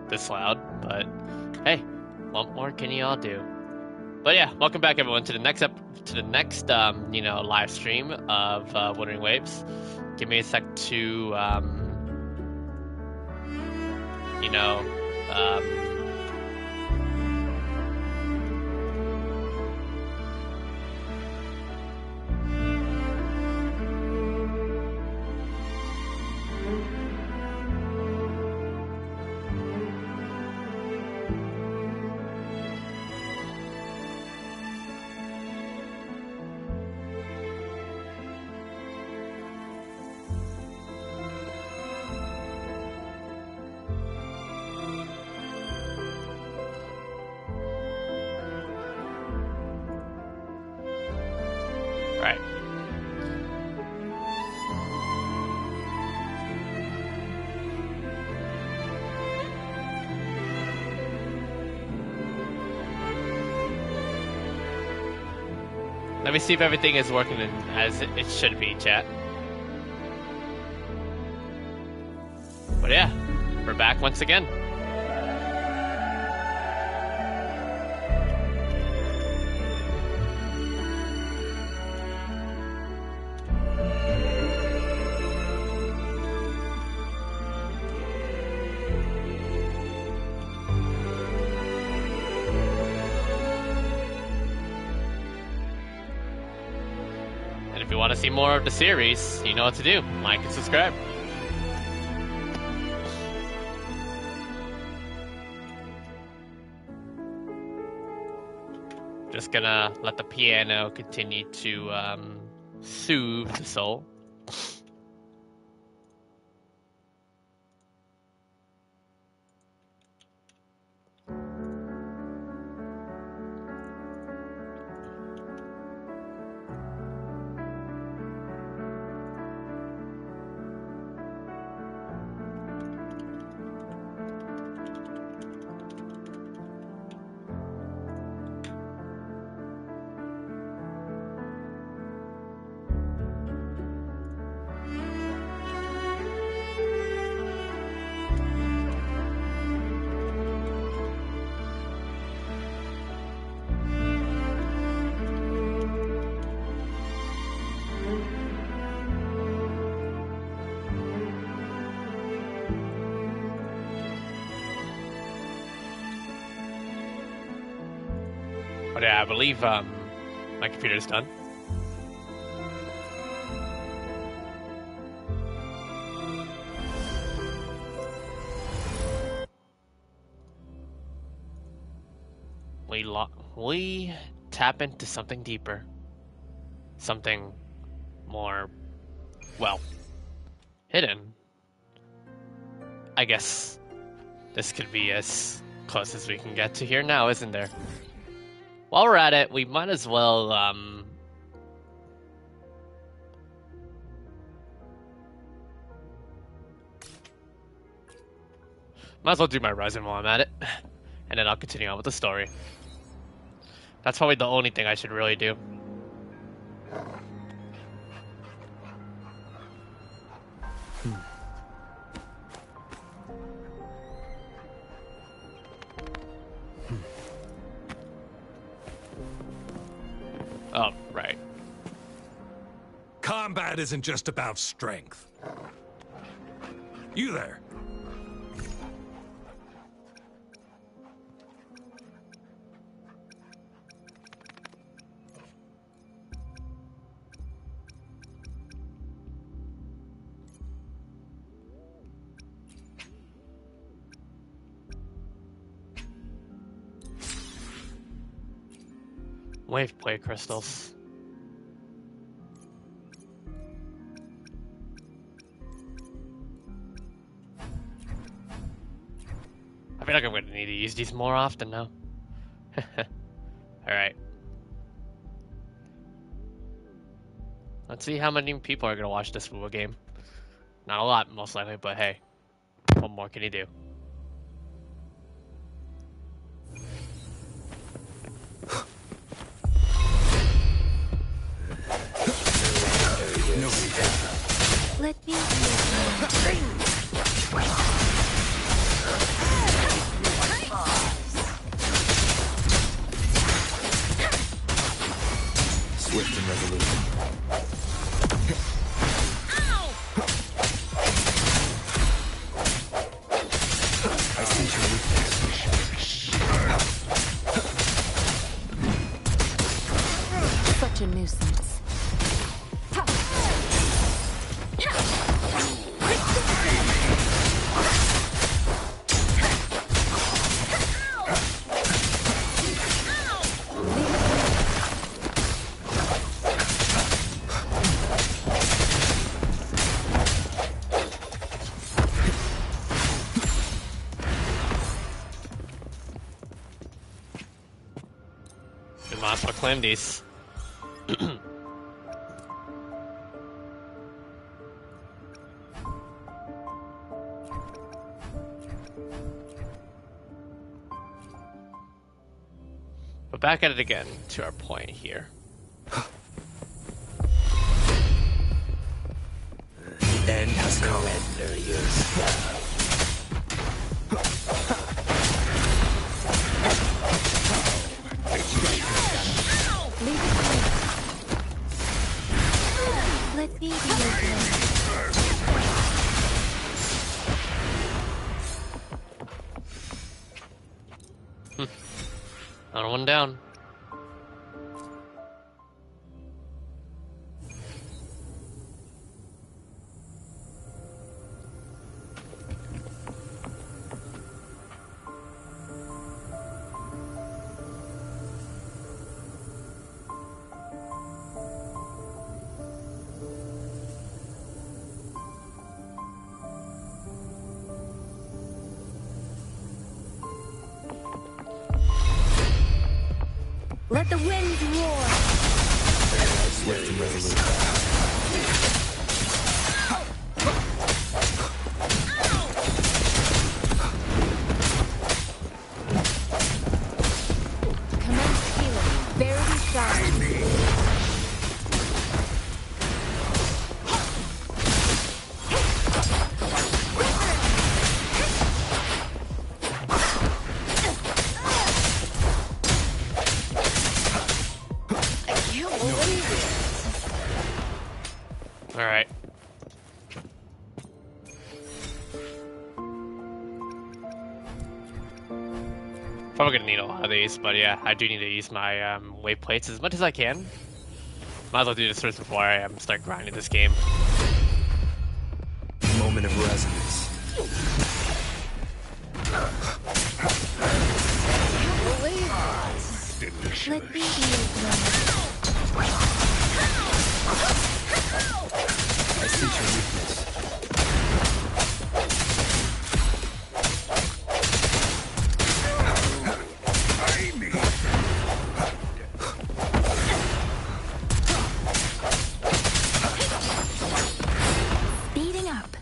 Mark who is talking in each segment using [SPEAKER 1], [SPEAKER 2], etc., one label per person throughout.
[SPEAKER 1] this loud, but hey, what more can you all do? But yeah, welcome back everyone to the next live stream of Wuthering Waves. Give me a sec to right. Let me see if everything is working as it should be, chat. But yeah, we're back once again. If you want to see more of the series, you know what to do. Like and subscribe. Just gonna let the piano continue to soothe the soul. But yeah, I believe my computer's done. We tap into something deeper. Something more, well, hidden. I guess this could be as close as we can get to here now, isn't there? While we're at it, we might as well, do my resin while I'm at it, and then I'll continue on with the story. That's probably the only thing I should really do. Oh, right.
[SPEAKER 2] Combat isn't just about strength. You there.
[SPEAKER 1] Wave play crystals. I feel like I'm gonna need to use these more often now. Alright. Let's see how many people are gonna watch this Wuthering game. Not a lot, most likely, but hey. What more can you do?
[SPEAKER 3] Let me
[SPEAKER 1] Might as well claim these. But back at it again, to our point here.
[SPEAKER 3] The end has come. Surrender yourself.
[SPEAKER 4] Let me be your friend.
[SPEAKER 1] Another one down.
[SPEAKER 4] Let the winds roar.
[SPEAKER 3] Swift and resolute.
[SPEAKER 4] Commence healing. Verity shine.
[SPEAKER 1] Alright. Probably gonna need a lot of these, but yeah, I do need to use my wave plates as much as I can. Might as well do this first before I start grinding this game.
[SPEAKER 3] Moment of resonance.
[SPEAKER 4] Let me be your friend.
[SPEAKER 3] I sense your weakness.
[SPEAKER 4] Speeding up.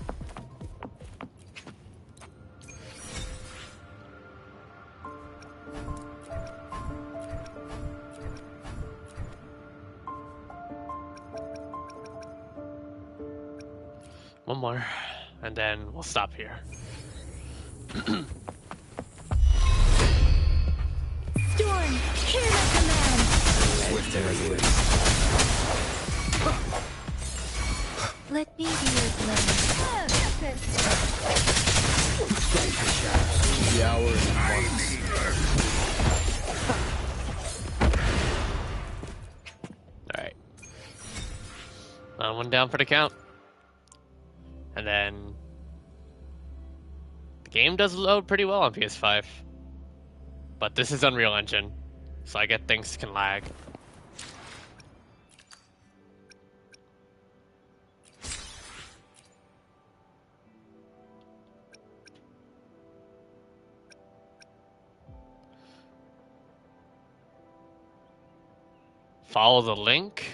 [SPEAKER 1] One more, and then we'll stop here.
[SPEAKER 4] Storm, hear the command.
[SPEAKER 3] Swift and resolute.
[SPEAKER 4] Let me be your friend.
[SPEAKER 3] Strike the shadows. The hour is upon us.
[SPEAKER 1] Alright. One down for the count. And then the game does load pretty well on PS5. But this is Unreal Engine, so I get things can lag. Follow the link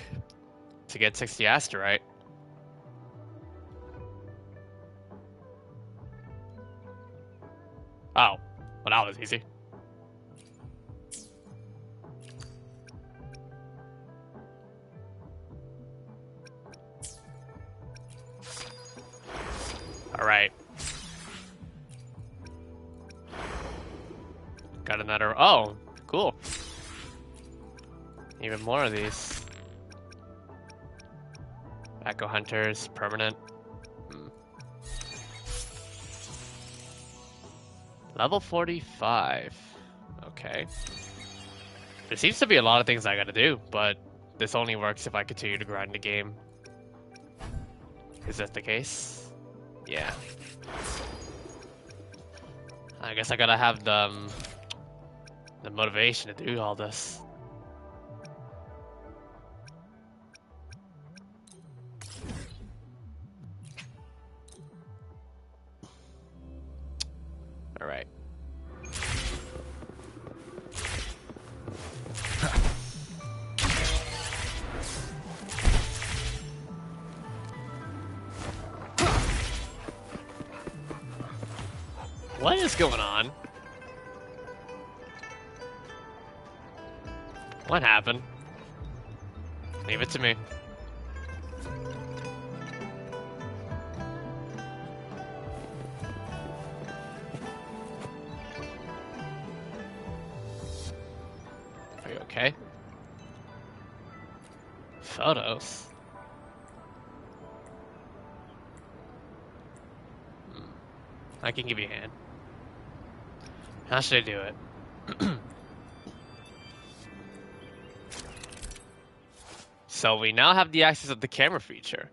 [SPEAKER 1] to get 60 asterite. Oh, well that was easy. All right. Got another, oh, cool. Even more of these. Echo Hunters, permanent. Level 45. Okay. There seems to be a lot of things I gotta do, but this only works if I continue to grind the game. Is that the case? Yeah. I guess I gotta have the motivation to do all this. All right. What is going on? What happened? Leave it to me. Are you okay? Photos? I can give you a hand. How should I do it? So we now have the access of the camera feature.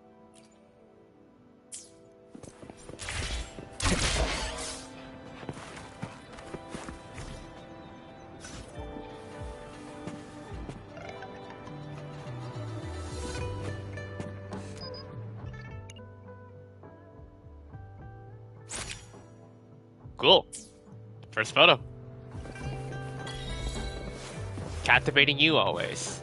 [SPEAKER 1] Cool. First photo. Captivating you always.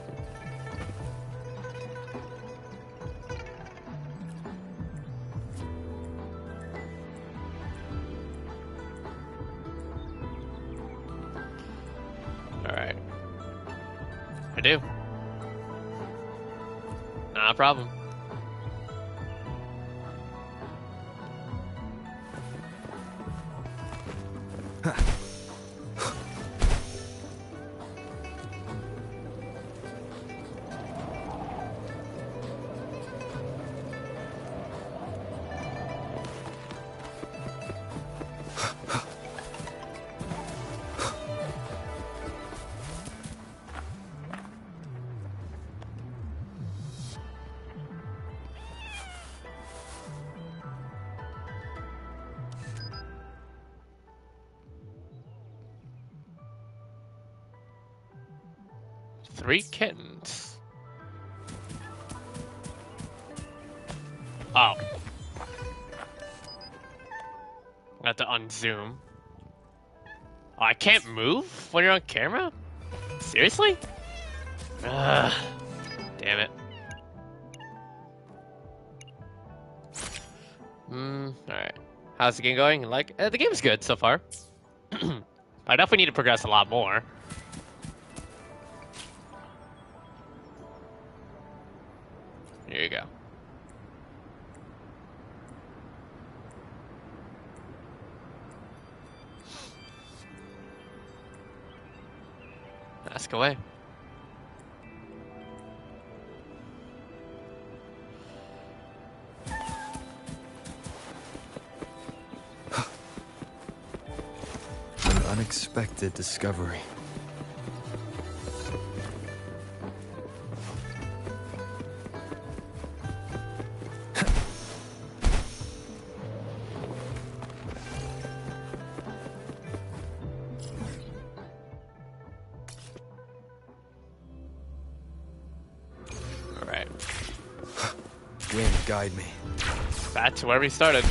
[SPEAKER 1] Alright. I do. Not a problem. Three kittens. Oh. I have to unzoom. Oh, I can't move when you're on camera? Seriously? Ugh. Damn it. Alright. How's the game going? Like, the game's good so far. I definitely need to progress a lot more. Here you go. Ask away.
[SPEAKER 3] An unexpected discovery.
[SPEAKER 1] Alright.
[SPEAKER 3] Wind, guide me.
[SPEAKER 1] Back to where we started.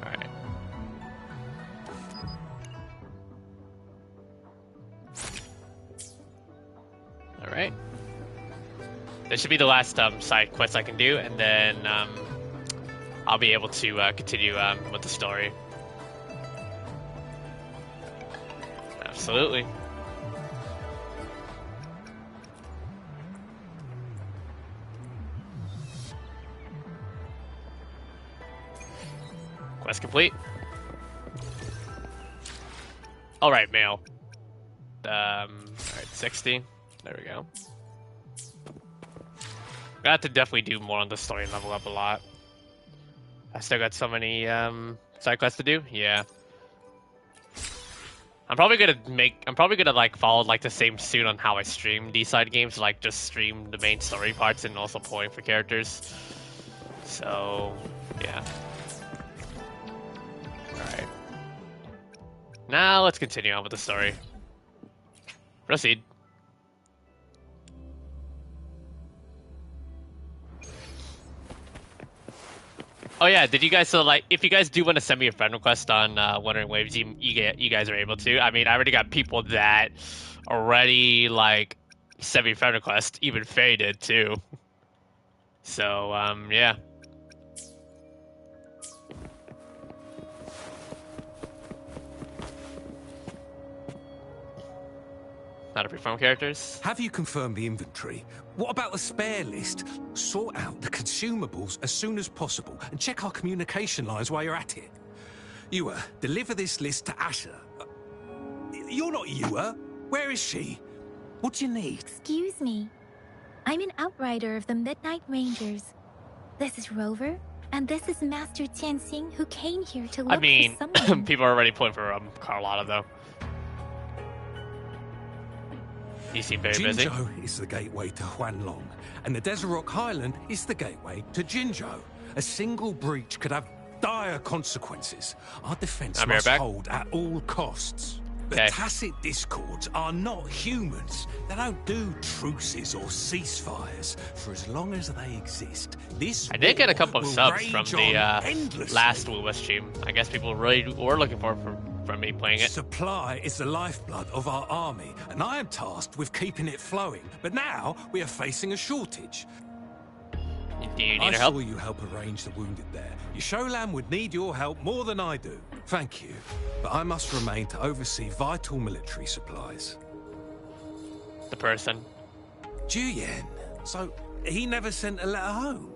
[SPEAKER 1] Alright. Alright. This should be the last side quest I can do, and then I'll be able to continue with the story. Absolutely. Quest complete. All right, mail. All right, 60. There we go. I have to definitely do more on the story and level up a lot. I still got so many side quests to do. Yeah. I'm probably gonna like follow like the same suit on how I stream these side games, like just stream the main story parts and also pulling for characters. So yeah. Alright. Now let's continue on with the story. Proceed. Oh yeah, did you guys, so like, if you guys do want to send me a friend request on Wuthering Waves, you guys are able to. I mean, I already got people that already like semi-friend request, even faded too. So yeah. Not every phone characters.
[SPEAKER 2] Have you confirmed the inventory? What about the spare list? Sort out the consumables as soon as possible and check our communication lines while you're at it. Ewa, deliver this list to Asher. You're not Ewa. Where is she? What do you need?
[SPEAKER 4] Excuse me. I'm an outrider of the Midnight Rangers. This is Rover, and this is Master Tianxing, who came here to look
[SPEAKER 1] I mean,
[SPEAKER 4] for someone.
[SPEAKER 1] people are already pulling for Carlotta though. You seem very busy.
[SPEAKER 2] Jinzhou is the gateway to Huanlong, and the Desert Rock Highland is the gateway to Jinzhou. A single breach could have dire consequences. Our defense must hold at all costs. The tacit discords are not humans. They don't do truces or ceasefires. For as long as they exist, this
[SPEAKER 1] I did get a couple of
[SPEAKER 2] will
[SPEAKER 1] subs from
[SPEAKER 2] rage
[SPEAKER 1] the
[SPEAKER 2] endlessly.
[SPEAKER 1] last Wuwa stream. I guess people really were looking for from me playing it.
[SPEAKER 2] Supply is the lifeblood of our army, and I am tasked with keeping it flowing. But now we are facing a shortage.
[SPEAKER 1] Do you need
[SPEAKER 2] I
[SPEAKER 1] our
[SPEAKER 2] saw
[SPEAKER 1] help?
[SPEAKER 2] you help arrange the wounded there. Yasholam would need your help more than I do. Thank you. But I must remain to oversee vital military supplies.
[SPEAKER 1] The person.
[SPEAKER 2] Juyen. So he never sent a letter home?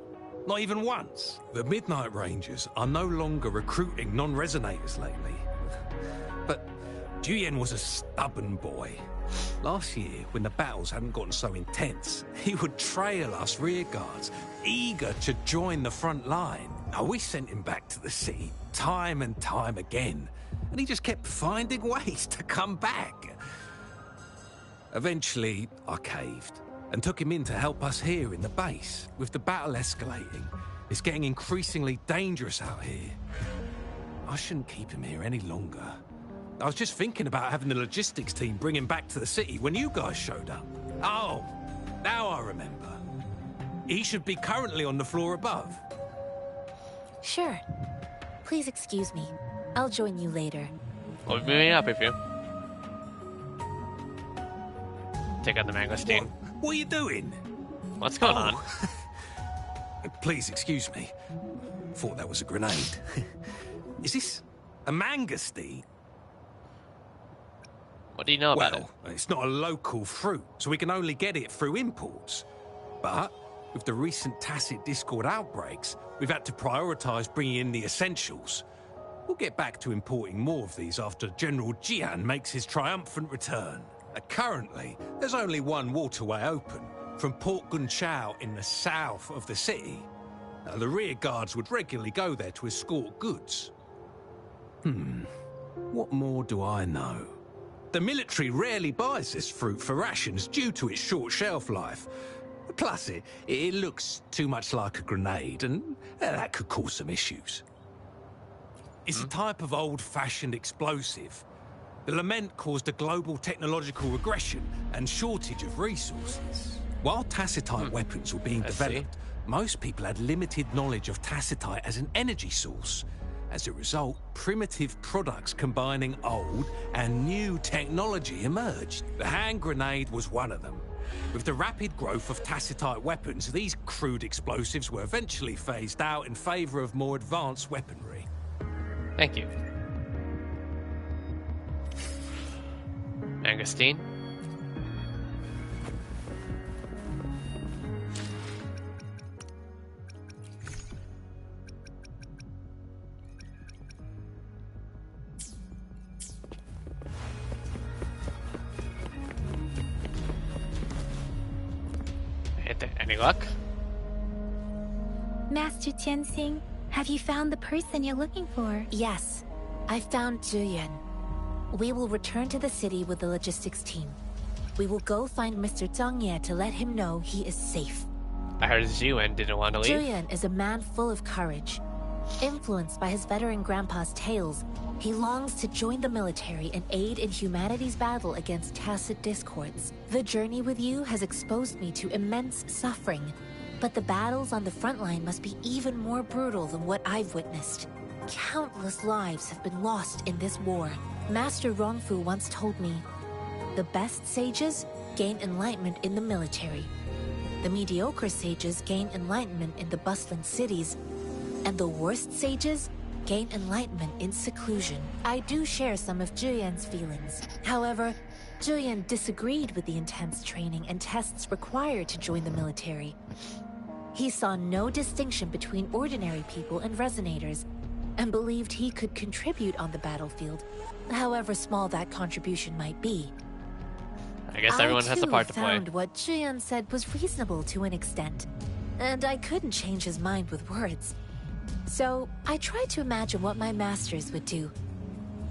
[SPEAKER 2] Not even once? The Midnight Rangers are no longer recruiting non-resonators lately. But Juyen was a stubborn boy. Last year, when the battles hadn't gotten so intense, he would trail us rearguards, eager to join the front line. Now, we sent him back to the city time and time again, and he just kept finding ways to come back. Eventually, I caved and took him in to help us here in the base. With the battle escalating, it's getting increasingly dangerous out here. I shouldn't keep him here any longer. I was just thinking about having the logistics team bring him back to the city when you guys showed up. Oh, now I remember. He should be currently on the floor above.
[SPEAKER 5] Sure. Please excuse me. I'll join you later.
[SPEAKER 1] We'll be meeting up if you take out the mangosteen.
[SPEAKER 2] What are you doing?
[SPEAKER 1] What's going on?
[SPEAKER 2] Please excuse me. Thought that was a grenade. Is this a mangosteen?
[SPEAKER 1] What do you know about it?
[SPEAKER 2] Well, it's not a local fruit, so we can only get it through imports. But with the recent tacit discord outbreaks, we've had to prioritize bringing in the essentials. We'll get back to importing more of these after General Jian makes his triumphant return. Currently, there's only one waterway open, from Port Gunchao in the south of the city. Now, the rear guards would regularly go there to escort goods. What more do I know? The military rarely buys this fruit for rations due to its short shelf life. Plus, it looks too much like a grenade, and that could cause some issues. It's a type of old-fashioned explosive. The lament caused a global technological regression and shortage of resources. While tacitite weapons were being developed, most people had limited knowledge of tacitite as an energy source. As a result, primitive products combining old and new technology emerged. The hand grenade was one of them. With the rapid growth of tacitite weapons, these crude explosives were eventually phased out in favor of more advanced weaponry.
[SPEAKER 1] Thank you. Mangosteen. Any luck?
[SPEAKER 4] Master Tianxing, have you found the person you're looking for?
[SPEAKER 5] Yes, I found Juyen. We will return to the city with the logistics team. We will go find Mr. Zhang Ye to let him know he is safe.
[SPEAKER 1] I heard Zhuan didn't want to leave.
[SPEAKER 5] Juyen is a man full of courage. Influenced by his veteran grandpa's tales, he longs to join the military and aid in humanity's battle against tacit discords. The journey with you has exposed me to immense suffering, but the battles on the front line must be even more brutal than what I've witnessed. Countless lives have been lost in this war. Master Rongfu once told me, The best sages gain enlightenment in the military. The mediocre sages gain enlightenment in the bustling cities, and the worst sages gain enlightenment in seclusion. I do share some of Julian's feelings. However, Julian disagreed with the intense training and tests required to join the military. He saw no distinction between ordinary people and resonators, and believed he could contribute on the battlefield, however small that contribution might be.
[SPEAKER 1] I guess everyone has a part to play.
[SPEAKER 5] I found what Julian said was reasonable to an extent, and I couldn't change his mind with words. So I tried to imagine what my masters would do.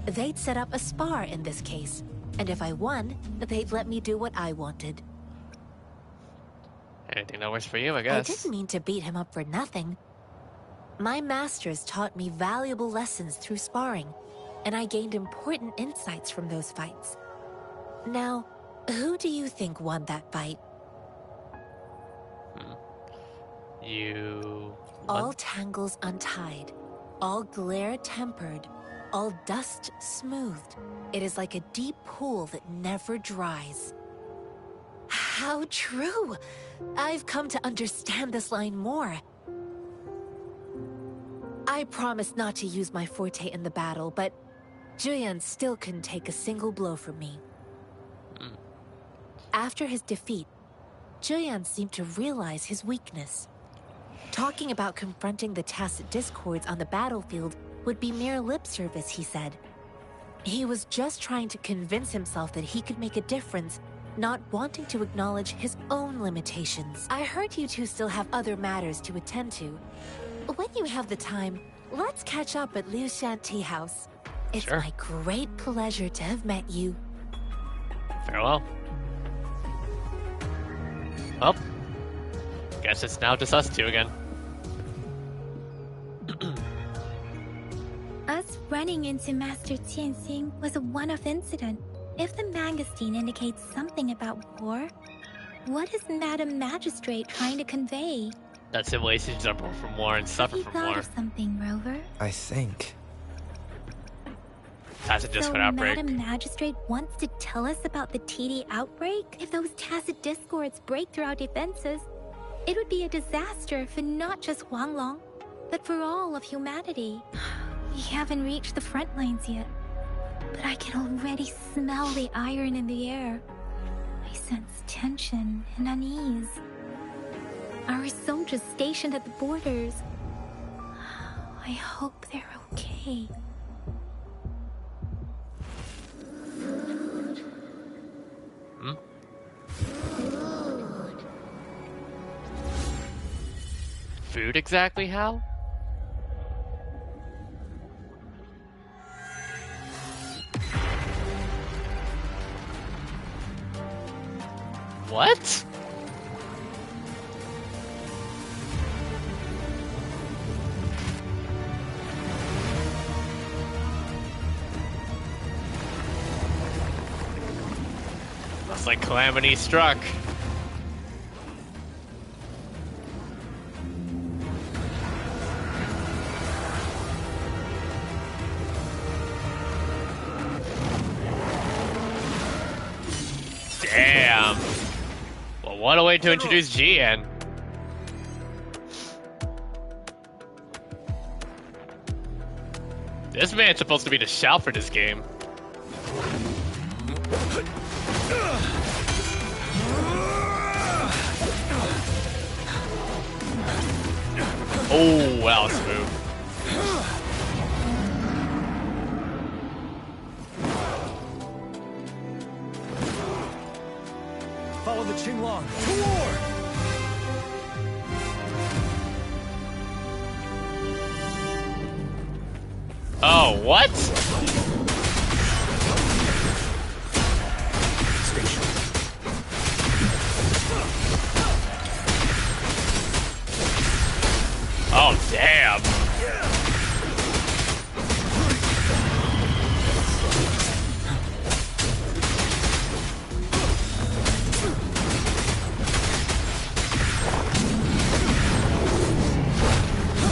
[SPEAKER 5] They'd set up a spar in this case, and if I won, they'd let me do what I wanted.
[SPEAKER 1] Anything that works for you, I guess.
[SPEAKER 5] I didn't mean to beat him up for nothing. My masters taught me valuable lessons through sparring, and I gained important insights from those fights. Now, who do you think won that fight?
[SPEAKER 1] You...
[SPEAKER 5] All tangles untied, all glare tempered, all dust smoothed. It is like a deep pool that never dries. How true! I've come to understand this line more. I promised not to use my forte in the battle, but Julian still couldn't take a single blow from me. After his defeat, Julian seemed to realize his weakness. Talking about confronting the tacit discords on the battlefield would be mere lip service, he said. He was just trying to convince himself that he could make a difference, not wanting to acknowledge his own limitations. I heard you two still have other matters to attend to. When you have the time, let's catch up at Liu Shan Tea House. It's
[SPEAKER 1] Sure.
[SPEAKER 5] my great pleasure to have met you.
[SPEAKER 1] Farewell. Well, guess it's now just us two again.
[SPEAKER 4] Us running into Master Tianxing was a one-off incident. If the magazine indicates something about war, what is Madam Magistrate trying to convey?
[SPEAKER 1] That civilizations are born from war and suffer
[SPEAKER 4] Have you
[SPEAKER 1] from
[SPEAKER 4] thought
[SPEAKER 1] war.
[SPEAKER 4] of something, Rover?
[SPEAKER 3] I think.
[SPEAKER 1] Tacit
[SPEAKER 4] So
[SPEAKER 1] Discord outbreak.
[SPEAKER 4] Madam Magistrate wants to tell us about the TD outbreak? If those tacit discords break through our defenses, it would be a disaster for not just Huanglong, but for all of humanity. We haven't reached the front lines yet, but I can already smell the iron in the air. I sense tension and unease. Our soldiers stationed at the borders. I hope they're okay.
[SPEAKER 1] Food exactly how? What? Looks like calamity struck. Damn. Well, what a way to introduce GN. This man's supposed to be the shout for this game. Oh, wow, smooth.
[SPEAKER 3] Follow the Qinglong to war!
[SPEAKER 1] Oh, what? Oh, damn.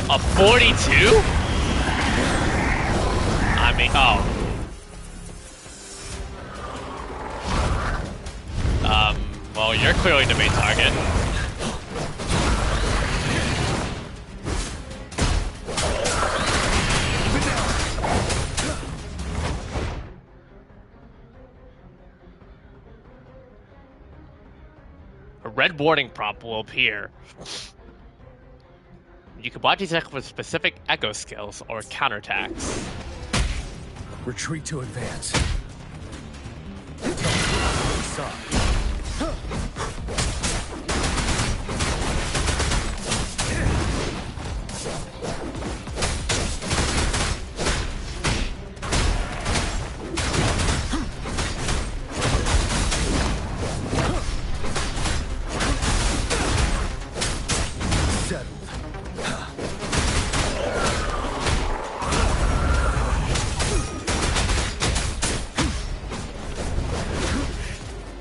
[SPEAKER 1] A 42? I mean, oh. Oh, you're clearly the main target. A red warning prompt will appear. You can block these with specific echo skills or counterattacks.
[SPEAKER 3] Retreat to advance.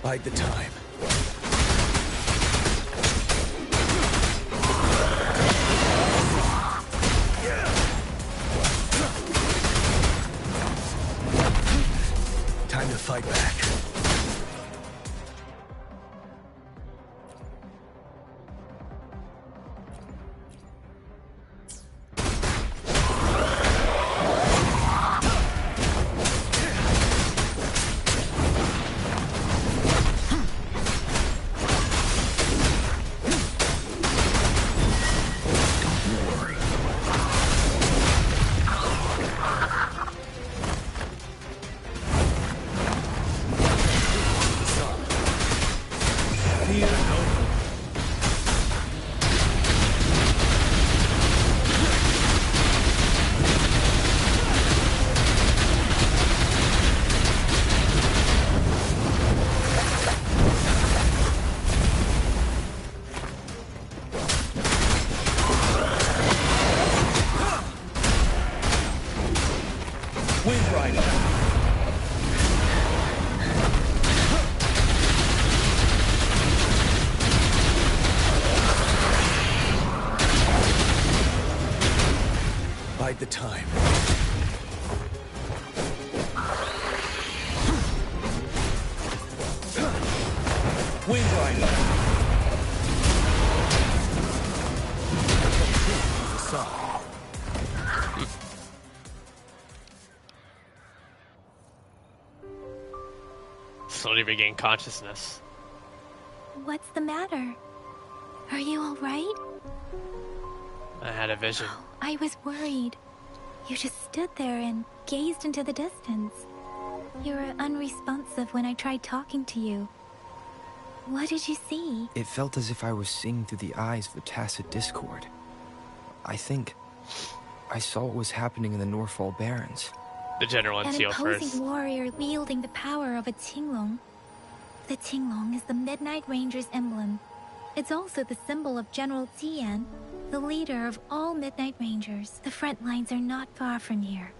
[SPEAKER 3] Bide the time. Time to fight back. Bide the time. Wind Rider.
[SPEAKER 1] Slowly regain consciousness.
[SPEAKER 4] What's the matter? Are you all right?
[SPEAKER 1] I had a vision.
[SPEAKER 4] I was worried. You just stood there and gazed into the distance. You were unresponsive when I tried talking to you. What did you see?
[SPEAKER 6] It felt as if I was seeing through the eyes of the tacit discord. I think I saw what was happening in the Norfall Barrens.
[SPEAKER 1] The general
[SPEAKER 4] An
[SPEAKER 1] NCO
[SPEAKER 4] imposing
[SPEAKER 1] first.
[SPEAKER 4] warrior wielding the power of a Tinglong. The Tinglong is the Midnight Ranger's emblem. It's also the symbol of General Tian, the leader of all Midnight Rangers. The front lines are not far from here.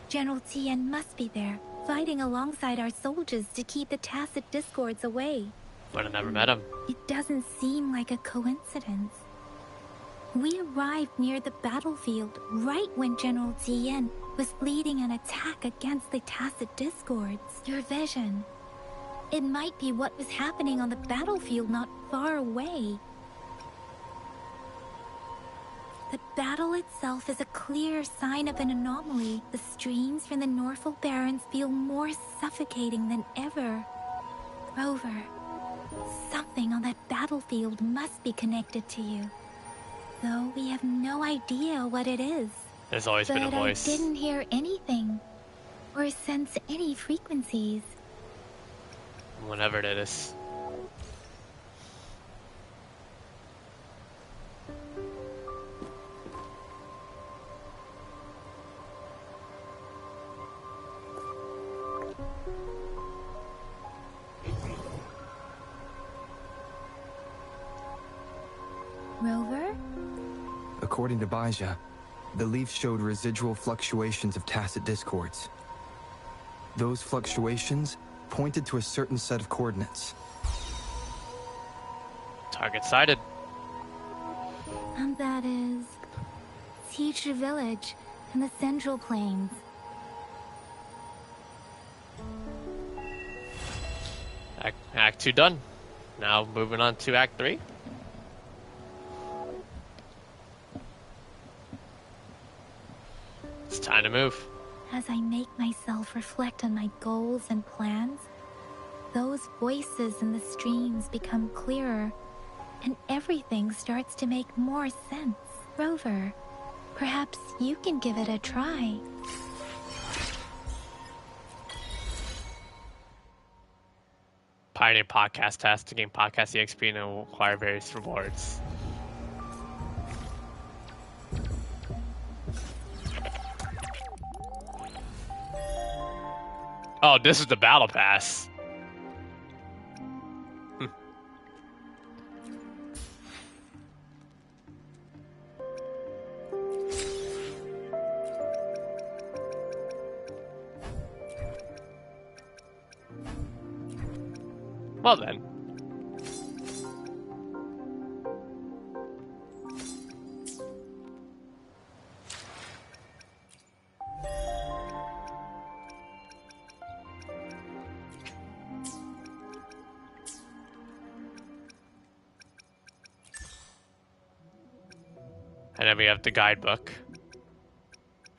[SPEAKER 4] General Tian must be there, fighting alongside our soldiers to keep the tacit discords away.
[SPEAKER 1] But I never met him.
[SPEAKER 4] It doesn't seem like a coincidence. We arrived near the battlefield right when General Tian was leading an attack against the tacit discords. Your vision. It might be what was happening on the battlefield not far away. The battle itself is a clear sign of an anomaly. The streams from the Norfall Barrens feel more suffocating than ever. Rover, something on that battlefield must be connected to you. Though we have no idea what it is.
[SPEAKER 1] There's always been a
[SPEAKER 4] But
[SPEAKER 1] voice.
[SPEAKER 4] I didn't hear anything, or sense any frequencies.
[SPEAKER 1] Whatever it is.
[SPEAKER 4] Rover?
[SPEAKER 6] According to Baija, the leaf showed residual fluctuations of tacit discords. Those fluctuations pointed to a certain set of coordinates.
[SPEAKER 1] Target sighted.
[SPEAKER 4] And that is... Teacher Village in the Central Plains.
[SPEAKER 1] Act 2 done. Now moving on to Act 3. It's time to move.
[SPEAKER 4] As I make myself reflect on my goals and plans, those voices in the streams become clearer, and everything starts to make more sense. Rover, perhaps you can give it a try.
[SPEAKER 1] Pioneer podcast test to gain podcast EXP and acquire various rewards. Oh, this is the battle pass. Well then. And then we have the guidebook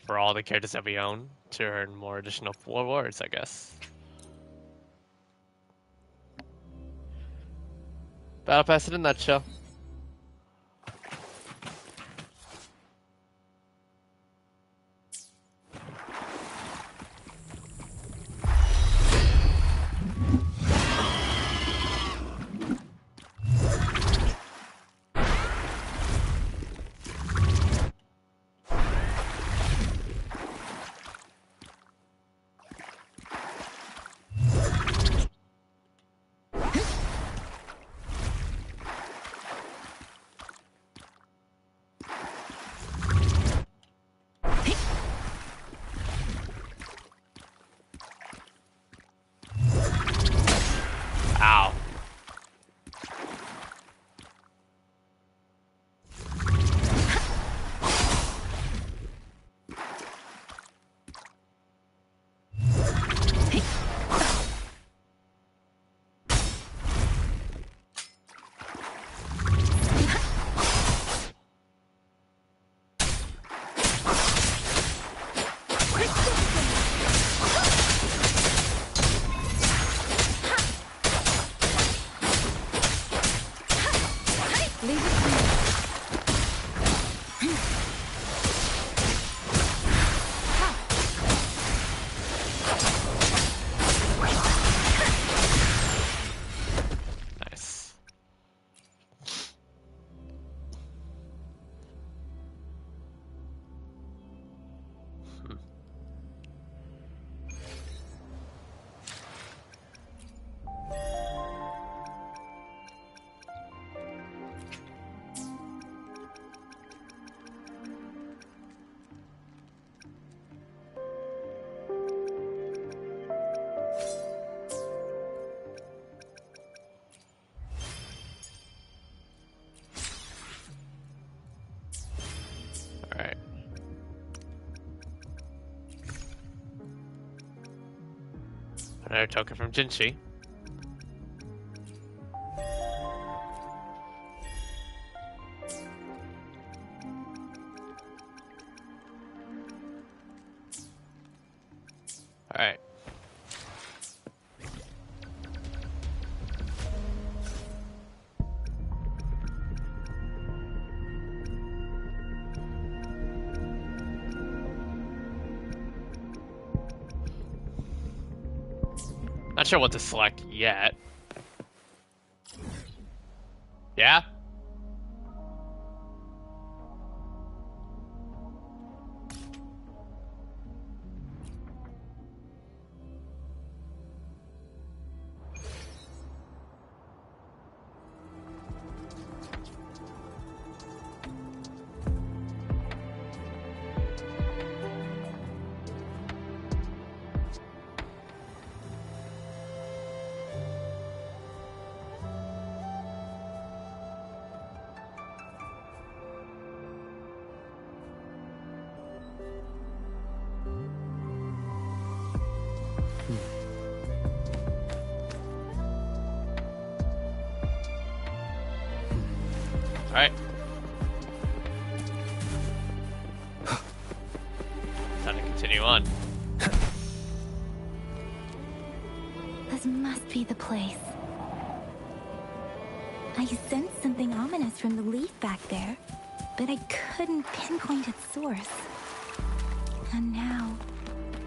[SPEAKER 1] for all the characters that we own to earn more additional rewards, I guess. Battle Pass in a nutshell. Ow. Nice. Alright. Another token from Jinchi. Alright. Not sure what to select yet. Yeah? Alright. Time to continue on.
[SPEAKER 4] This must be the place. I sensed something ominous from the leaf back there, but I couldn't pinpoint its source. And now,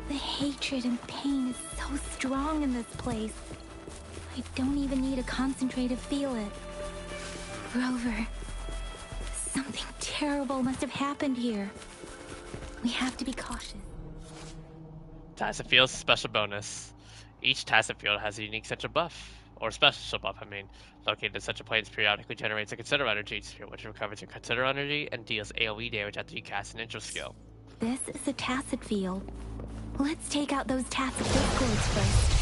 [SPEAKER 4] the hatred and pain is so strong in this place. I don't even need to concentrate to feel it. Rover, something terrible must have happened here. We have to be cautious.
[SPEAKER 1] Tacit Field's special bonus. Each Tacit Field has a unique central buff, or special buff, located in such a place periodically generates a considerable energy sphere, which recovers your considerable energy and deals AoE damage after you cast an intro skill.
[SPEAKER 4] This is a Tacit Field. Let's take out those Tacit Discords first.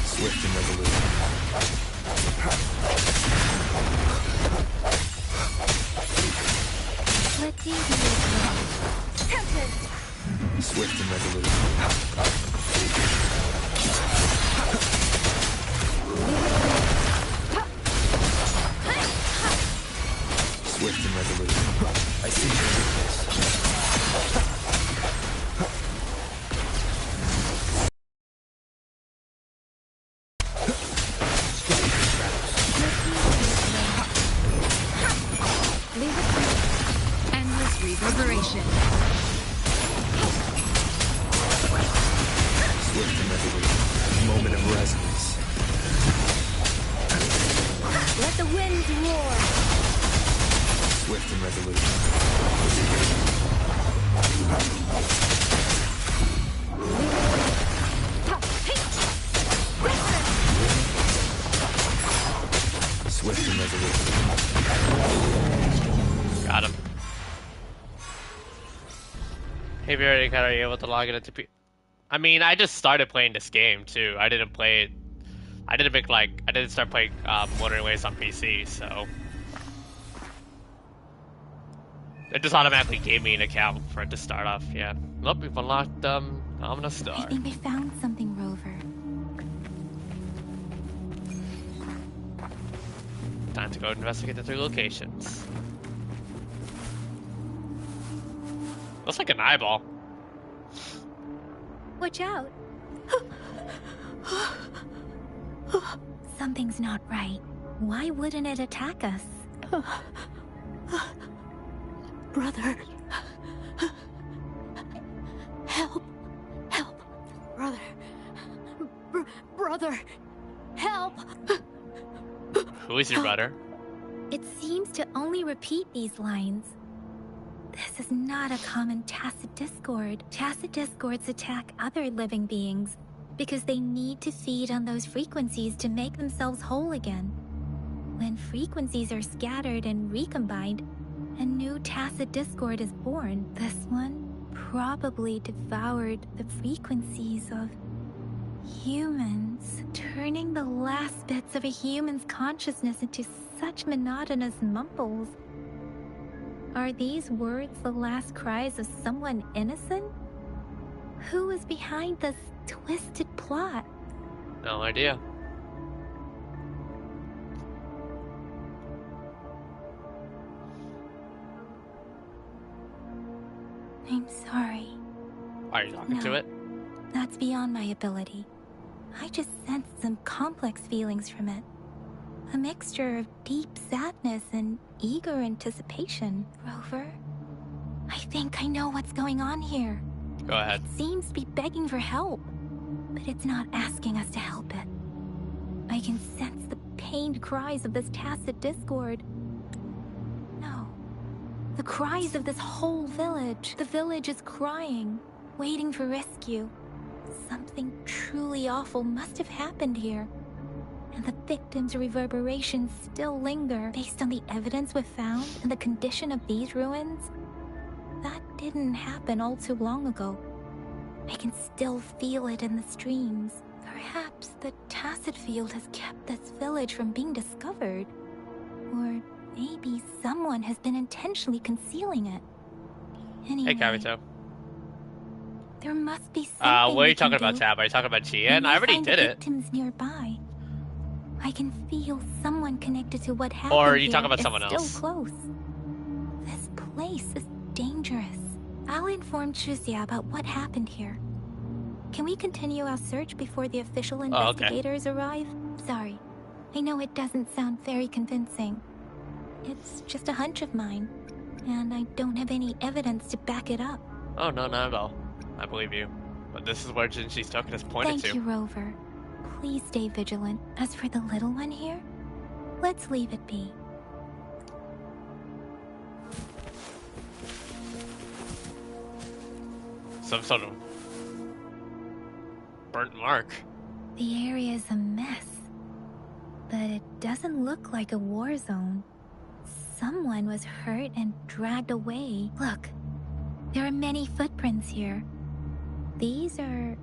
[SPEAKER 6] Swift and resolute.
[SPEAKER 4] Let's use it. Tempest!
[SPEAKER 6] Swift and resolute. Swift and resolute. I see your weakness.
[SPEAKER 7] Endless reverberation.
[SPEAKER 6] Swift and resolute. Moment of resonance.
[SPEAKER 4] Let the winds roar!
[SPEAKER 6] Swift and resolute. Swift and resolute.
[SPEAKER 1] Got him. Hey, Barry, are you able to log into I mean, I just started playing this game too. I didn't play it. I didn't start playing Wuthering Waves on PC, so it just automatically gave me an account for it to start off. Yeah. Nope, we've unlocked Ominous Star.
[SPEAKER 4] I think I found something, Rover.
[SPEAKER 1] Time to go investigate the 3 locations. Looks like an eyeball.
[SPEAKER 4] Watch out! Something's not right. Why wouldn't it attack us?
[SPEAKER 5] Brother. Help. Help. Brother. Brother. Help.
[SPEAKER 1] Who is your brother?
[SPEAKER 4] It seems to only repeat these lines. This is not a common Tacit Discord. Tacit Discords attack other living beings because they need to feed on those frequencies to make themselves whole again. When frequencies are scattered and recombined, a new Tacit Discord is born. This one probably devoured the frequencies of humans, turning the last bits of a human's consciousness into such monotonous mumbles. Are these words the last cries of someone innocent? Who is behind this twisted plot?
[SPEAKER 1] No idea.
[SPEAKER 4] I'm sorry.
[SPEAKER 1] Are you talking to it?
[SPEAKER 4] That's beyond my ability. I just sensed some complex feelings from it. A mixture of deep sadness and eager anticipation. Rover, I think I know what's going on here.
[SPEAKER 1] Go ahead.
[SPEAKER 4] It seems to be begging for help, but it's not asking us to help it. I can sense the pained cries of this Tacit Discord. No, the cries of this whole village. The village is crying, waiting for rescue. Something truly awful must have happened here. And the victims' reverberations still linger. Based on the evidence we've found and the condition of these ruins, that didn't happen all too long ago. I can still feel it in the streams. Perhaps the Tacit Field has kept this village from being discovered. Or Maybe someone has been intentionally concealing it. Anyway,
[SPEAKER 1] Hey, Kabuto.
[SPEAKER 4] there must be something
[SPEAKER 1] What are
[SPEAKER 4] we
[SPEAKER 1] you talking
[SPEAKER 4] can
[SPEAKER 1] about,
[SPEAKER 4] do.
[SPEAKER 1] Tab? Are you talking about
[SPEAKER 4] We
[SPEAKER 1] Chien?
[SPEAKER 4] may
[SPEAKER 1] I already
[SPEAKER 4] find
[SPEAKER 1] did
[SPEAKER 4] the
[SPEAKER 1] it.
[SPEAKER 4] victims nearby. I can feel someone connected to what happened
[SPEAKER 1] Or are you
[SPEAKER 4] here
[SPEAKER 1] talking about
[SPEAKER 4] is
[SPEAKER 1] someone
[SPEAKER 4] still
[SPEAKER 1] else?
[SPEAKER 4] close. This place is dangerous. I'll inform Chuzia about what happened here. Can we continue our search before the official
[SPEAKER 1] okay.
[SPEAKER 4] investigators arrive? Sorry. I know it doesn't sound very convincing. It's just a hunch of mine, and I don't have any evidence to back it up.
[SPEAKER 1] Oh, no, not at all. I believe you. But this is where Jinshi's token is pointed
[SPEAKER 4] Thank
[SPEAKER 1] to.
[SPEAKER 4] you, Rover. Please stay vigilant. As for the little one here, let's leave it be.
[SPEAKER 1] Some sort of burnt mark.
[SPEAKER 4] The area is a mess, but it doesn't look like a war zone. Someone was hurt and dragged away. Look, there are many footprints here. These are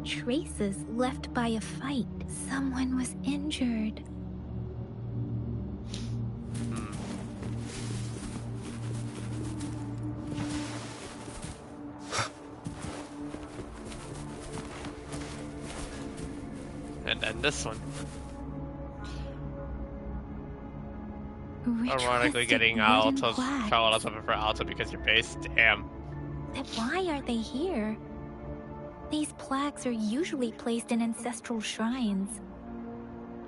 [SPEAKER 4] traces left by a fight. Someone was injured.
[SPEAKER 1] And then this one. Ironically
[SPEAKER 4] Ritualistic
[SPEAKER 1] getting
[SPEAKER 4] wooden
[SPEAKER 1] Alto's
[SPEAKER 4] plaques.
[SPEAKER 1] Charlotte something for Alto because you're based. Damn.
[SPEAKER 4] Then why are they here? These plaques are usually placed in ancestral shrines.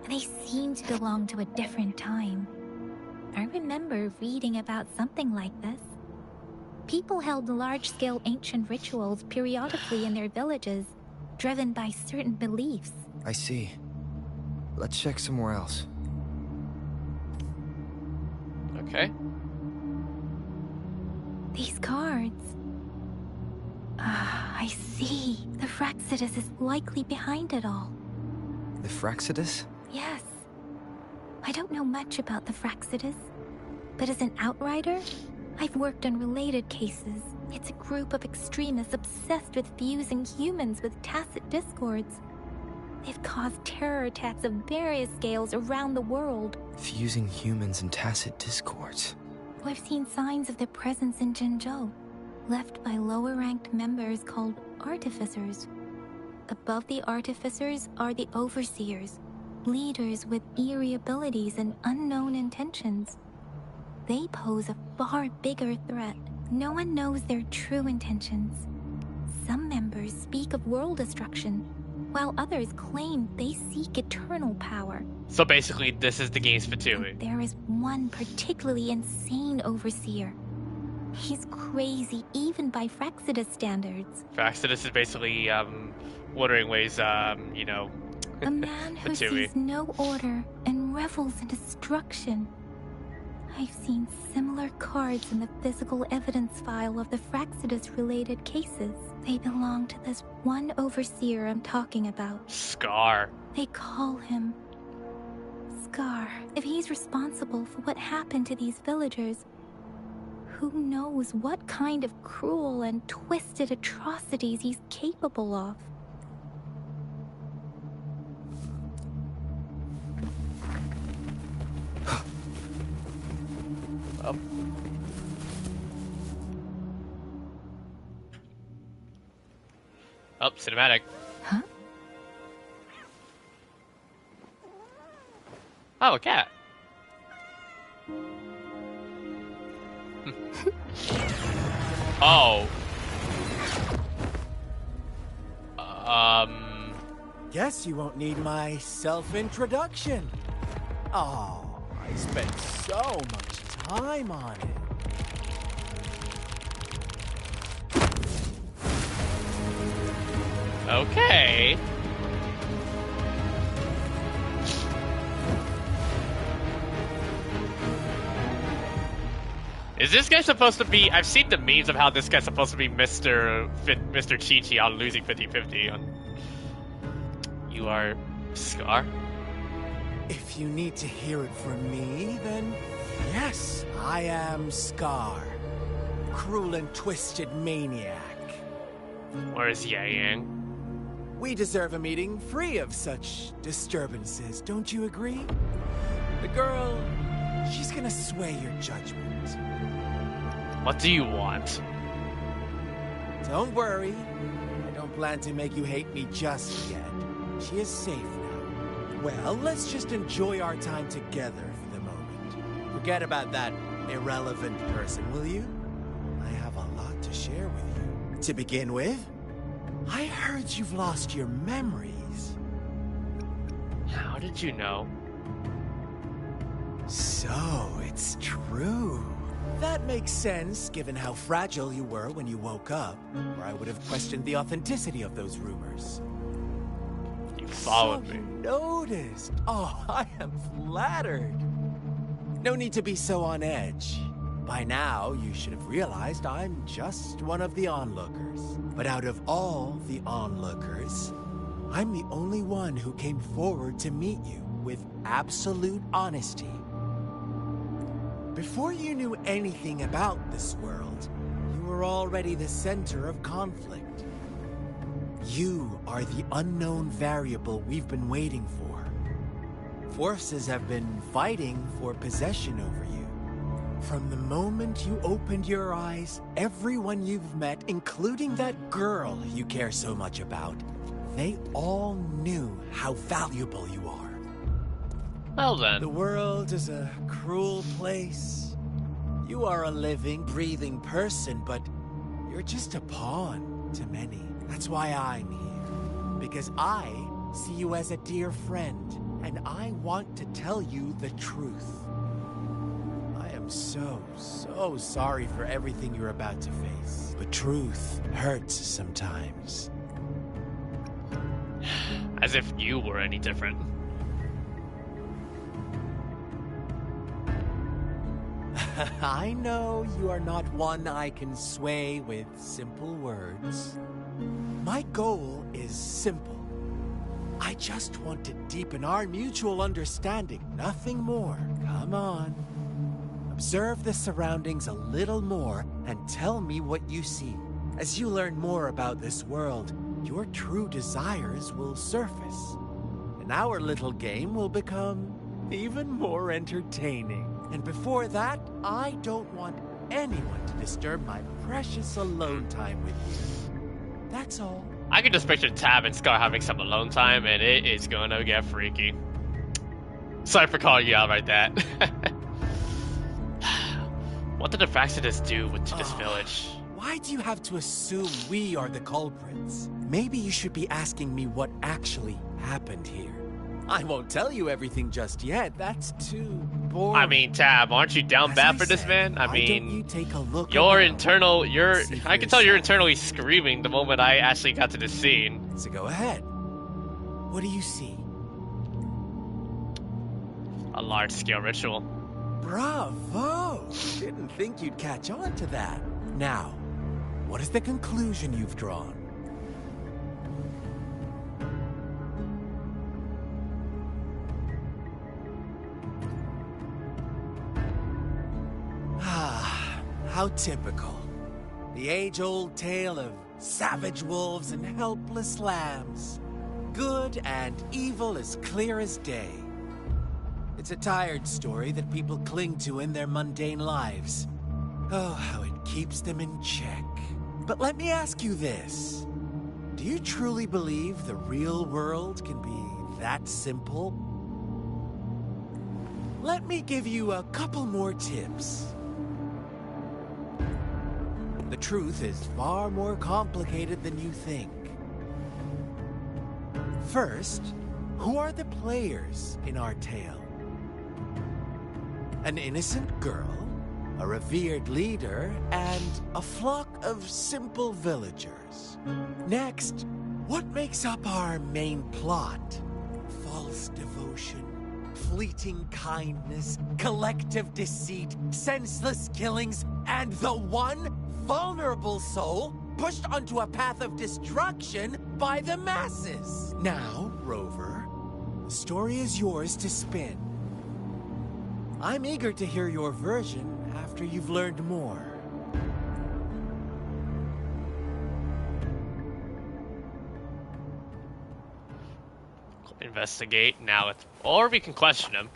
[SPEAKER 4] They seem to belong to a different time. I remember reading about something like this. People held large-scale ancient rituals periodically in their villages, driven by certain beliefs.
[SPEAKER 6] I see. Let's check somewhere else.
[SPEAKER 1] Okay.
[SPEAKER 4] These cards... Ah, I see. The Fraxidus is likely behind it all.
[SPEAKER 6] The Fraxidus?
[SPEAKER 4] Yes. I don't know much about the Fraxidus, but as an outrider, I've worked on related cases. It's a group of extremists obsessed with fusing humans with tacit discords. They've caused terror attacks of various scales around the world.
[SPEAKER 6] Fusing humans and tacit discords.
[SPEAKER 4] I've seen signs of their presence in Jinzhou, left by lower-ranked members called Artificers. Above the Artificers are the Overseers, leaders with eerie abilities and unknown intentions. They pose a far bigger threat. No one knows their true intentions. Some members speak of world destruction, while others claim they seek eternal power.
[SPEAKER 1] So basically, this is the game's Fatui.
[SPEAKER 4] And there is one particularly insane overseer. He's crazy even by Fraxidus standards.
[SPEAKER 1] Fraxidus is basically, Wuthering Waves, you know,
[SPEAKER 4] A man who
[SPEAKER 1] Fatui.
[SPEAKER 4] sees no order and revels in destruction. I've seen similar cards in the physical evidence file of the Fraxidus-related cases. They belong to this one overseer I'm talking about.
[SPEAKER 1] Scar.
[SPEAKER 4] They call him Scar. If he's responsible for what happened to these villagers, who knows what kind of cruel and twisted atrocities he's capable of.
[SPEAKER 1] Oh. Oh, cinematic.
[SPEAKER 4] Huh?
[SPEAKER 1] Oh, a cat. Oh.
[SPEAKER 3] Guess you won't need my self-introduction. Oh, I spent so much time on it.
[SPEAKER 1] Okay. Is this guy supposed to be... I've seen the memes of how this guy's supposed to be Mr. Chi-Chi on losing 50-50. You are Scar?
[SPEAKER 3] If you need to hear it from me, then yes, I am Scar. Cruel and twisted maniac.
[SPEAKER 1] Or is Yang?
[SPEAKER 3] We deserve a meeting free of such disturbances, don't you agree? The girl She's gonna sway your judgment.
[SPEAKER 1] What do you want?
[SPEAKER 3] Don't worry. I don't plan to make you hate me just yet. She is safe now. Well, let's just enjoy our time together for the moment. Forget about that irrelevant person, will you? I have a lot to share with you. To begin with, I heard you've lost your memories.
[SPEAKER 1] How did you know?
[SPEAKER 3] So, it's true. That makes sense, given how fragile you were when you woke up, or I would have questioned the authenticity of those rumors.
[SPEAKER 1] You followed
[SPEAKER 3] So
[SPEAKER 1] me.
[SPEAKER 3] you noticed. Oh, I am flattered. No need to be so on edge. By now, you should have realized I'm just one of the onlookers. But out of all the onlookers, I'm the only one who came forward to meet you with absolute honesty. Before you knew anything about this world, you were already the center of conflict. You are the unknown variable we've been waiting for. Forces have been fighting for possession over you. From the moment you opened your eyes, everyone you've met, including that girl you care so much about, they all knew how valuable you are.
[SPEAKER 1] Well then.
[SPEAKER 3] The world is a cruel place. You are a living, breathing person, but you're just a pawn to many. That's why I'm here. Because I see you as a dear friend, and I want to tell you the truth. I am so sorry for everything you're about to face. But truth hurts sometimes.
[SPEAKER 1] As if you were any different.
[SPEAKER 3] I know you are not one I can sway with simple words. My goal is simple. I just want to deepen our mutual understanding, nothing more. Come on. Observe the surroundings a little more and tell me what you see. As you learn more about this world, your true desires will surface. And our little game will become even more entertaining. And before that, I don't want anyone to disturb my precious alone time with you. That's all.
[SPEAKER 1] I can just picture Tab and Scar having some alone time, and it is gonna get freaky. Sorry for calling you out like that. What did the Fraxidus do to this village?
[SPEAKER 3] Why do you have to assume we are the culprits? Maybe you should be asking me what actually happened here. I won't tell you everything just yet. That's too boring.
[SPEAKER 1] I mean, Tab, aren't you down
[SPEAKER 3] As
[SPEAKER 1] bad
[SPEAKER 3] I
[SPEAKER 1] for this,
[SPEAKER 3] said,
[SPEAKER 1] man? I
[SPEAKER 3] why
[SPEAKER 1] mean,
[SPEAKER 3] don't you take a look
[SPEAKER 1] your
[SPEAKER 3] around?
[SPEAKER 1] internal,
[SPEAKER 3] See for
[SPEAKER 1] I can tell you're
[SPEAKER 3] yourself.
[SPEAKER 1] internally screaming the moment I actually got to this scene.
[SPEAKER 3] So go ahead. What do you see?
[SPEAKER 1] A large-scale ritual.
[SPEAKER 3] Bravo! Didn't think you'd catch on to that. Now, what is the conclusion you've drawn? Ah, how typical. The age-old tale of savage wolves and helpless lambs. Good and evil as clear as day. It's a tired story that people cling to in their mundane lives. Oh, how it keeps them in check. But let me ask you this. Do you truly believe the real world can be that simple? Let me give you a couple more tips. The truth is far more complicated than you think. First, who are the players in our tale? An innocent girl, a revered leader, and a flock of simple villagers. Next, what makes up our main plot? False devotion, fleeting kindness, collective deceit, senseless killings, and the one vulnerable soul pushed onto a path of destruction by the masses. Now, Rover, the story is yours to spin. I'm eager to hear your version after you've learned more.
[SPEAKER 1] Investigate now, or we can question him.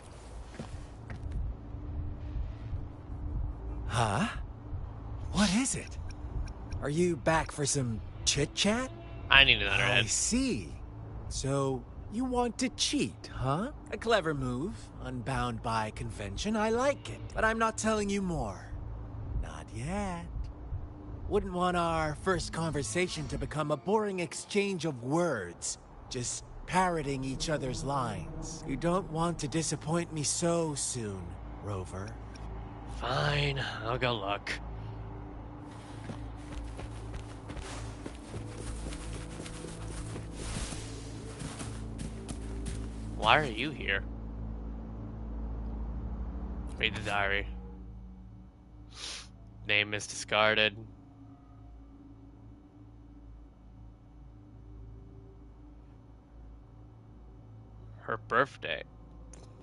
[SPEAKER 3] Huh? What is it? Are you back for some chit-chat?
[SPEAKER 1] I need another
[SPEAKER 3] I
[SPEAKER 1] head.
[SPEAKER 3] see. So, you want to cheat, huh? A clever move, unbound by convention. I like it. But I'm not telling you more. Not yet. Wouldn't want our first conversation to become a boring exchange of words, just parroting each other's lines. You don't want to disappoint me so soon, Rover.
[SPEAKER 1] Fine, I'll go look. Why are you here? Read the diary. Name is discarded. Her birthday.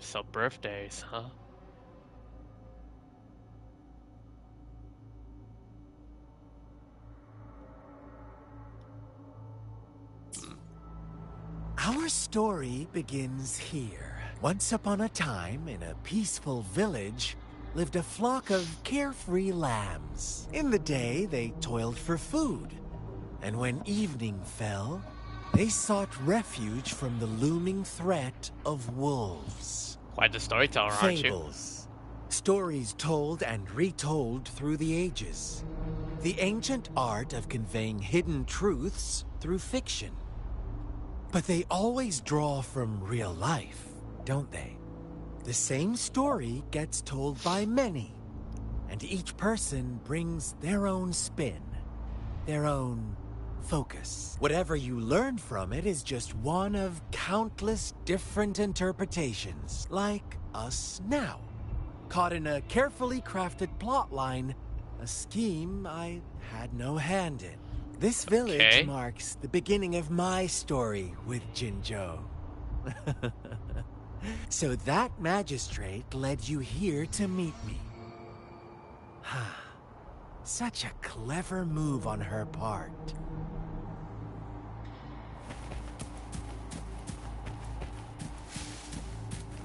[SPEAKER 1] So birthdays, huh?
[SPEAKER 3] Our story begins here. Once upon a time, in a peaceful village, lived a flock of carefree lambs. In the day, they toiled for food. And when evening fell, they sought refuge from the looming threat of wolves.
[SPEAKER 1] Quite the storyteller, aren't you?
[SPEAKER 3] Fables. Stories told and retold through the ages. The ancient art of conveying hidden truths through fiction. But they always draw from real life, don't they? The same story gets told by many, and each person brings their own spin, their own focus. Whatever you learn from it is just one of countless different interpretations, like us now. Caught in a carefully crafted plotline, a scheme I had no hand in. This village marks the beginning of my story with Jinzhou. So that magistrate led you here to meet me. Such a clever move on her part.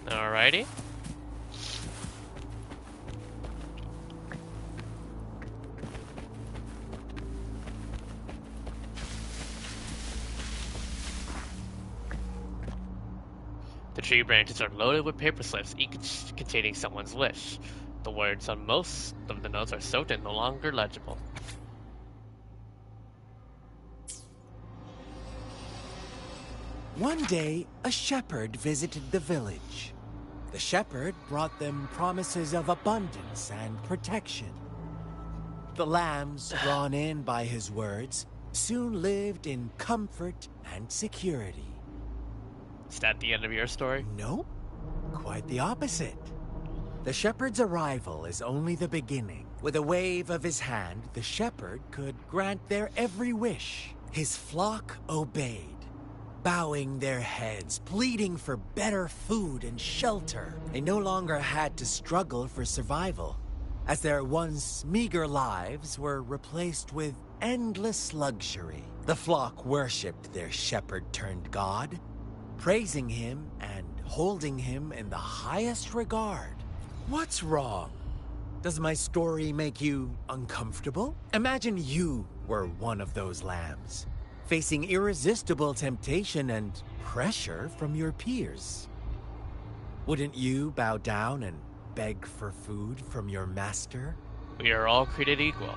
[SPEAKER 1] Alrighty. The tree branches are loaded with paper slips, each containing someone's wish. The words on most of the notes are soaked and no longer legible.
[SPEAKER 3] One day, a shepherd visited the village. The shepherd brought them promises of abundance and protection. The lambs, drawn in by his words, soon lived in comfort and security.
[SPEAKER 1] Is that the end of your story?
[SPEAKER 3] No, quite the opposite. The shepherd's arrival is only the beginning. With a wave of his hand, the shepherd could grant their every wish. His flock obeyed, bowing their heads, pleading for better food and shelter. They no longer had to struggle for survival, as their once meager lives were replaced with endless luxury. The flock worshipped their shepherd-turned-god, praising him and holding him in the highest regard. What's wrong? Does my story make you uncomfortable? Imagine you were one of those lambs, facing irresistible temptation and pressure from your peers. Wouldn't you bow down and beg for food from your master?
[SPEAKER 1] We are all created equal.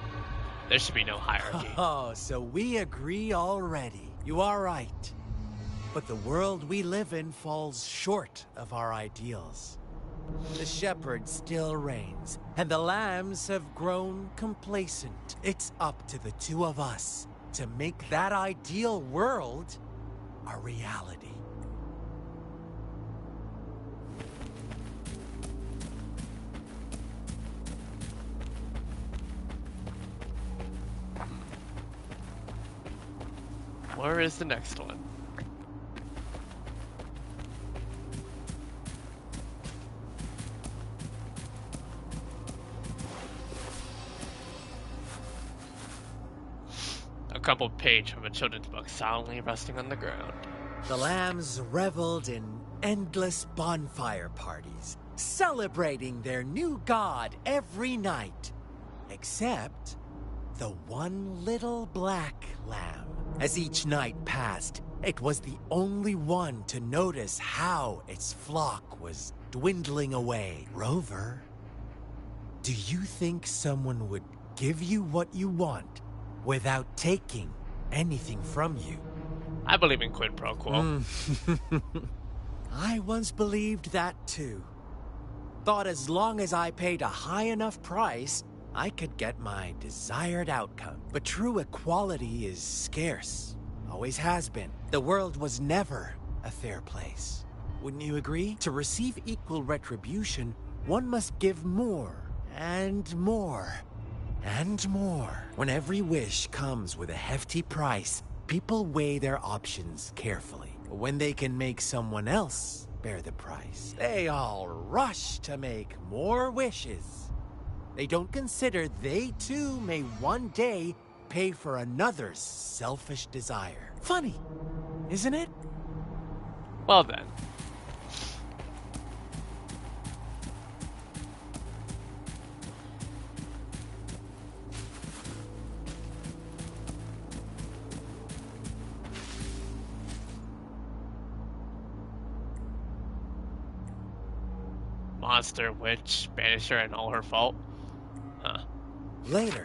[SPEAKER 1] There should be no hierarchy.
[SPEAKER 3] Oh, so we agree already. You are right. But the world we live in falls short of our ideals. The shepherd still reigns, and the lambs have grown complacent. It's up to the two of us to make that ideal world a reality.
[SPEAKER 1] Where is the next one? A crumpled page from a children's book silently resting on the ground.
[SPEAKER 3] The lambs reveled in endless bonfire parties, celebrating their new god every night. Except the one little black lamb. As each night passed, it was the only one to notice how its flock was dwindling away. Rover, do you think someone would give you what you want without taking anything from you?
[SPEAKER 1] I believe in quid pro quo.
[SPEAKER 3] I once believed that too. Thought as long as I paid a high enough price, I could get my desired outcome. But true equality is scarce. Always has been. The world was never a fair place. Wouldn't you agree? To receive equal retribution, one must give more, and more, and more. When every wish comes with a hefty price, people weigh their options carefully. When they can make someone else bear the price, they all rush to make more wishes. They don't consider they too may one day pay for another's selfish desire. Funny, isn't it?
[SPEAKER 1] Well then. Monster, witch, banisher, and all her fault? Huh.
[SPEAKER 3] Later,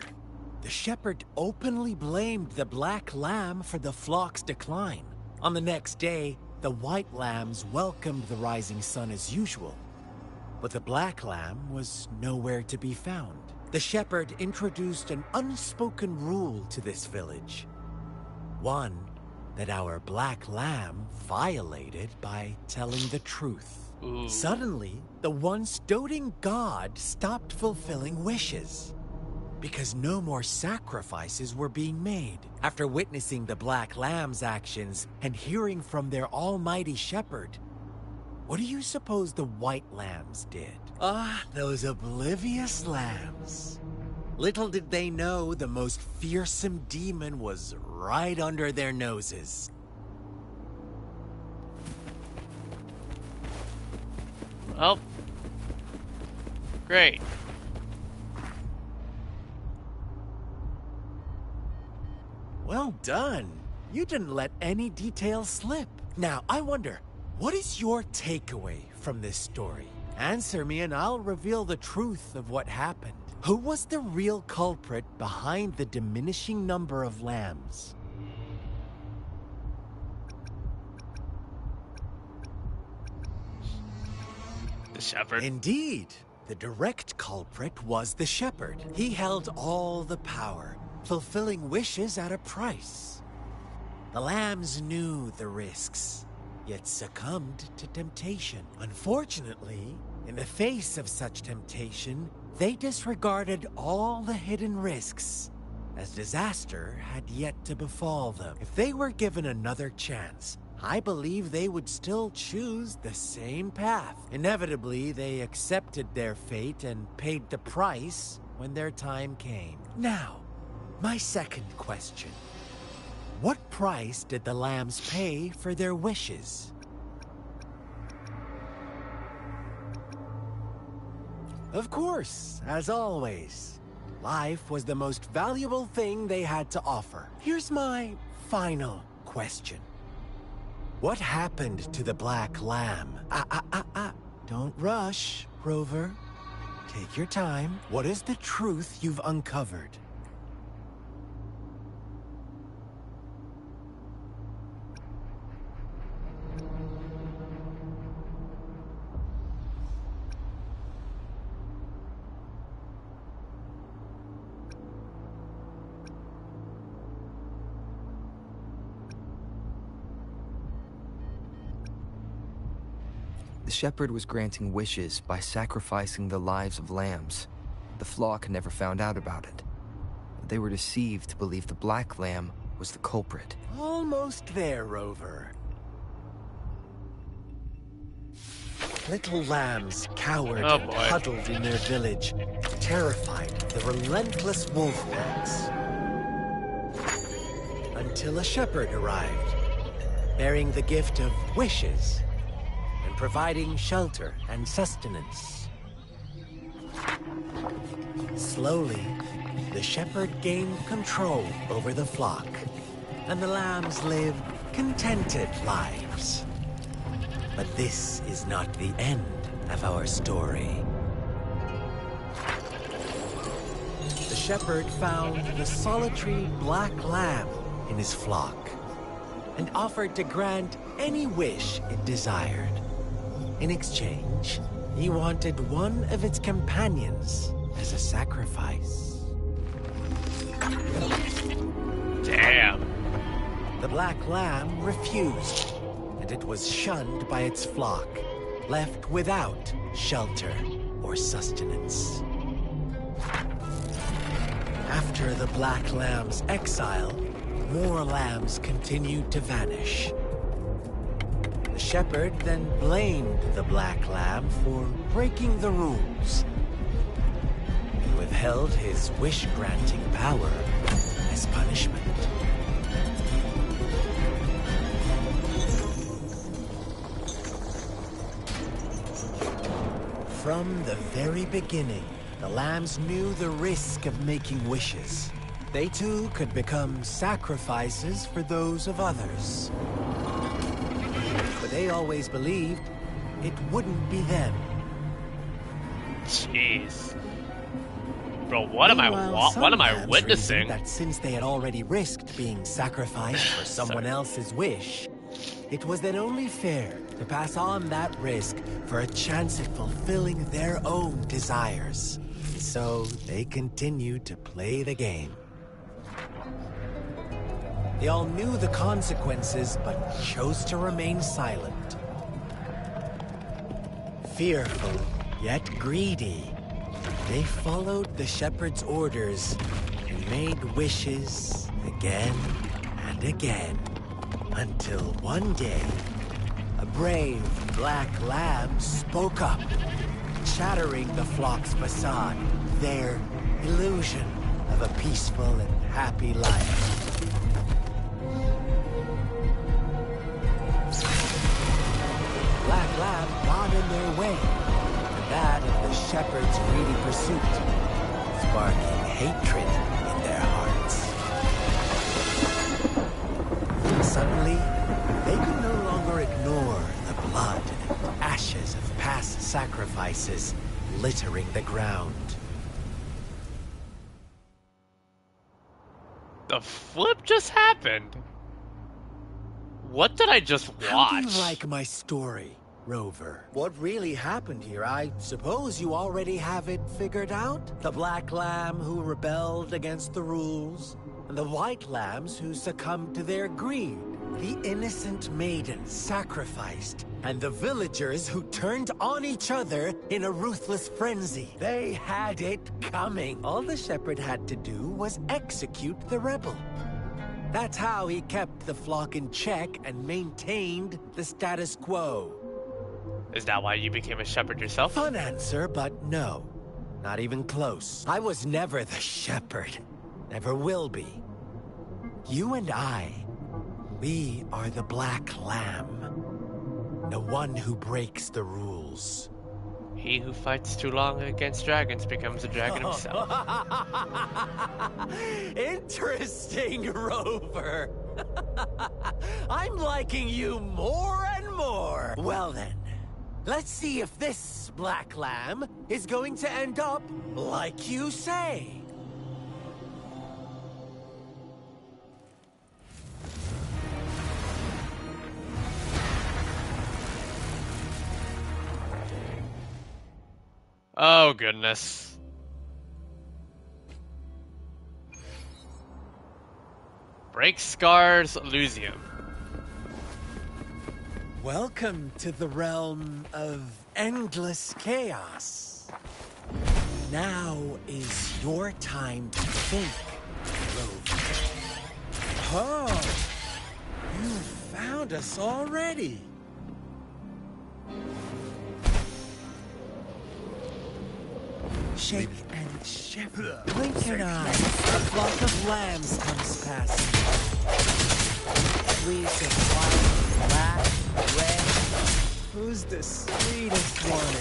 [SPEAKER 3] the shepherd openly blamed the black lamb for the flock's decline. On the next day, the white lambs welcomed the rising sun as usual. But the black lamb was nowhere to be found. The shepherd introduced an unspoken rule to this village. One that our black lamb violated by telling the truth.
[SPEAKER 1] Ooh.
[SPEAKER 3] Suddenly, the once doting god stopped fulfilling wishes because no more sacrifices were being made. After witnessing the Black Lamb's actions and hearing from their almighty shepherd, what do you suppose the White Lambs did? Those oblivious lambs. Little did they know the most fearsome demon was right under their noses.
[SPEAKER 1] Well, great.
[SPEAKER 3] Well done. You didn't let any details slip. Now, I wonder, what is your takeaway from this story? Answer me and I'll reveal the truth of what happened. Who was the real culprit behind the diminishing number of lambs?
[SPEAKER 1] The shepherd.
[SPEAKER 3] Indeed. The direct culprit was the shepherd. He held all the power, fulfilling wishes at a price. The lambs knew the risks, yet succumbed to temptation. Unfortunately, in the face of such temptation, they disregarded all the hidden risks, as disaster had yet to befall them. If they were given another chance, I believe they would still choose the same path. Inevitably, they accepted their fate and paid the price when their time came. Now, my second question. What price did the lambs pay for their wishes? Of course, as always, life was the most valuable thing they had to offer. Here's my final question. What happened to the black lamb? Don't rush, Rover. Take your time. What is the truth you've uncovered?
[SPEAKER 6] The shepherd was granting wishes by sacrificing the lives of lambs. The flock never found out about it. They were deceived to believe the black lamb was the culprit.
[SPEAKER 3] Almost there, Rover. Little lambs cowered and huddled in their village, terrified of the relentless wolf packs. Until a shepherd arrived, bearing the gift of wishes and providing shelter and sustenance. Slowly, the shepherd gained control over the flock, and the lambs lived contented lives. But this is not the end of our story. The shepherd found the solitary black lamb in his flock and offered to grant any wish it desired. In exchange, he wanted one of its companions as a sacrifice.
[SPEAKER 1] Damn.
[SPEAKER 3] The black lamb refused, and it was shunned by its flock, left without shelter or sustenance. After the black lamb's exile, more lambs continued to vanish. The shepherd then blamed the black lamb for breaking the rules. He withheld his wish-granting power as punishment. From the very beginning, the lambs knew the risk of making wishes. They too could become sacrifices for those of others. But they always believed it wouldn't be them.
[SPEAKER 1] Jeez. Bro, what am
[SPEAKER 3] Meanwhile,
[SPEAKER 1] I
[SPEAKER 3] some lambs
[SPEAKER 1] witnessing?
[SPEAKER 3] reasoned that since they had already risked being sacrificed for someone else's wish, it was then only fair to pass on that risk for a chance at fulfilling their own desires. So they continued to play the game. They all knew the consequences, but chose to remain silent. Fearful, yet greedy, they followed the shepherd's orders and made wishes again and again, until one day, a brave black lamb spoke up, shattering the flock's facade, their illusion of a peaceful and happy life. Black lamb got in their way, and that of the shepherd's greedy pursuit, sparking hatred in their hearts. Suddenly, they could no longer ignore the blood and ashes of past sacrifices littering the ground.
[SPEAKER 1] The flip just happened. What did I just watch?
[SPEAKER 3] How do you like my story, Rover? What really happened here? I suppose you already have it figured out? The black lamb who rebelled against the rules, and the white lambs who succumbed to their greed. The innocent maiden sacrificed, and the villagers who turned on each other in a ruthless frenzy. They had it coming. All the shepherd had to do was execute the rebel. That's how he kept the flock in check and maintained the status quo.
[SPEAKER 1] Is that why you became a shepherd yourself?
[SPEAKER 3] Fun answer, but no. Not even close. I was never the shepherd. Never will be. You and I, we are the black lamb. The one who breaks the rules.
[SPEAKER 1] He who fights too long against dragons becomes a dragon himself.
[SPEAKER 3] Interesting, Rover. I'm liking you more and more. Well then, let's see if this black lamb is going to end up like you say.
[SPEAKER 1] Oh, goodness. Break Scar's Elysium.
[SPEAKER 3] Welcome to the realm of endless chaos. Now is your time to think, Rover. Oh, you found us already. Shake and shiver, blink an eye. A flock of lambs comes past. Streaks of white, black, red. Who's the sweetest one?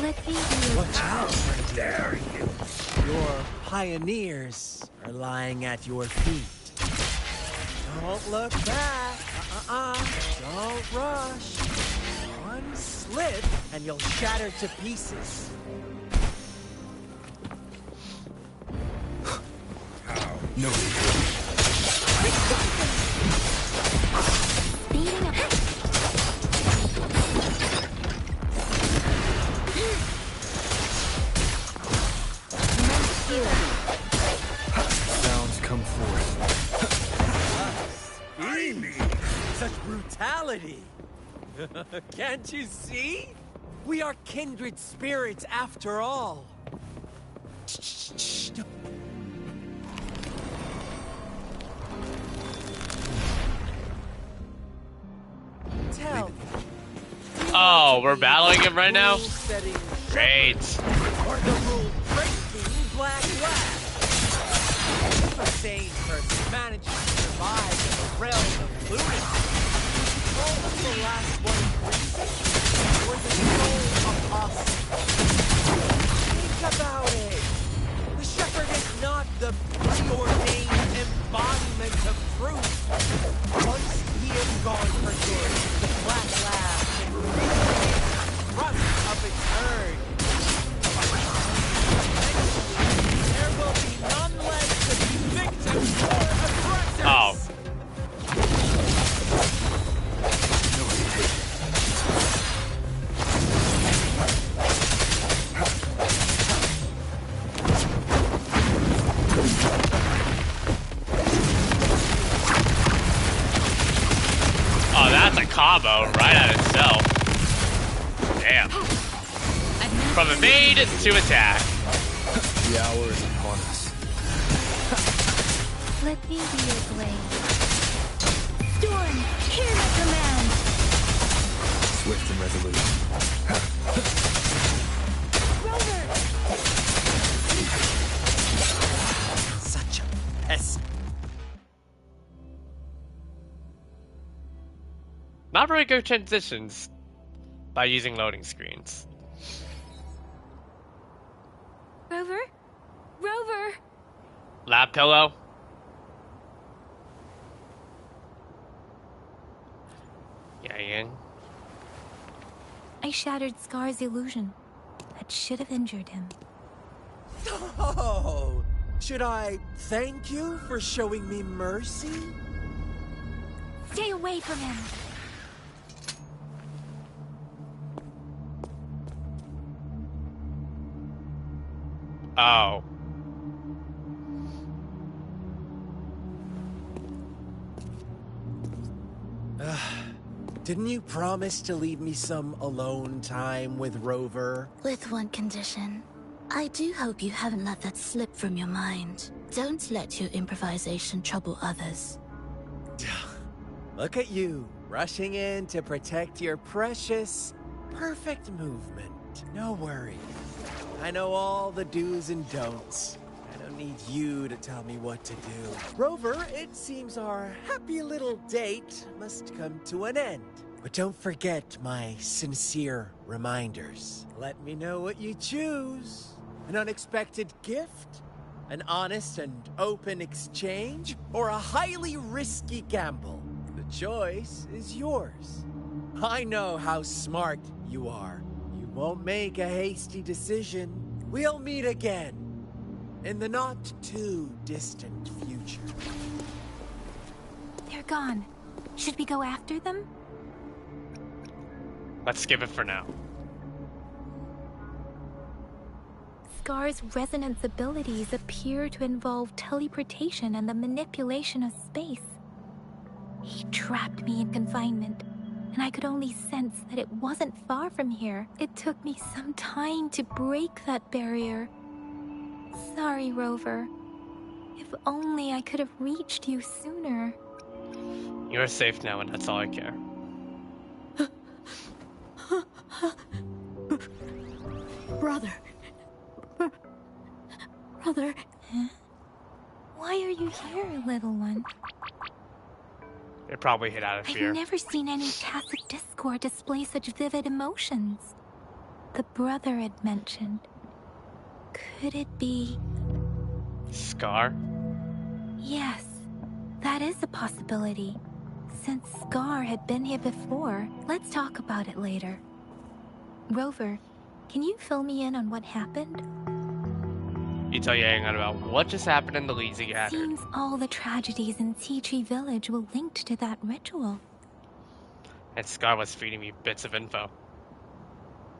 [SPEAKER 4] Let me
[SPEAKER 3] pioneers are lying at your feet. Don't look back. Don't rush. One slip and you'll shatter to pieces.
[SPEAKER 2] No.
[SPEAKER 4] Speeding up.
[SPEAKER 6] Sounds come forth.
[SPEAKER 3] Such brutality! Can't you see? We are kindred spirits after all. Tell me.
[SPEAKER 1] Oh, we're battling him right now?
[SPEAKER 3] Rule-setting
[SPEAKER 1] Great.
[SPEAKER 3] or the rule-breaking Black Lab? If a sane person manages to survive in the realm of lunacy, call them the last one of reason, or the soul apostle. Think about it. The shepherd is not the preordained embodiment of truth. Once he is gone for good, the Black Lab can regain the trust of its herd. There will be none left to be victims or aggressors.
[SPEAKER 1] Oh. Oh, that's a combo right at itself. Damn. From evade to attack.
[SPEAKER 6] The hour is upon us.
[SPEAKER 4] Let me be your blade. Storm, hear my command.
[SPEAKER 6] Swift and resolute.
[SPEAKER 4] Rover,
[SPEAKER 3] Such a pest.
[SPEAKER 1] Not very good transitions by using loading screens.
[SPEAKER 4] Rover, Rover.
[SPEAKER 1] Lab pillow. Yeah.
[SPEAKER 4] I shattered Scar's illusion. That should have injured him.
[SPEAKER 3] Oh, should I thank you for showing me mercy?
[SPEAKER 4] Stay away from him.
[SPEAKER 1] Oh.
[SPEAKER 3] Didn't you promise to leave me some alone time with Rover?
[SPEAKER 7] With one condition. I do hope you haven't let that slip from your mind. Don't let your improvisation trouble others.
[SPEAKER 3] Look at you, rushing in to protect your precious, perfect movement. No worries. I know all the do's and don'ts. I don't need you to tell me what to do. Rover, it seems our happy little date must come to an end. But don't forget my sincere reminders. Let me know what you choose. An unexpected gift? An honest and open exchange? Or a highly risky gamble? The choice is yours. I know how smart you are. You won't make a hasty decision. We'll meet again in the not-too-distant future.
[SPEAKER 4] They're gone. Should we go after them?
[SPEAKER 1] Let's skip it for now.
[SPEAKER 4] Scar's resonance abilities appear to involve teleportation and the manipulation of space. He trapped me in confinement, and I could only sense that it wasn't far from here. It took me some time to break that barrier. Sorry, Rover. If only I could have reached you sooner.
[SPEAKER 1] You're safe now, and that's all I care.
[SPEAKER 7] Brother. Brother.
[SPEAKER 4] Huh? Why are you here, little one?
[SPEAKER 1] They probably hit out of fear.
[SPEAKER 4] I've never seen any tacit discord display such vivid emotions. The brother had mentioned. Could it be...
[SPEAKER 1] Scar?
[SPEAKER 4] Yes, that is a possibility. Since Scar had been here before, let's talk about it later. Rover, can you fill me in on what happened?
[SPEAKER 1] You tell Yang about what just happened in the Leezy Gathered.
[SPEAKER 4] Seems all the tragedies in Tea Tree Village were linked to that ritual.
[SPEAKER 1] And Scar was feeding me bits of info.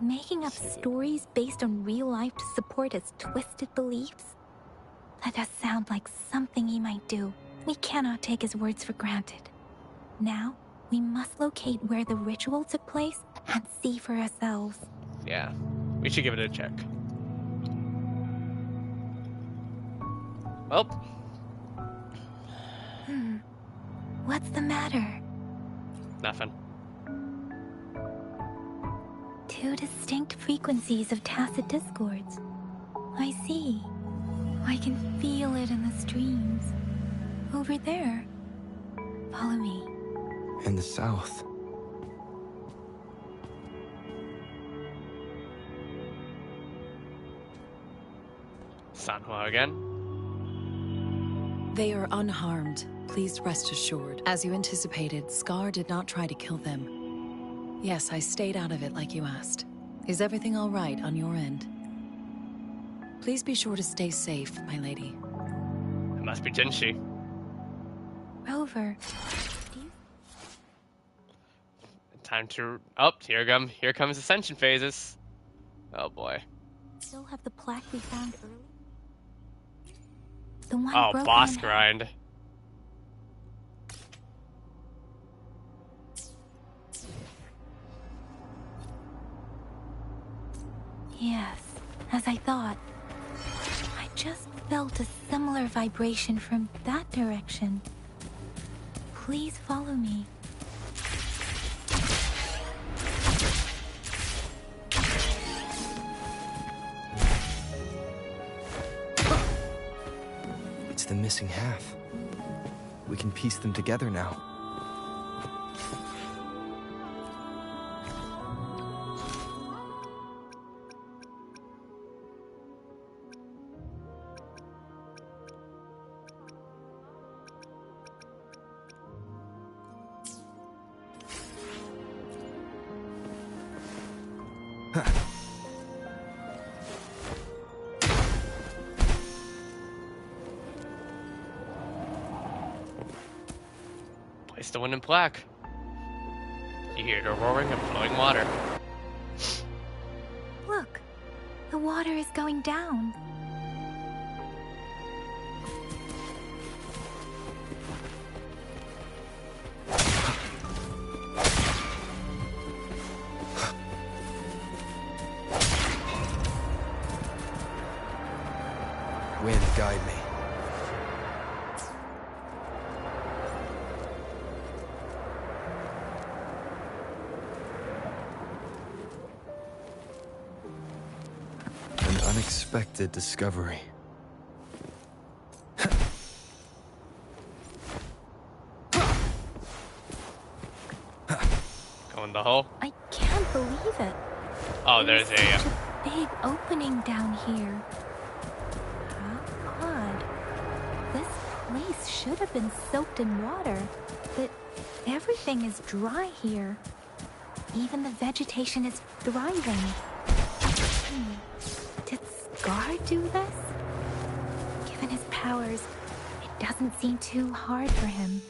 [SPEAKER 4] Making up stories based on real life to support his twisted beliefs? That does sound like something he might do. We cannot take his words for granted. Now, we must locate where the ritual took place and see for ourselves.
[SPEAKER 1] Yeah, we should give it a check. Well.
[SPEAKER 4] What's the matter?
[SPEAKER 1] Nothing.
[SPEAKER 4] Two distinct frequencies of tacit discords. I see. I can feel it in the streams. Over there. Follow me.
[SPEAKER 6] In the south.
[SPEAKER 1] Sanhua again.
[SPEAKER 8] They are unharmed. Please rest assured. As you anticipated, Scar did not try to kill them. Yes, I stayed out of it like you asked. Is everything all right on your end? Please be sure to stay safe, my lady.
[SPEAKER 1] It must be Jinshi.
[SPEAKER 4] Rover, do you...
[SPEAKER 1] Time to... Oh, here comes ascension phases. Oh boy.
[SPEAKER 4] still have the plaque we found earlier? The one
[SPEAKER 1] Oh,
[SPEAKER 4] broken
[SPEAKER 1] boss
[SPEAKER 4] in
[SPEAKER 1] grind.
[SPEAKER 4] Yes, as I thought. I just felt a similar vibration from that direction. Please follow me.
[SPEAKER 6] It's the missing half. We can piece them together now.
[SPEAKER 1] Place the winning plaque. You hear the roaring of flowing water.
[SPEAKER 4] Look, the water is going down.
[SPEAKER 6] Wind, guide me. An unexpected discovery.
[SPEAKER 1] Go in the hole.
[SPEAKER 4] I can't believe it.
[SPEAKER 1] Oh, there's
[SPEAKER 4] Such
[SPEAKER 1] a...
[SPEAKER 4] a big opening down here. How odd. This place should have been soaked in water, but everything is dry here. Even the vegetation is thriving. Did Scar do this? Given his powers, it doesn't seem too hard for him.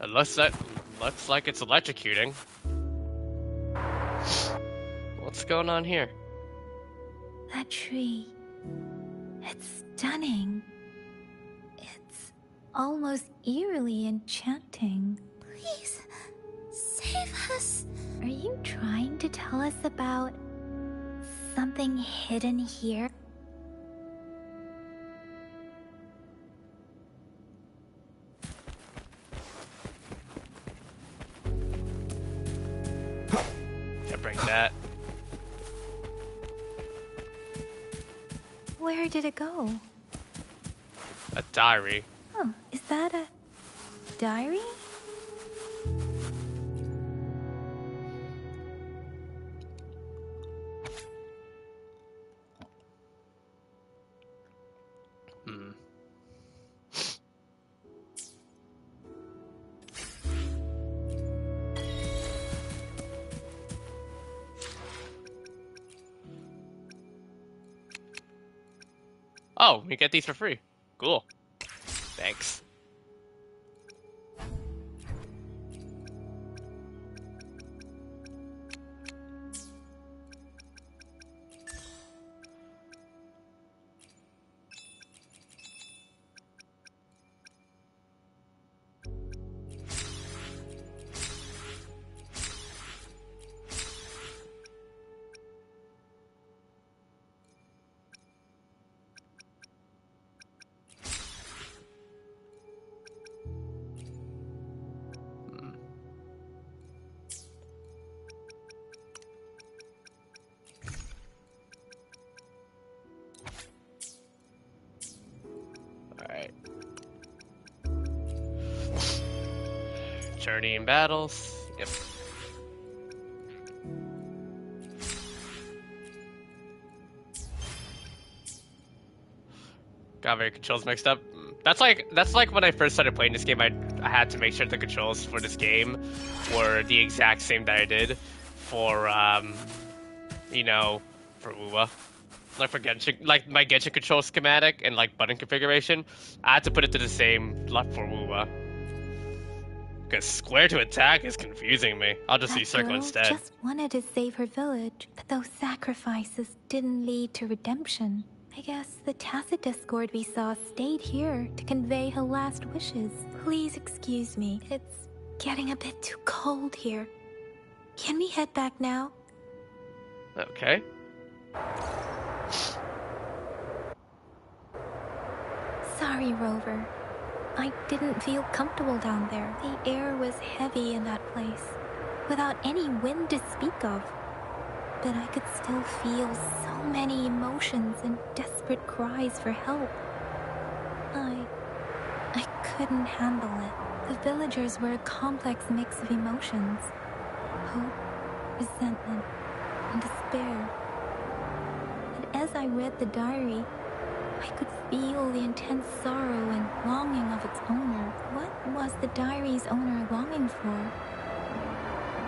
[SPEAKER 1] It looks like it's electrocuting. What's going on here?
[SPEAKER 4] That tree. It's stunning. It's almost eerily enchanting.
[SPEAKER 7] Please, save us.
[SPEAKER 4] Are you trying to tell us about something hidden here?
[SPEAKER 1] Can't bring that.
[SPEAKER 4] Where did it go?
[SPEAKER 1] A diary.
[SPEAKER 4] Oh, is that a diary?
[SPEAKER 1] Oh, we get these for free. Cool. Thanks. Alright. Journey and battles. Yep. Got my controls mixed up. That's like when I first started playing this game. I had to make sure the controls for this game were the exact same that I did for you know, for UWA. Like for Genshin, like my Genshin control schematic and like button configuration, I had to put it to the same left for UWA. Because square to attack is confusing me. I'll just use circle instead.
[SPEAKER 4] Just wanted to save her village, but those sacrifices didn't lead to redemption. I guess the tacit discord we saw stayed here to convey her last wishes. Please excuse me. It's getting a bit too cold here. Can we head back now?
[SPEAKER 1] Okay.
[SPEAKER 4] Sorry, Rover. I didn't feel comfortable down there. The air was heavy in that place, without any wind to speak of. But I could still feel so many emotions and desperate cries for help. I couldn't handle it. The villagers were a complex mix of emotions. Hope, resentment, and despair. And as I read the diary, I could feel the intense sorrow and longing of its owner. What was the diary's owner longing for?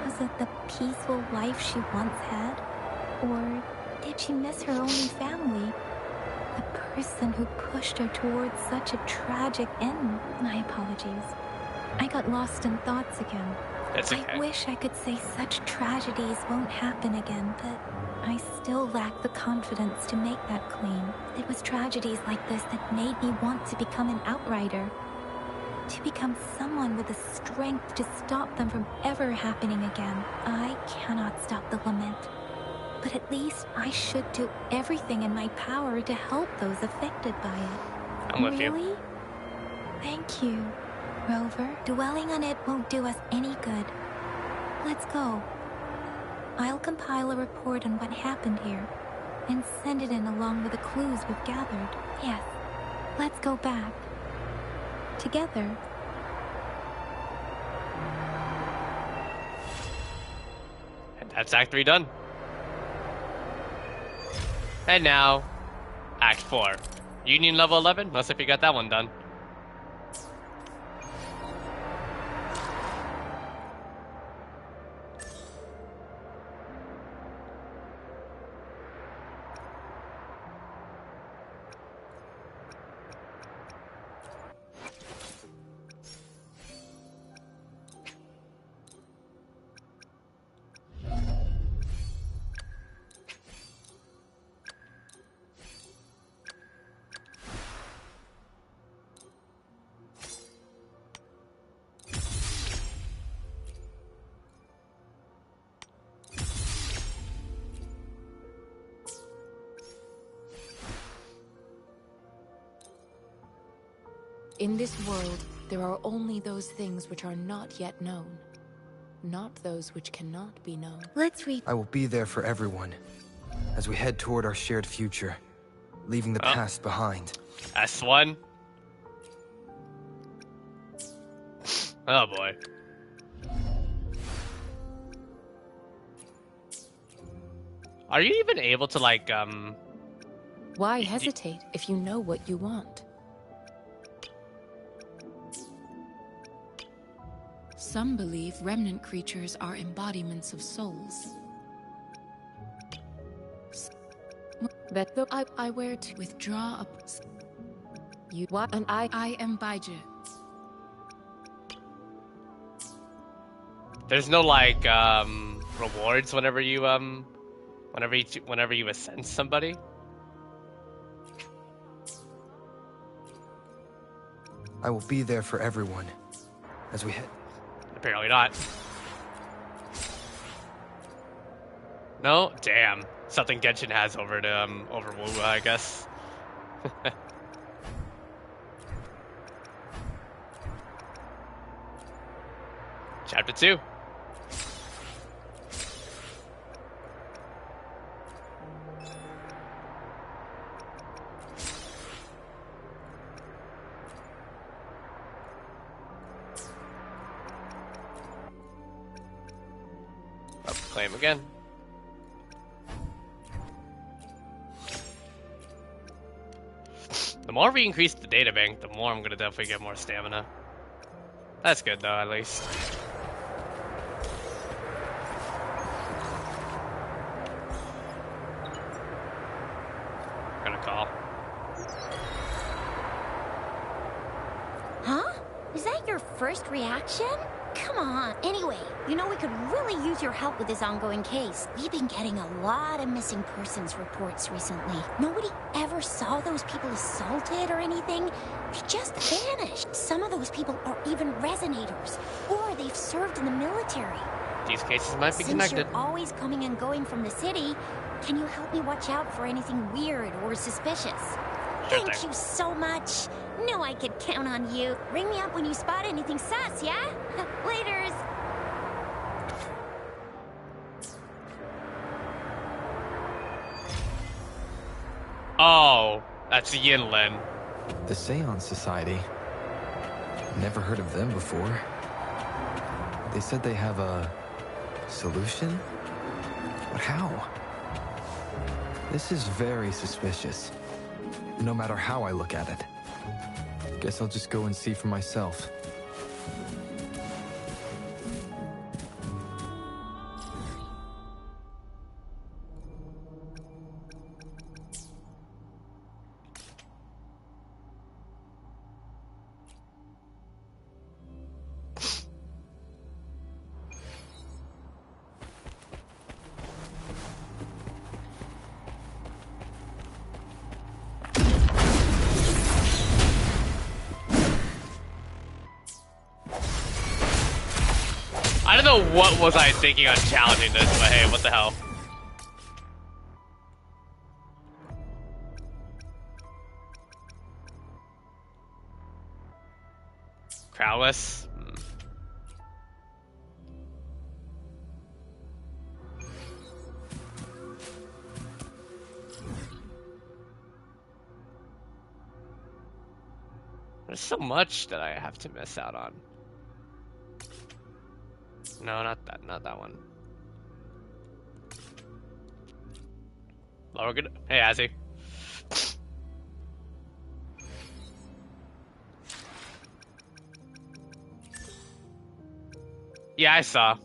[SPEAKER 4] Was it the peaceful life she once had? Or did she miss her only family? The person who pushed her towards such a tragic end? My apologies. I got lost in thoughts again.
[SPEAKER 1] That's okay.
[SPEAKER 4] I wish I could say such tragedies won't happen again, but I still lack the confidence to make that claim. It was tragedies like this that made me want to become an outrider. To become someone with the strength to stop them from ever happening again. I cannot stop the lament, but at least I should do everything in my power to help those affected by it.
[SPEAKER 1] I'm with you.
[SPEAKER 4] Really? Thank you, Rover. Dwelling on it won't do us any good. Let's go. I'll compile a report on what happened here and send it in along with the clues we've gathered. Yes, let's go back. Together.
[SPEAKER 1] And that's Act 3 done. And now, Act 4. Union level 11? Let's see if you got that one done.
[SPEAKER 5] In this world, there are only those things which are not yet known, not those which cannot be known.
[SPEAKER 4] Let's read.
[SPEAKER 6] I will be there for everyone as we head toward our shared future, leaving the past behind.
[SPEAKER 1] S1. Oh boy. Are you even able to like
[SPEAKER 5] Why hesitate if you know what you want?
[SPEAKER 9] Some believe remnant creatures are embodiments of souls. That though I were to withdraw you what and I am Baiju.
[SPEAKER 1] There's no like rewards whenever you ascend somebody.
[SPEAKER 6] I will be there for everyone as we head.
[SPEAKER 1] Apparently not. No? Damn. Something Genshin has over Wu, I guess. Chapter 2. Up claim again. The more we increase the data bank, the more I'm gonna definitely get more stamina. That's good though, at least. Gonna call.
[SPEAKER 10] Huh? Is that your first reaction? Come on. Anyway, you know we could really use your help with this ongoing case. We've been getting a lot of missing persons reports recently. Nobody ever saw those people assaulted or anything. They just vanished. Some of those people are even resonators, or they've served in the military.
[SPEAKER 1] These cases might be
[SPEAKER 10] Since
[SPEAKER 1] connected.
[SPEAKER 10] you're always coming and going from the city, can you help me watch out for anything weird or suspicious? Thank you so much. Knew I could count on you. Ring me up when you spot anything sus, yeah? Laters.
[SPEAKER 1] Oh, that's Yinlin.
[SPEAKER 6] The Seance Society. Never heard of them before. They said they have a solution? But how? This is very suspicious. No matter how I look at it. Guess I'll just go and see for myself.
[SPEAKER 1] I don't know what was I thinking on challenging this, but hey, what the hell. Crowless? There's so much that I have to miss out on. No, not that one. Lower good. Hey, Azzy. Yeah, I saw.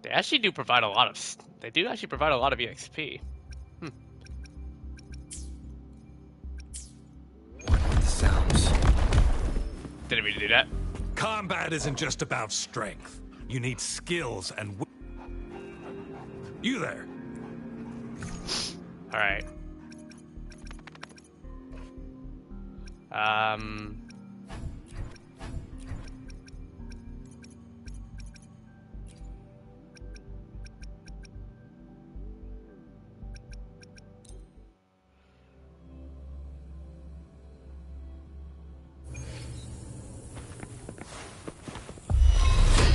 [SPEAKER 1] They actually do provide a lot of. They do actually provide a lot of EXP.
[SPEAKER 6] What were the sounds?
[SPEAKER 1] Didn't mean to do that.
[SPEAKER 2] Combat isn't just about strength. You need skills and... You there.
[SPEAKER 1] All right.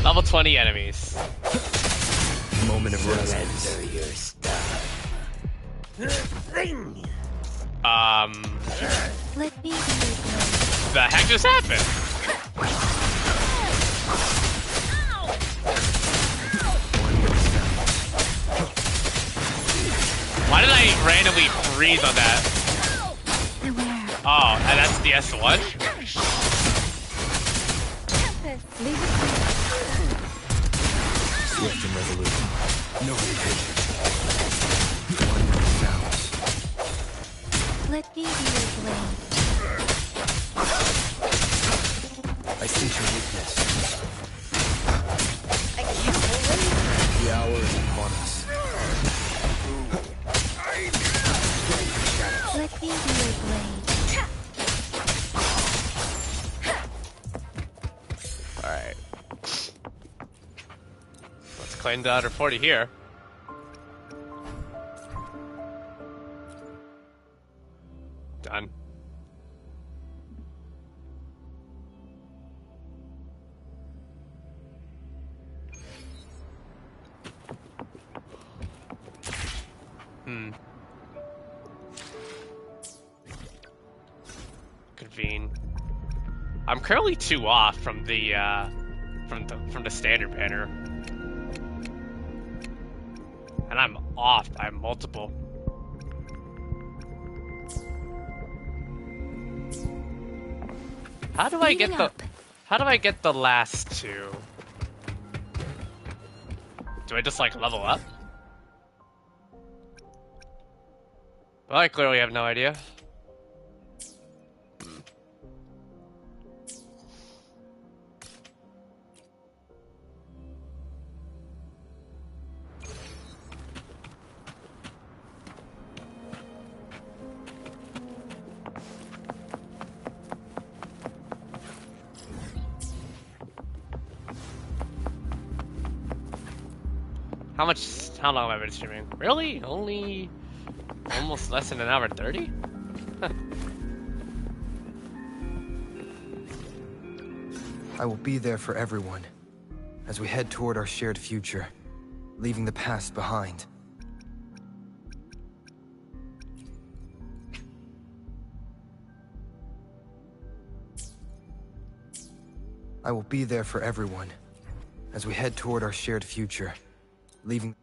[SPEAKER 1] Level 20 enemies.
[SPEAKER 6] Moment of rest.
[SPEAKER 4] Let me be your blade.
[SPEAKER 1] The heck just happened? Why did I randomly freeze on that?
[SPEAKER 4] Beware.
[SPEAKER 1] Oh, and that's the S1?
[SPEAKER 4] Leave it to
[SPEAKER 6] Swift and resolute. No hesitation. One note sounds.
[SPEAKER 4] Let me be your blade.
[SPEAKER 6] I sense your weakness.
[SPEAKER 4] I can't believe
[SPEAKER 6] The hour is upon us.
[SPEAKER 4] Let me be your blade.
[SPEAKER 1] Alright. Let's claim the other 40 here. Done. Convene. I'm currently 2 off from the standard banner, and I'm off by multiple. How do I get the? How do I get the last 2? Do I just like level up? Well, I clearly have no idea. How long have I been streaming? Really? Only almost less than an hour 30? Huh.
[SPEAKER 6] I will be there for everyone as we head toward our shared future, leaving the past behind. I will be there for everyone as we head toward our shared future, leaving...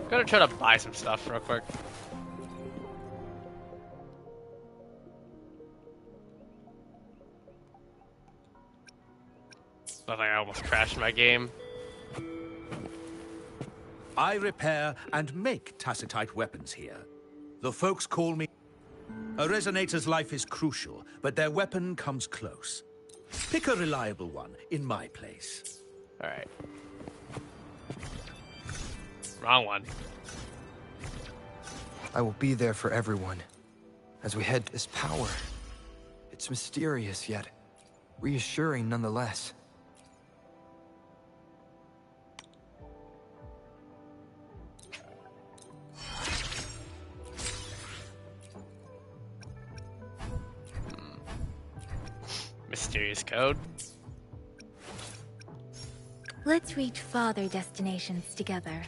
[SPEAKER 1] Gonna try to buy some stuff real quick. Looks like I almost crashed my game.
[SPEAKER 2] I repair and make tacitite weapons here. The folks call me... A resonator's life is crucial, but their weapon comes close. Pick a reliable one in my place.
[SPEAKER 1] Alright. Wrong one.
[SPEAKER 6] I will be there for everyone as we head to this power. It's mysterious yet reassuring nonetheless.
[SPEAKER 1] Mysterious code.
[SPEAKER 4] Let's reach farther destinations together.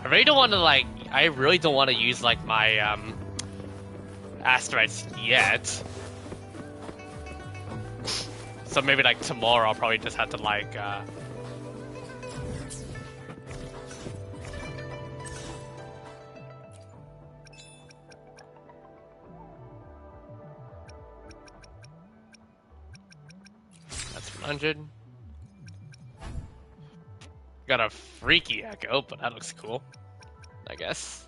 [SPEAKER 1] I really don't want to I really don't want to use like my asteroids yet. So maybe like tomorrow I'll probably just have to that's 100. Got a freaky echo, but that looks cool, I guess.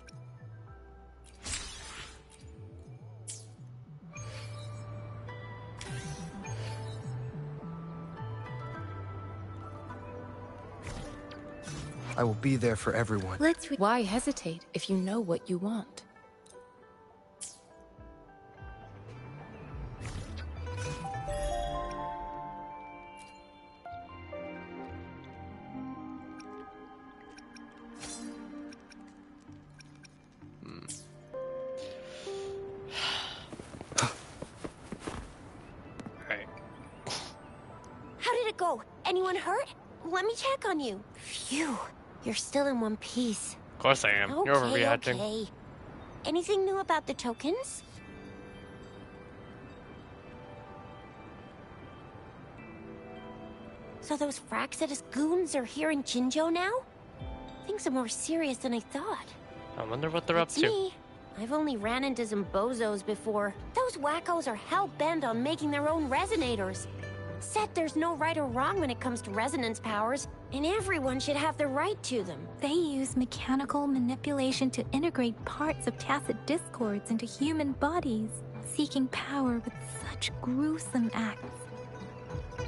[SPEAKER 6] I will be there for everyone.
[SPEAKER 9] Why hesitate if you know what you want?
[SPEAKER 1] Right.
[SPEAKER 10] How did it go? Anyone hurt? Let me check on you. Phew. You're still in one piece.
[SPEAKER 1] Of course I am. You're overreacting.
[SPEAKER 10] Okay. Anything new about the tokens? So those Fraxidus goons are here in Jinzhou now? Things are more serious than I thought.
[SPEAKER 1] I wonder what they're up
[SPEAKER 10] It's
[SPEAKER 1] to.
[SPEAKER 10] me. I've only ran into some bozos before. Those wackos are hell-bent on making their own resonators. Said there's no right or wrong when it comes to resonance powers, and everyone should have the right to them.
[SPEAKER 4] They use mechanical manipulation to integrate parts of tacit discords into human bodies, seeking power with such gruesome acts.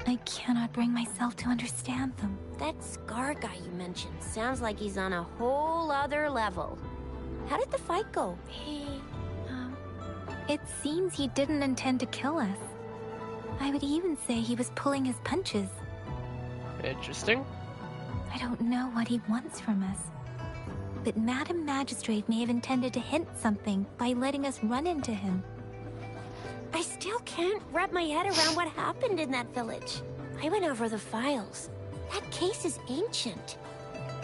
[SPEAKER 4] I cannot bring myself to understand them.
[SPEAKER 10] That Scar guy you mentioned sounds like he's on a whole other level. How did the fight go?
[SPEAKER 4] It seems he didn't intend to kill us. I would even say he was pulling his punches.
[SPEAKER 1] Interesting.
[SPEAKER 4] I don't know what he wants from us. But Madam Magistrate may have intended to hint something by letting us run into him.
[SPEAKER 10] I still can't wrap my head around what happened in that village. I went over the files. That case is ancient.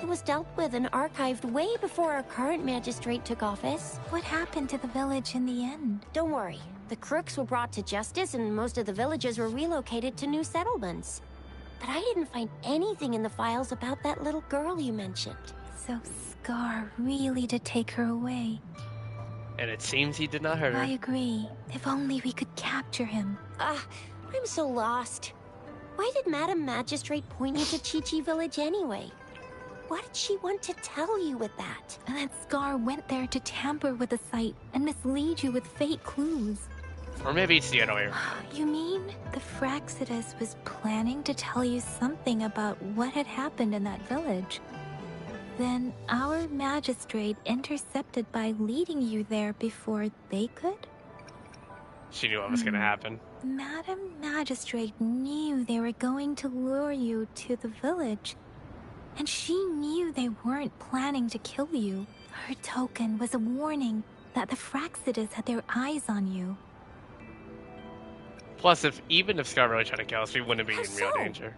[SPEAKER 10] It was dealt with and archived way before our current magistrate took office.
[SPEAKER 4] What happened to the village in the end?
[SPEAKER 10] Don't worry. The crooks were brought to justice and most of the villagers were relocated to new settlements. But I didn't find anything in the files about that little girl you mentioned.
[SPEAKER 4] So Scar really did take her away.
[SPEAKER 1] And it seems he did not hurt her.
[SPEAKER 4] I agree. If only we could capture him.
[SPEAKER 10] I'm so lost. Why did Madam Magistrate point you to Chi-Chi Village anyway? What did she want to tell you with that?
[SPEAKER 4] And that Scar went there to tamper with the site and mislead you with fake clues.
[SPEAKER 1] Or maybe it's the other way.
[SPEAKER 4] You mean the Fraxidus was planning to tell you something about what had happened in that village? Then our magistrate intercepted by leading you there before they could?
[SPEAKER 1] She knew what was going to happen.
[SPEAKER 4] Madam Magistrate knew they were going to lure you to the village. And she knew they weren't planning to kill you. Her token was a warning that the Fraxidus had their eyes on you.
[SPEAKER 1] Plus, even if Scar really tried to kill us, we wouldn't be in real danger.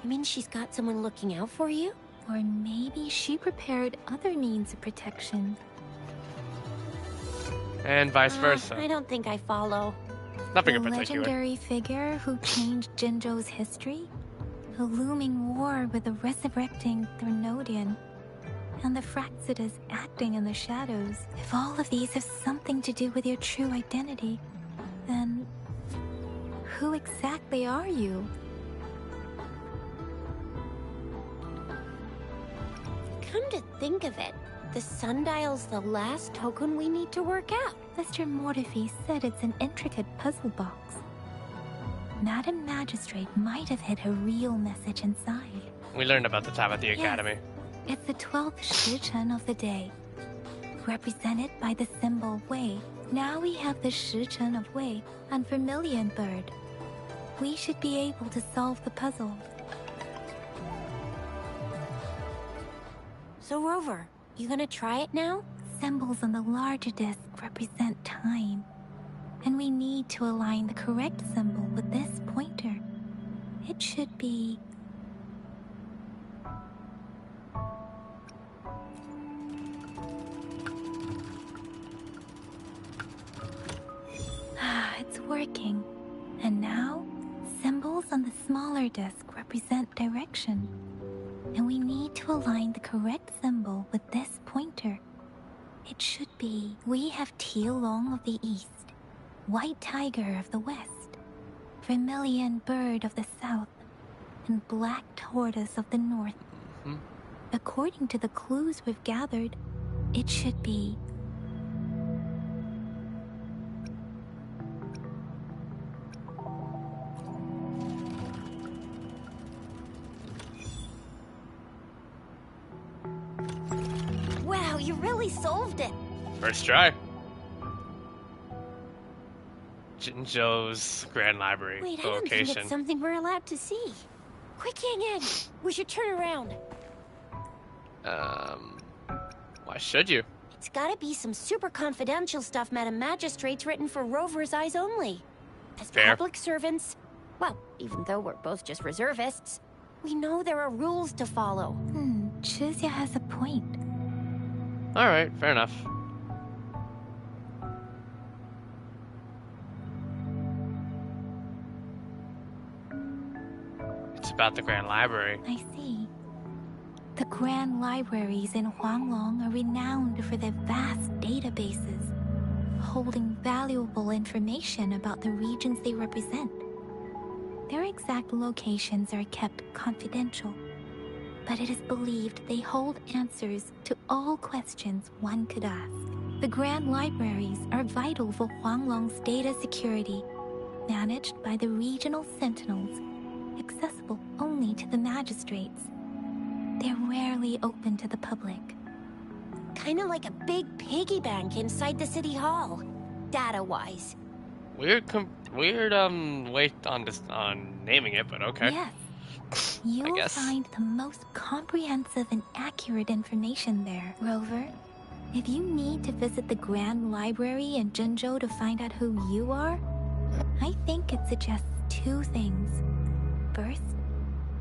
[SPEAKER 10] You mean she's got someone looking out for you?
[SPEAKER 4] Or maybe she prepared other means of protection.
[SPEAKER 1] And vice versa.
[SPEAKER 10] I don't think I follow.
[SPEAKER 1] Nothing in
[SPEAKER 4] The
[SPEAKER 1] particular.
[SPEAKER 4] legendary figure who changed Jinzhou's history? A looming war with the resurrecting Threnodian, and the Fraxidus acting in the shadows. If all of these have something to do with your true identity, then who exactly are you?
[SPEAKER 10] Come to think of it, the sundial's the last token we need to work out.
[SPEAKER 4] Mr. Mortefi said it's an intricate puzzle box. Madam Magistrate might have hid a real message inside.
[SPEAKER 1] We learned about the time at the academy.
[SPEAKER 4] It's the 12th Shichen of the day, represented by the symbol Wei. Now we have the Shichen of Wei and Vermilion Bird. We should be able to solve the puzzle.
[SPEAKER 10] So Rover, you gonna try it now?
[SPEAKER 4] Symbols on the larger disc represent time. And we need to align the correct symbol with this pointer. It should be... It's working. And now, symbols on the smaller disc represent direction. And we need to align the correct symbol with this pointer. It should be... We have Tielong of the east, White Tiger of the west, Vermilion Bird of the south, and Black Tortoise of the north. According to the clues we've gathered, it should be...
[SPEAKER 10] you really solved it.
[SPEAKER 1] First try. Jinzhou's Grand Library
[SPEAKER 10] Wait, I don't think
[SPEAKER 1] location.
[SPEAKER 10] it's something we're allowed to see. Quick, Yang Yang! We should turn around.
[SPEAKER 1] Why should you?
[SPEAKER 10] It's gotta be some super confidential stuff Madam Magistrate's written for Rover's eyes only. As
[SPEAKER 1] Fair.
[SPEAKER 10] public servants, well, even though we're both just reservists, we know there are rules to follow.
[SPEAKER 4] Chuzia has a point.
[SPEAKER 1] Alright, fair enough. It's about the Grand Library.
[SPEAKER 4] I see. The Grand Libraries in Huanglong are renowned for their vast databases, holding valuable information about the regions they represent. Their exact locations are kept confidential, but it is believed they hold answers to all questions one could ask. The Grand Libraries are vital for Huanglong's data security, managed by the regional sentinels, accessible only to the magistrates. They're rarely open to the public.
[SPEAKER 10] Kinda like a big piggy bank inside the city hall, data-wise.
[SPEAKER 1] Weird weight on naming it, but okay.
[SPEAKER 4] Yes. You'll
[SPEAKER 1] guess.
[SPEAKER 4] find the most comprehensive and accurate information there, Rover. If you need to visit the Grand Library in Jinzhou to find out who you are, I think it suggests two things. First,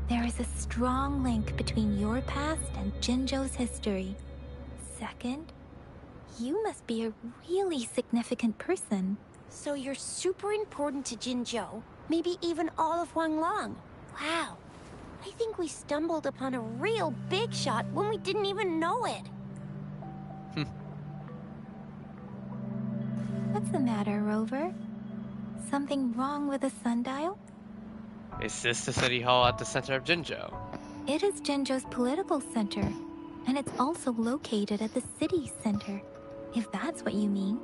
[SPEAKER 4] there is a strong link between your past and Jinzhou's history. Second, you must be a really significant person.
[SPEAKER 10] So you're super important to Jinzhou, maybe even all of Huanglong. Wow. I think we stumbled upon a real big shot when we didn't even know it.
[SPEAKER 4] What's the matter, Rover? Something wrong with the sundial?
[SPEAKER 1] Is this the city hall at the center of Jinzhou?
[SPEAKER 4] It is Jinzhou's political center, and it's also located at the city center, if that's what you mean.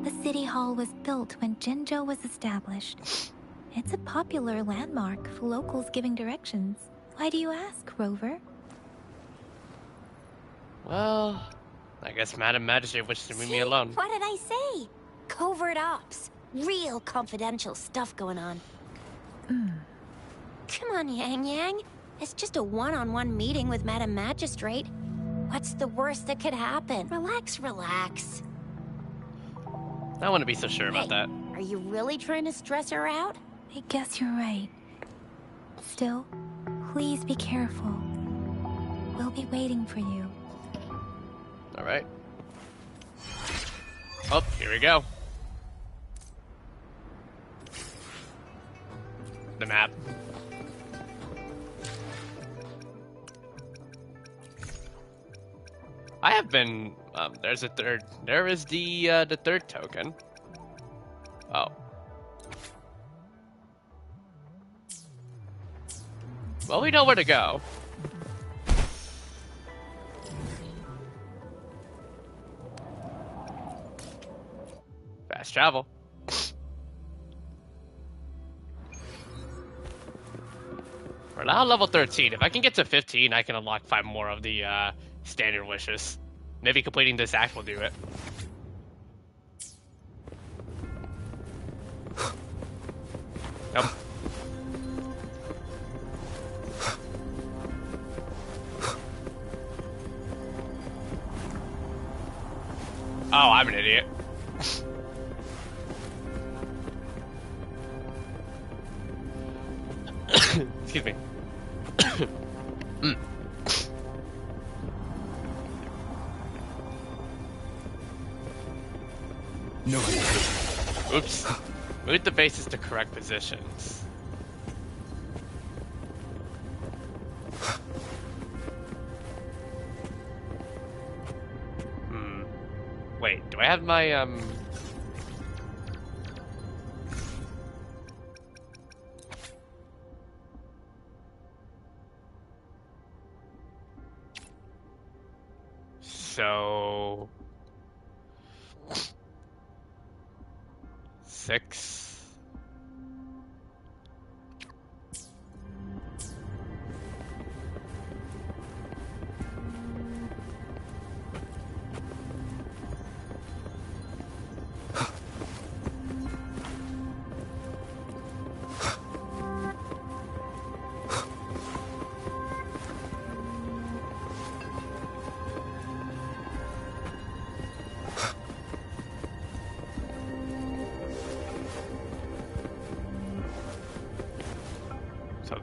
[SPEAKER 4] The city hall was built when Jinzhou was established. It's a popular landmark for locals giving directions. Why do you ask, Rover?
[SPEAKER 1] Well, I guess Madam Magistrate wishes to leave me alone.
[SPEAKER 10] What did I say? Covert ops. Real confidential stuff going on. Come on, Yang Yang. It's just a one-on-one meeting with Madam Magistrate. What's the worst that could happen? Relax, relax.
[SPEAKER 1] I don't want to be so sure about
[SPEAKER 10] Hey,
[SPEAKER 1] that.
[SPEAKER 10] Are you really trying to stress her out?
[SPEAKER 4] I guess you're right. Still, please be careful. We'll be waiting for you.
[SPEAKER 1] Alright. Oh, here we go. The map. I have been. There's a third. There is the third token. Oh. Well, we know where to go. Fast travel. We're now level 13. If I can get to 15, I can unlock 5 more of the standard wishes. Maybe completing this act will do it. Nope. Oh, I'm an idiot. Excuse me.
[SPEAKER 2] No.
[SPEAKER 1] Oops. Move the bases to correct positions. Wait, do I have my, So... 6...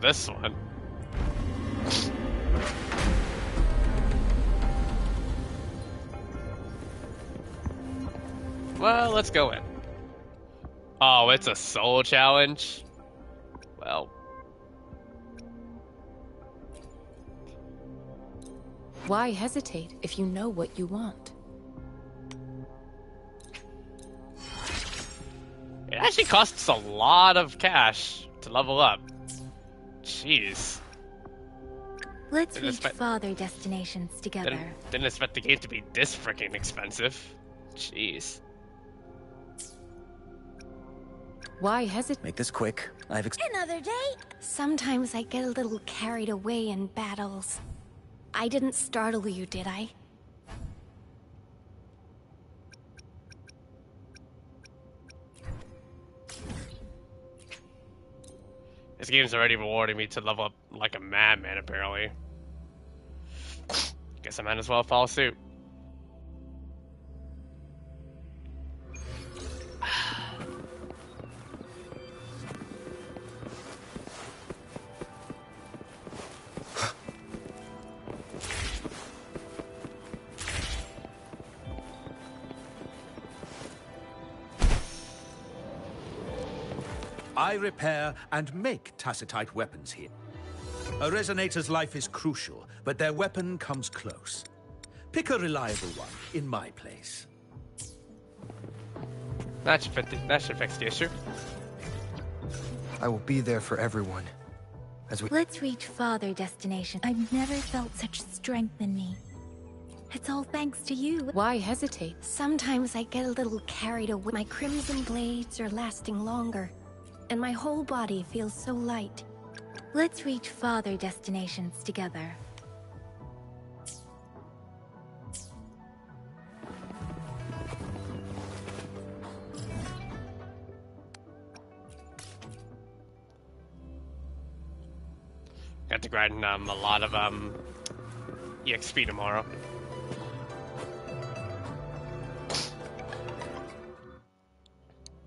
[SPEAKER 1] this one. Well, let's go in. Oh, it's a soul challenge? Well.
[SPEAKER 9] Why hesitate if you know what you want?
[SPEAKER 1] It actually costs a lot of cash to level up. Jeez.
[SPEAKER 4] Let's reach farther destinations together.
[SPEAKER 1] Didn't expect the game to be this freaking expensive. Jeez.
[SPEAKER 9] Why hesitate?
[SPEAKER 3] Make this quick.
[SPEAKER 4] Another day? Sometimes I get a little carried away in battles. I didn't startle you, did I?
[SPEAKER 1] This game's already rewarding me to level up like a madman, apparently. Guess I might as well follow suit.
[SPEAKER 2] I repair and make tacitite weapons here. A resonator's life is crucial, but their weapon comes close. Pick a reliable one in my place.
[SPEAKER 1] That should fix the issue.
[SPEAKER 6] I will be there for everyone.
[SPEAKER 4] Let's reach farther destination. I've never felt such strength in me. It's all thanks to you.
[SPEAKER 9] Why hesitate?
[SPEAKER 4] Sometimes I get a little carried away. My crimson blades are lasting longer, and my whole body feels so light. Let's reach farther destinations together.
[SPEAKER 1] Got to grind a lot of EXP tomorrow.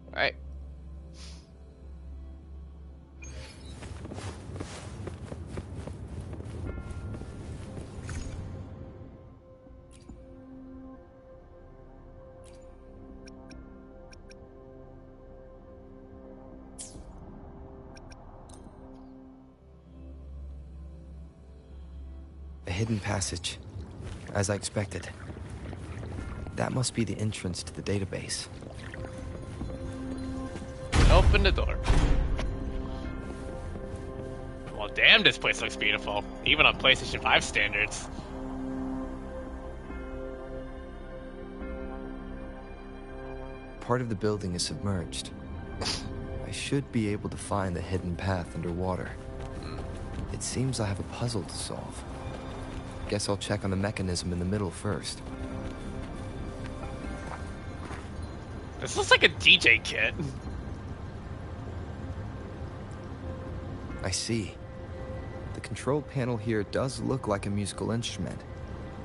[SPEAKER 1] Alright.
[SPEAKER 6] A hidden passage, as I expected. That must be the entrance to the database.
[SPEAKER 1] Open the door. Well, damn, this place looks beautiful, even on PlayStation 5 standards.
[SPEAKER 6] Part of the building is submerged. I should be able to find the hidden path underwater. It seems I have a puzzle to solve. Guess I'll check on the mechanism in the middle first.
[SPEAKER 1] This looks like a DJ kit.
[SPEAKER 6] I see. The control panel here does look like a musical instrument,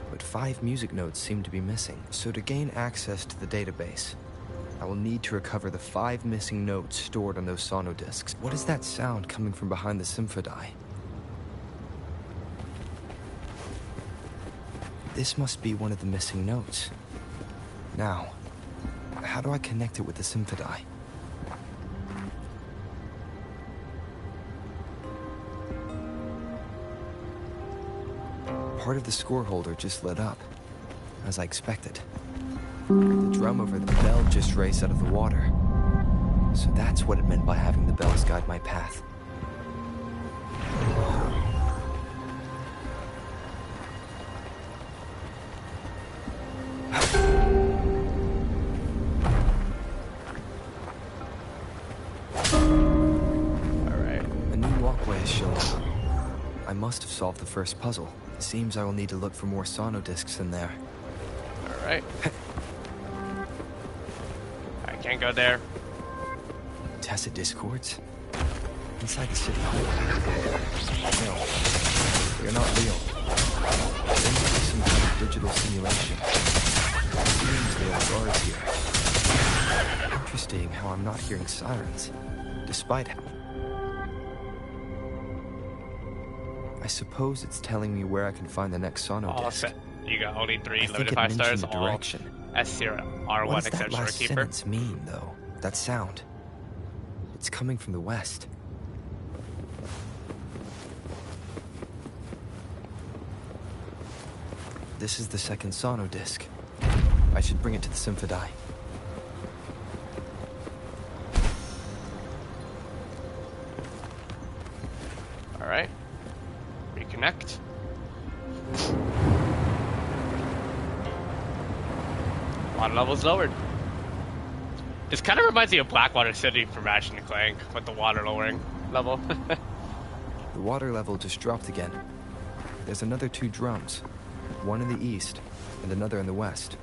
[SPEAKER 6] but 5 music notes seem to be missing. So to gain access to the database, I will need to recover the 5 missing notes stored on those sonodiscs. What is that sound coming from behind the symphodi? This must be one of the missing notes. Now, how do I connect it with the symphodi? Part of the score holder just lit up, as I expected. The drum over the bell just raised out of the water. So that's what it meant by having the bells guide my path. I must have solved the first puzzle. It seems I will need to look for more sonodiscs in there.
[SPEAKER 1] Alright. I can't go there.
[SPEAKER 6] Tacit discords? Inside the city. No, they're not real. They must be some kind of digital simulation. It seems there are guards here. Interesting how I'm not hearing sirens, despite it. suppose it's telling me where I can find the next sono
[SPEAKER 1] All
[SPEAKER 6] disc.
[SPEAKER 1] set. You got only 3
[SPEAKER 6] I think
[SPEAKER 1] limited
[SPEAKER 6] it
[SPEAKER 1] 5 stars.
[SPEAKER 6] mentioned the
[SPEAKER 1] All
[SPEAKER 6] direction.
[SPEAKER 1] S0
[SPEAKER 6] What
[SPEAKER 1] R1
[SPEAKER 6] does that
[SPEAKER 1] except
[SPEAKER 6] last
[SPEAKER 1] Shorekeeper.
[SPEAKER 6] sentence mean, though? That sound. It's coming from the west. This is the second sono disc. I should bring it to the Symphodi.
[SPEAKER 1] Alright. Reconnect. Water level's lowered. This kind of reminds me of Blackwater City from Ratchet and Clank with the water lowering level.
[SPEAKER 6] The water level just dropped again. There's another 2 drums. One in the east and another in the west.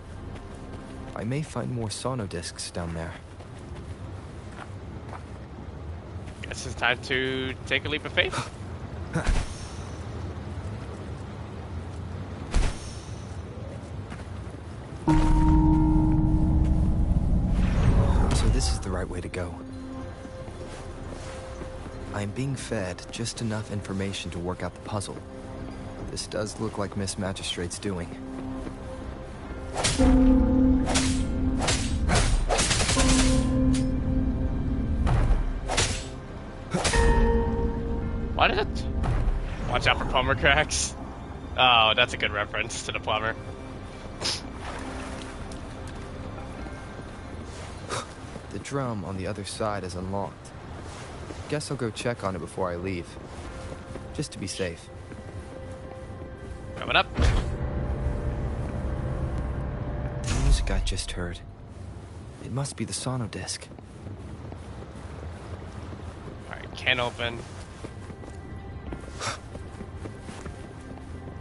[SPEAKER 6] I may find more sono discs down there.
[SPEAKER 1] Guess it's time to take a leap of faith.
[SPEAKER 6] So this is the right way to go. I'm being fed just enough information to work out the puzzle. This does look like Miss Magistrate's doing.
[SPEAKER 1] What is it? Watch out for plumber cracks. Oh, that's a good reference to the plumber.
[SPEAKER 6] The drum on the other side is unlocked. Guess I'll go check on it before I leave. Just to be safe.
[SPEAKER 1] Coming up.
[SPEAKER 6] The music I just heard. It must be the sono disc.
[SPEAKER 1] Alright, can't open.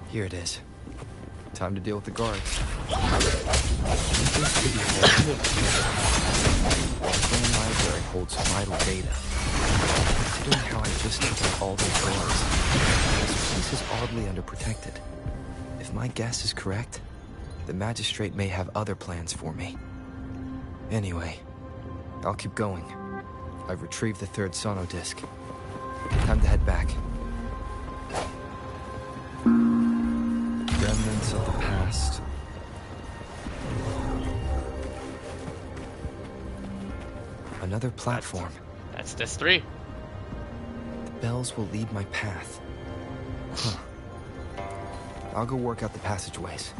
[SPEAKER 6] Here it is. Time to deal with the guards. The library holds vital data. Considering how I just took out all those guards, this place is oddly underprotected. If my guess is correct, the magistrate may have other plans for me. Anyway, I'll keep going. I've retrieved the 3rd sono disc. Time to head back. Remnants of the past. Another platform.
[SPEAKER 1] That's disc 3.
[SPEAKER 6] The bells will lead my path. Huh. I'll go work out the passageways.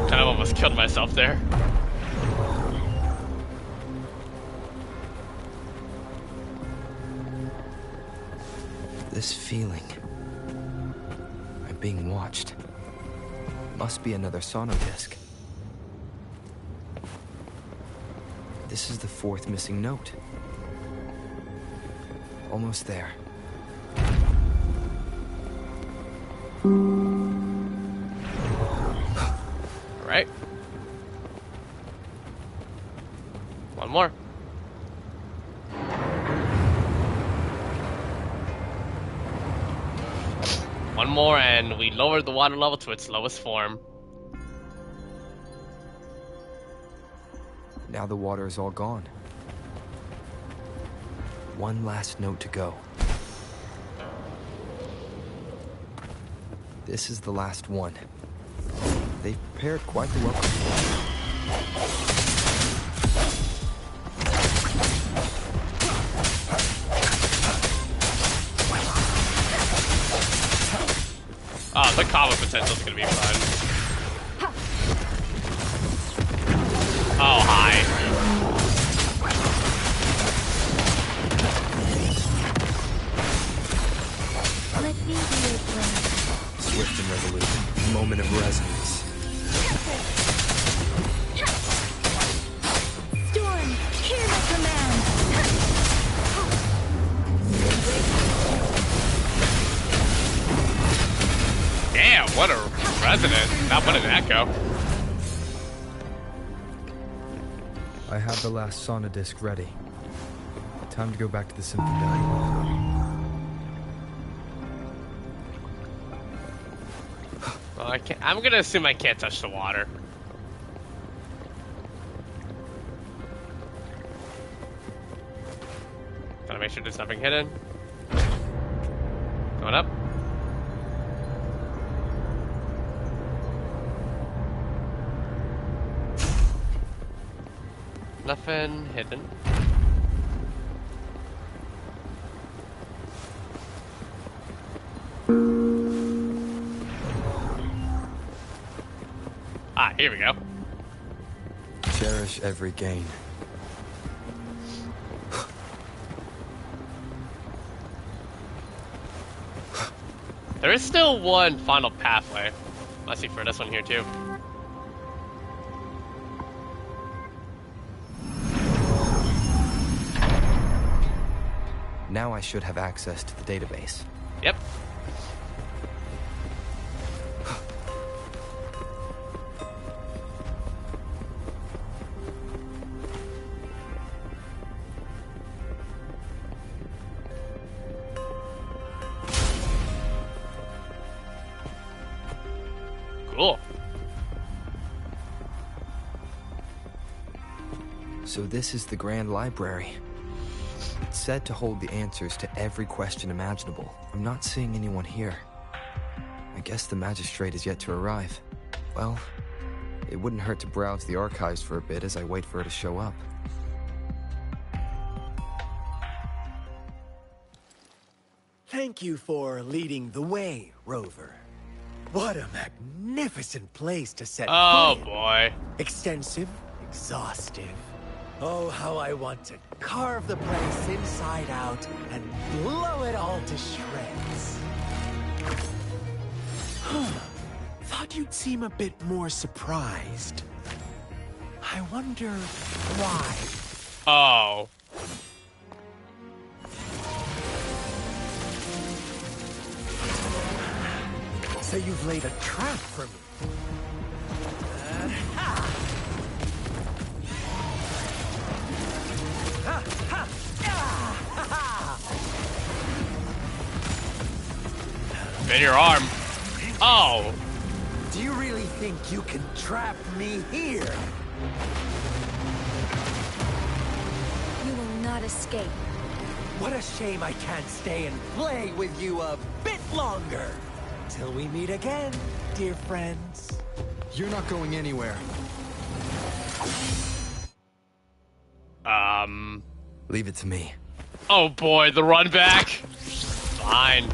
[SPEAKER 1] Kind of almost killed myself there.
[SPEAKER 6] This feeling. I'm being watched. Must be another sono disc. This is the 4th missing note. Almost there.
[SPEAKER 1] Alright. One more. One more and we lowered the water level to its lowest form.
[SPEAKER 6] Now the water is all gone. One last note to go. This is the last one. They've prepared quite the welcome for me.
[SPEAKER 1] Oh, the combo potential is gonna be fun. Oh, hi.
[SPEAKER 4] Let me be your friend.
[SPEAKER 6] Swift and resolute. Moment of resonance.
[SPEAKER 4] Storm, hear my command.
[SPEAKER 1] Damn, what a resonance. Not what an echo.
[SPEAKER 6] I have the last sono disc ready. Time to go back to the Symphony.
[SPEAKER 1] Well, I can't, I'm gonna assume I can't touch the water. make sure there's nothing hidden. Going up. Nothing hidden. Ah, here we go.
[SPEAKER 6] Cherish every gain.
[SPEAKER 1] There is still one final pathway. Let's see for this one here too.
[SPEAKER 6] Now I should have access to the database.
[SPEAKER 1] Yep. Cool.
[SPEAKER 6] So this is the Grand Library. It's said to hold the answers to every question imaginable. I'm not seeing anyone here. I guess the magistrate is yet to arrive. Well, it wouldn't hurt to browse the archives for a bit as I wait for her to show up.
[SPEAKER 3] Thank you for leading the way, Rover. What a magnificent place to set
[SPEAKER 1] Oh
[SPEAKER 3] foot in.
[SPEAKER 1] boy.
[SPEAKER 3] Extensive, exhaustive. Oh, how I want to carve the place inside out and blow it all to shreds. Thought you'd seem a bit more surprised. I wonder why.
[SPEAKER 1] Oh.
[SPEAKER 3] So you've laid a trap for me.
[SPEAKER 1] In your arm. Oh.
[SPEAKER 3] Do you really think you can trap me here?
[SPEAKER 11] You will not escape.
[SPEAKER 3] What a shame I can't stay and play with you a bit longer. Till we meet again, dear friends.
[SPEAKER 6] You're not going anywhere. Leave it to me.
[SPEAKER 1] Oh boy, the run back. Fine.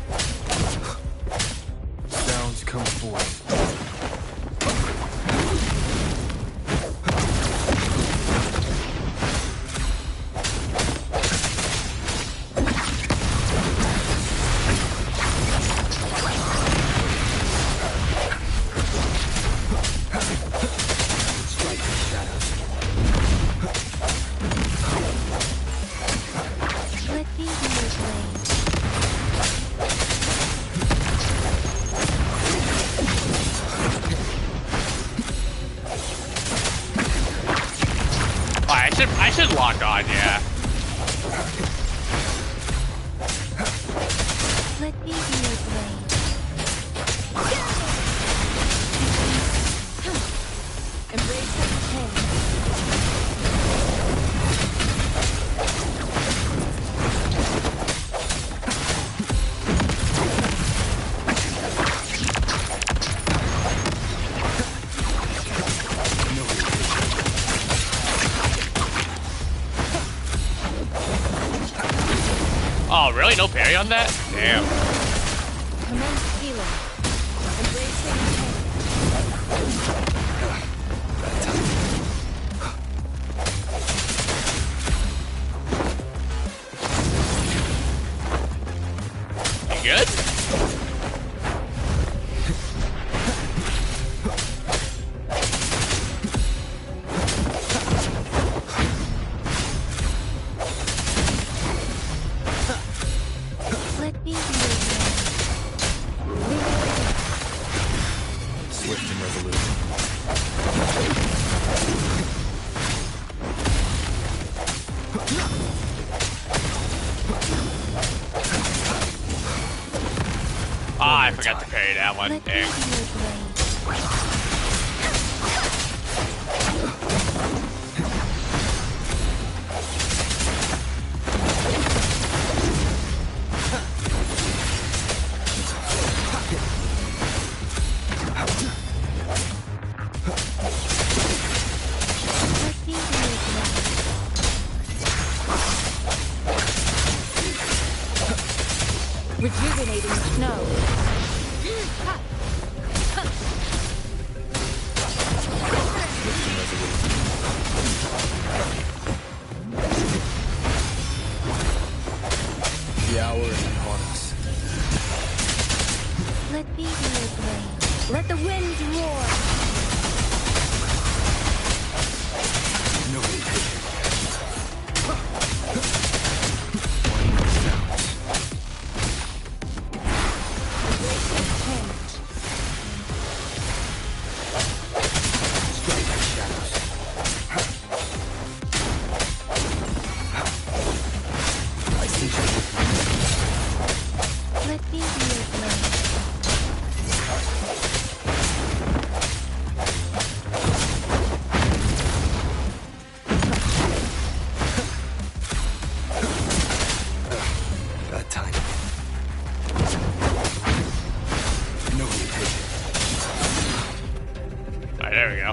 [SPEAKER 6] Sounds come forth.
[SPEAKER 1] I should lock on, yeah.
[SPEAKER 4] Let me be your blade.
[SPEAKER 11] Embrace the pain.
[SPEAKER 1] Oh, really? No parry on that? Damn.
[SPEAKER 11] Commence healing. Embracing
[SPEAKER 1] You good?
[SPEAKER 4] Let me be your blade.
[SPEAKER 6] Swift and resolute.
[SPEAKER 1] Ah, I forgot to parry that one.
[SPEAKER 4] Let me
[SPEAKER 1] Dang.
[SPEAKER 4] be your blade.
[SPEAKER 11] Rejuvenating snow.
[SPEAKER 3] The hour is upon us.
[SPEAKER 4] Let me be your blade. Let the winds roar.
[SPEAKER 2] Nobody take it.
[SPEAKER 4] Let me be your blade.
[SPEAKER 2] That time. Nobody take it.
[SPEAKER 1] Alright, there we go.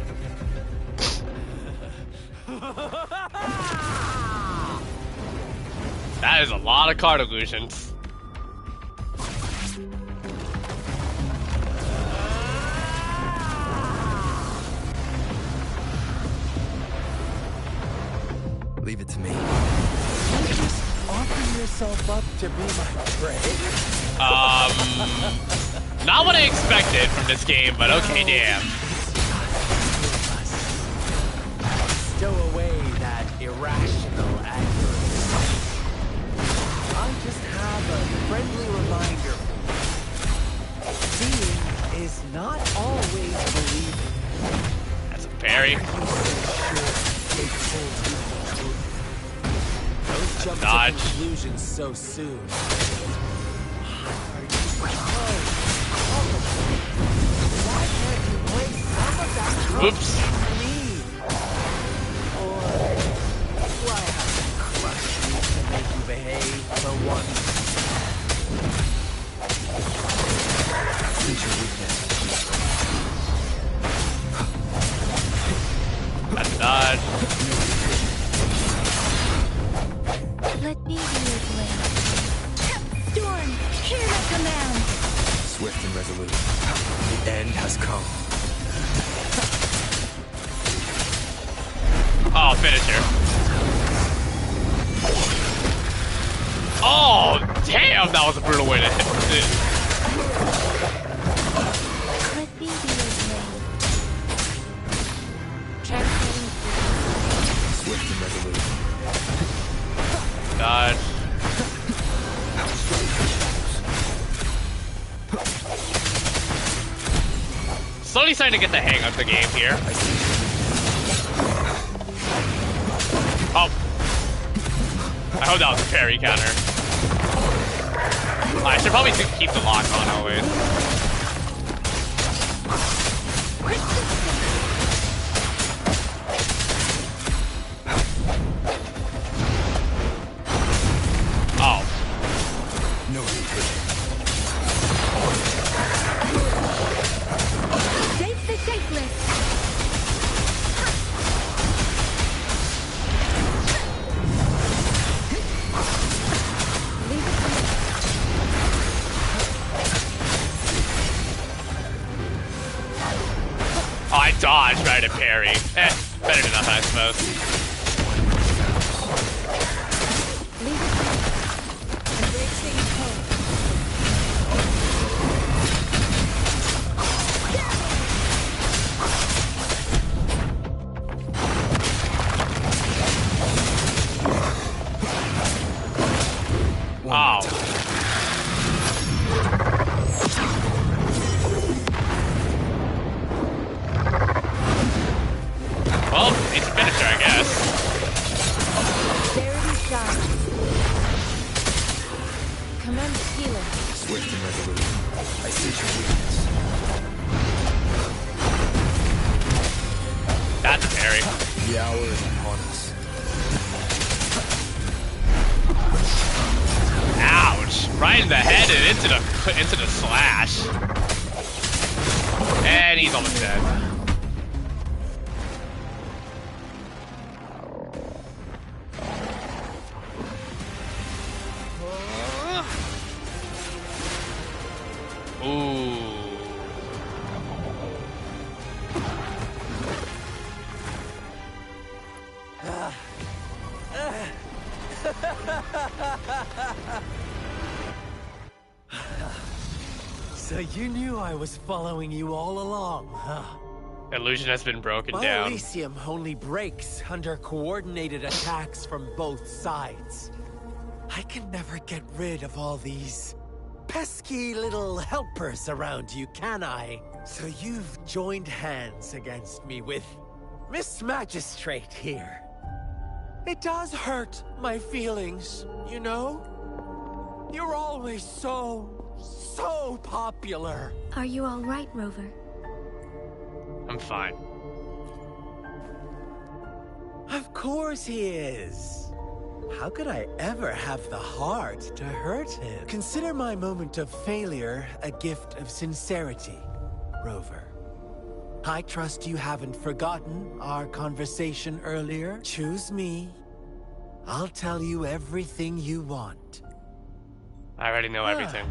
[SPEAKER 1] That is a lot of card illusions.
[SPEAKER 6] Leave it to me.
[SPEAKER 3] Offer yourself up to be my prey.
[SPEAKER 1] Not what I expected from this game, but okay, damn.
[SPEAKER 3] Stow away that irrational anger. I just have a friendly reminder. Seeing is not always believing.
[SPEAKER 1] That's a parry.
[SPEAKER 3] Don't jump to
[SPEAKER 1] Dodge.
[SPEAKER 3] conclusions so soon. Why can't you place some of that trust
[SPEAKER 1] Oops.
[SPEAKER 3] in me? Or do I have to crush you to make you behave for once?
[SPEAKER 6] Sense your weakness.
[SPEAKER 1] That's a dodge.
[SPEAKER 4] Let me be your blade. Storm, hear my command.
[SPEAKER 6] Swift and resolute. The end has come.
[SPEAKER 1] Oh, finisher. Oh, damn, that was a brutal way to hit.
[SPEAKER 4] Let me be your blade.
[SPEAKER 11] Transmitting.
[SPEAKER 6] Swift and resolute.
[SPEAKER 1] Dodge. Slowly starting to get the hang of the game here. Oh. I hope that was a parry counter. I should probably keep the lock on always. Oh.
[SPEAKER 2] No retreat.
[SPEAKER 4] Take the shapeless.
[SPEAKER 1] Oh, I dodged right at parry. Better than nothing, I suppose.
[SPEAKER 11] Embracing hope.
[SPEAKER 1] Oh. Well, it's a finisher, I guess.
[SPEAKER 11] Verity shines. Commence healing.
[SPEAKER 6] Swift and resolute. I sense your weakness.
[SPEAKER 1] That's a parry.
[SPEAKER 6] The hour is upon us.
[SPEAKER 1] Ouch! Right in the head and into the slash. And he's almost dead. Ooh.
[SPEAKER 3] So you knew I was following you all along, huh?
[SPEAKER 1] Illusion has been broken
[SPEAKER 3] My
[SPEAKER 1] down.
[SPEAKER 3] Elysium only breaks under coordinated attacks from both sides. I can never get rid of all these pesky little helpers around you, can I? So you've joined hands against me with Miss Magistrate here. It does hurt my feelings, you know? You're always so popular.
[SPEAKER 4] Are you all right, Rover?
[SPEAKER 1] I'm fine.
[SPEAKER 3] Of course he is. How could I ever have the heart to hurt him? Consider my moment of failure a gift of sincerity, Rover. I trust you haven't forgotten our conversation earlier. Choose me. I'll tell you everything you want.
[SPEAKER 1] I already know everything.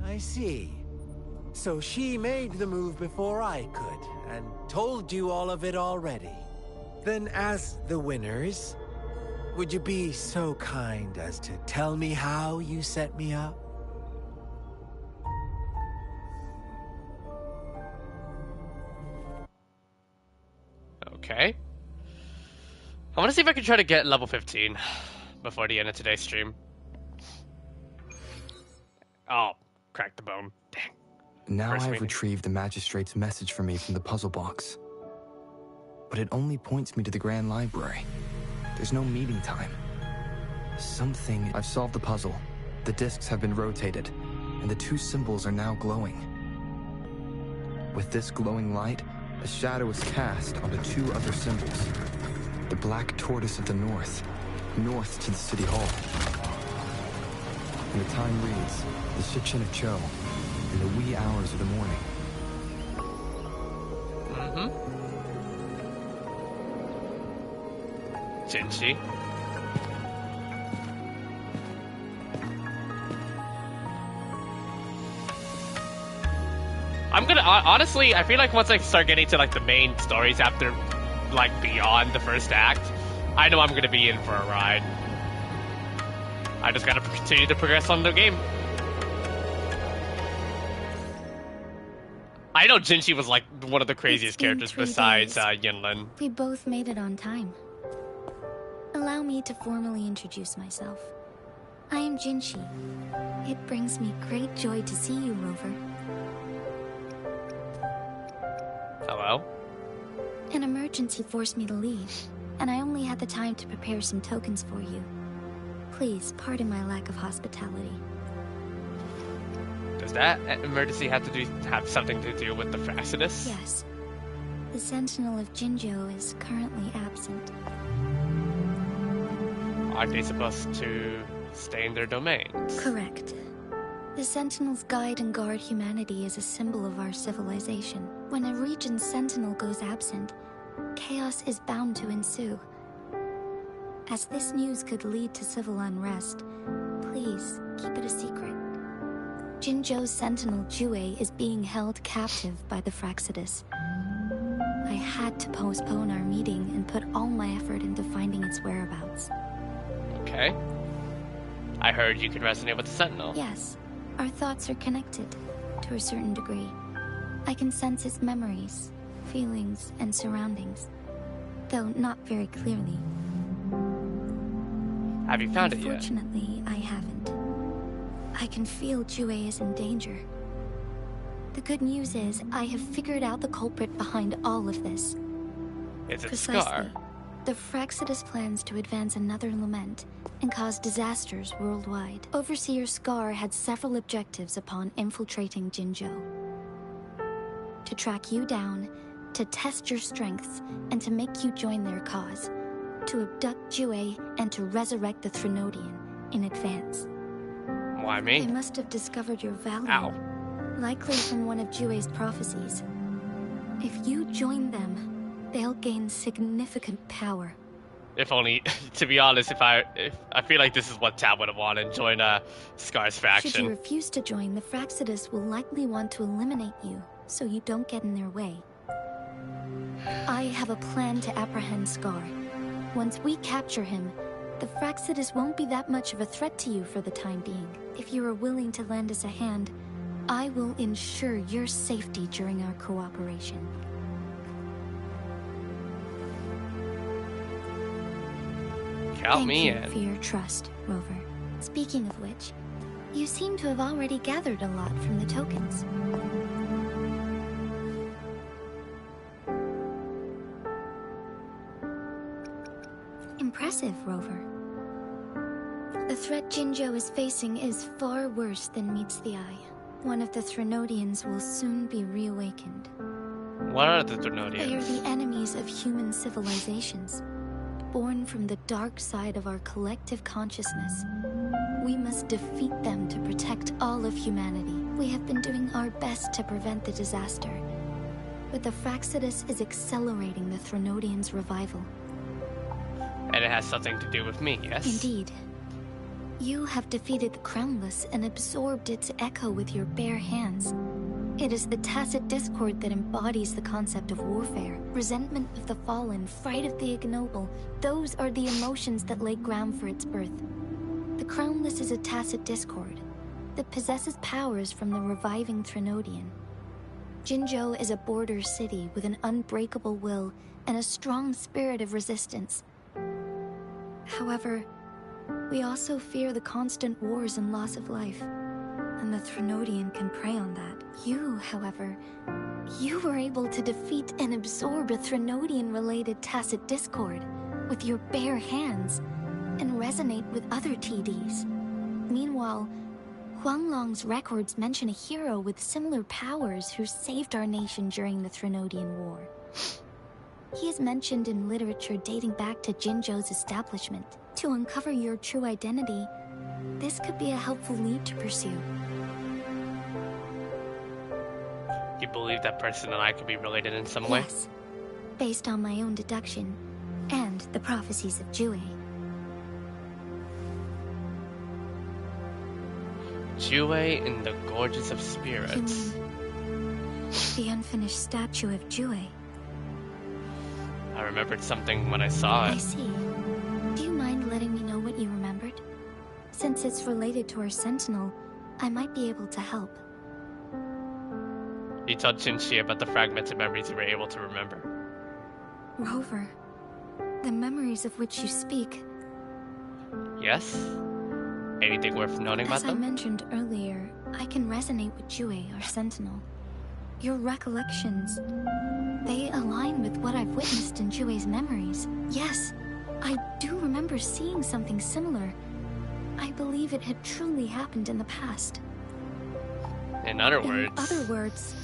[SPEAKER 3] I see. So she made the move before I could, and told you all of it already. Then as the winners, would you be so kind as to tell me how you set me up?
[SPEAKER 1] Okay. I want to see if I can try to get level 15 before the end of today's stream. Oh, cracked the bone. Dang.
[SPEAKER 6] Now
[SPEAKER 1] First
[SPEAKER 6] I've
[SPEAKER 1] meeting.
[SPEAKER 6] retrieved the magistrate's message for me from the puzzle box. But it only points me to the Grand Library. There's no meeting time. Something... I've solved the puzzle. The discs have been rotated, and the two symbols are now glowing. With this glowing light, a shadow is cast onto two other symbols. The black tortoise of the north to the city hall. And the time reads, the Shikshin of Cho, in the wee hours of the morning.
[SPEAKER 1] Jinchi. I'm gonna honestly, I feel like once I start getting to like the main stories after like beyond the first act, I know I'm gonna be in for a ride. I just gotta continue to progress on the game. I know Jinchi was like one of the craziest
[SPEAKER 4] It's been
[SPEAKER 1] characters
[SPEAKER 4] 3
[SPEAKER 1] besides
[SPEAKER 4] days.
[SPEAKER 1] Yinlin.
[SPEAKER 4] We both made it on time. Allow me to formally introduce myself. I am Jinchi. It brings me great joy to see you, Rover.
[SPEAKER 1] Hello?
[SPEAKER 4] An emergency forced me to leave, and I only had the time to prepare some tokens for you. Please pardon my lack of hospitality.
[SPEAKER 1] Does that emergency have something to do with the Fraxidus?
[SPEAKER 4] Yes. The Sentinel of Jinzhou is currently absent.
[SPEAKER 1] Aren't they supposed to stay in their domains?
[SPEAKER 4] Correct. The Sentinels guide and guard humanity as a symbol of our civilization. When a region's sentinel goes absent, chaos is bound to ensue. As this news could lead to civil unrest, please keep it a secret. Jinzhou's sentinel Jue is being held captive by the Fraxidus. I had to postpone our meeting and put all my effort into finding its whereabouts.
[SPEAKER 1] Okay. I heard you could resonate with the Sentinel.
[SPEAKER 4] Yes, our thoughts are connected, to a certain degree. I can sense its memories, feelings, and surroundings, though not very clearly.
[SPEAKER 1] Have you found it yet?
[SPEAKER 4] Unfortunately, I haven't. I can feel Jue is in danger. The good news is, I have figured out the culprit behind all of this.
[SPEAKER 1] Is it
[SPEAKER 4] Precisely.
[SPEAKER 1] Scar?
[SPEAKER 4] The Fraxidus plans to advance another lament and cause disasters worldwide. Overseer Scar had several objectives upon infiltrating Jinzhou. To track you down, to test your strengths, and to make you join their cause. To abduct Jue and to resurrect the Threnodian in advance.
[SPEAKER 1] Why
[SPEAKER 4] They
[SPEAKER 1] me?
[SPEAKER 4] must have discovered your value.
[SPEAKER 1] Ow.
[SPEAKER 4] Likely from one of Jue's prophecies. If you join them, they'll gain significant power.
[SPEAKER 1] If only, to be honest, if I feel like this is what Tab would have wanted, join Scar's
[SPEAKER 4] Should you
[SPEAKER 1] faction.
[SPEAKER 4] refuse to join, the Fraxidus will likely want to eliminate you, so you don't get in their way. I have a plan to apprehend Scar. Once we capture him, the Fraxidus won't be that much of a threat to you for the time being. If you are willing to lend us a hand, I will ensure your safety during our cooperation.
[SPEAKER 1] Count me
[SPEAKER 4] Thank you for
[SPEAKER 1] in.
[SPEAKER 4] your trust, Rover. Speaking of which, you seem to have already gathered a lot from the tokens. Impressive, Rover. The threat Jinzhou is facing is far worse than meets the eye. One of the Threnodians will soon be reawakened.
[SPEAKER 1] What are the
[SPEAKER 4] They are
[SPEAKER 1] Threnodians?
[SPEAKER 4] the enemies of human civilizations, born from the dark side of our collective consciousness. We must defeat them to protect all of humanity. We have been doing our best to prevent the disaster, but the Fraxidus is accelerating the Threnodians' revival.
[SPEAKER 1] And it has something to do with me, yes?
[SPEAKER 4] Indeed. You have defeated the Crownless and absorbed its echo with your bare hands. It is the tacit discord that embodies the concept of warfare. Resentment of the fallen, fright of the ignoble, those are the emotions that lay ground for its birth. The Crownless is a tacit discord that possesses powers from the reviving Threnodian. Jinzhou is a border city with an unbreakable will and a strong spirit of resistance. However, we also fear the constant wars and loss of life, and the Threnodian can prey on that. You, however, you were able to defeat and absorb a Threnodian-related tacit discord with your bare hands and resonate with other TDs. Meanwhile, Huanglong's records mention a hero with similar powers who saved our nation during the Threnodian War. He is mentioned in literature dating back to Jinzhou's establishment. To uncover your true identity, this could be a helpful lead to pursue.
[SPEAKER 1] You believe that person and I could be related in some way?
[SPEAKER 4] Yes, based on my own deduction and the prophecies of Jue.
[SPEAKER 1] Jue in the Gorges of
[SPEAKER 4] You
[SPEAKER 1] Spirits.
[SPEAKER 4] mean the unfinished statue of Jue?
[SPEAKER 1] I remembered something when I saw
[SPEAKER 4] I
[SPEAKER 1] it.
[SPEAKER 4] see. Do you mind letting me know what you remembered? Since it's related to our sentinel, I might be able to help.
[SPEAKER 1] You told Jinxie about the fragmented memories you were able to remember.
[SPEAKER 4] Rover, the memories of which you speak,
[SPEAKER 1] Yes? Anything worth noting about
[SPEAKER 4] as I
[SPEAKER 1] them?
[SPEAKER 4] mentioned earlier, I can resonate with Jue, our sentinel. Your recollections, they align with what I've witnessed in Jue's memories. Yes, I do remember seeing something similar. I believe it had truly happened in the past.
[SPEAKER 1] In other
[SPEAKER 4] In
[SPEAKER 1] words,
[SPEAKER 4] other words,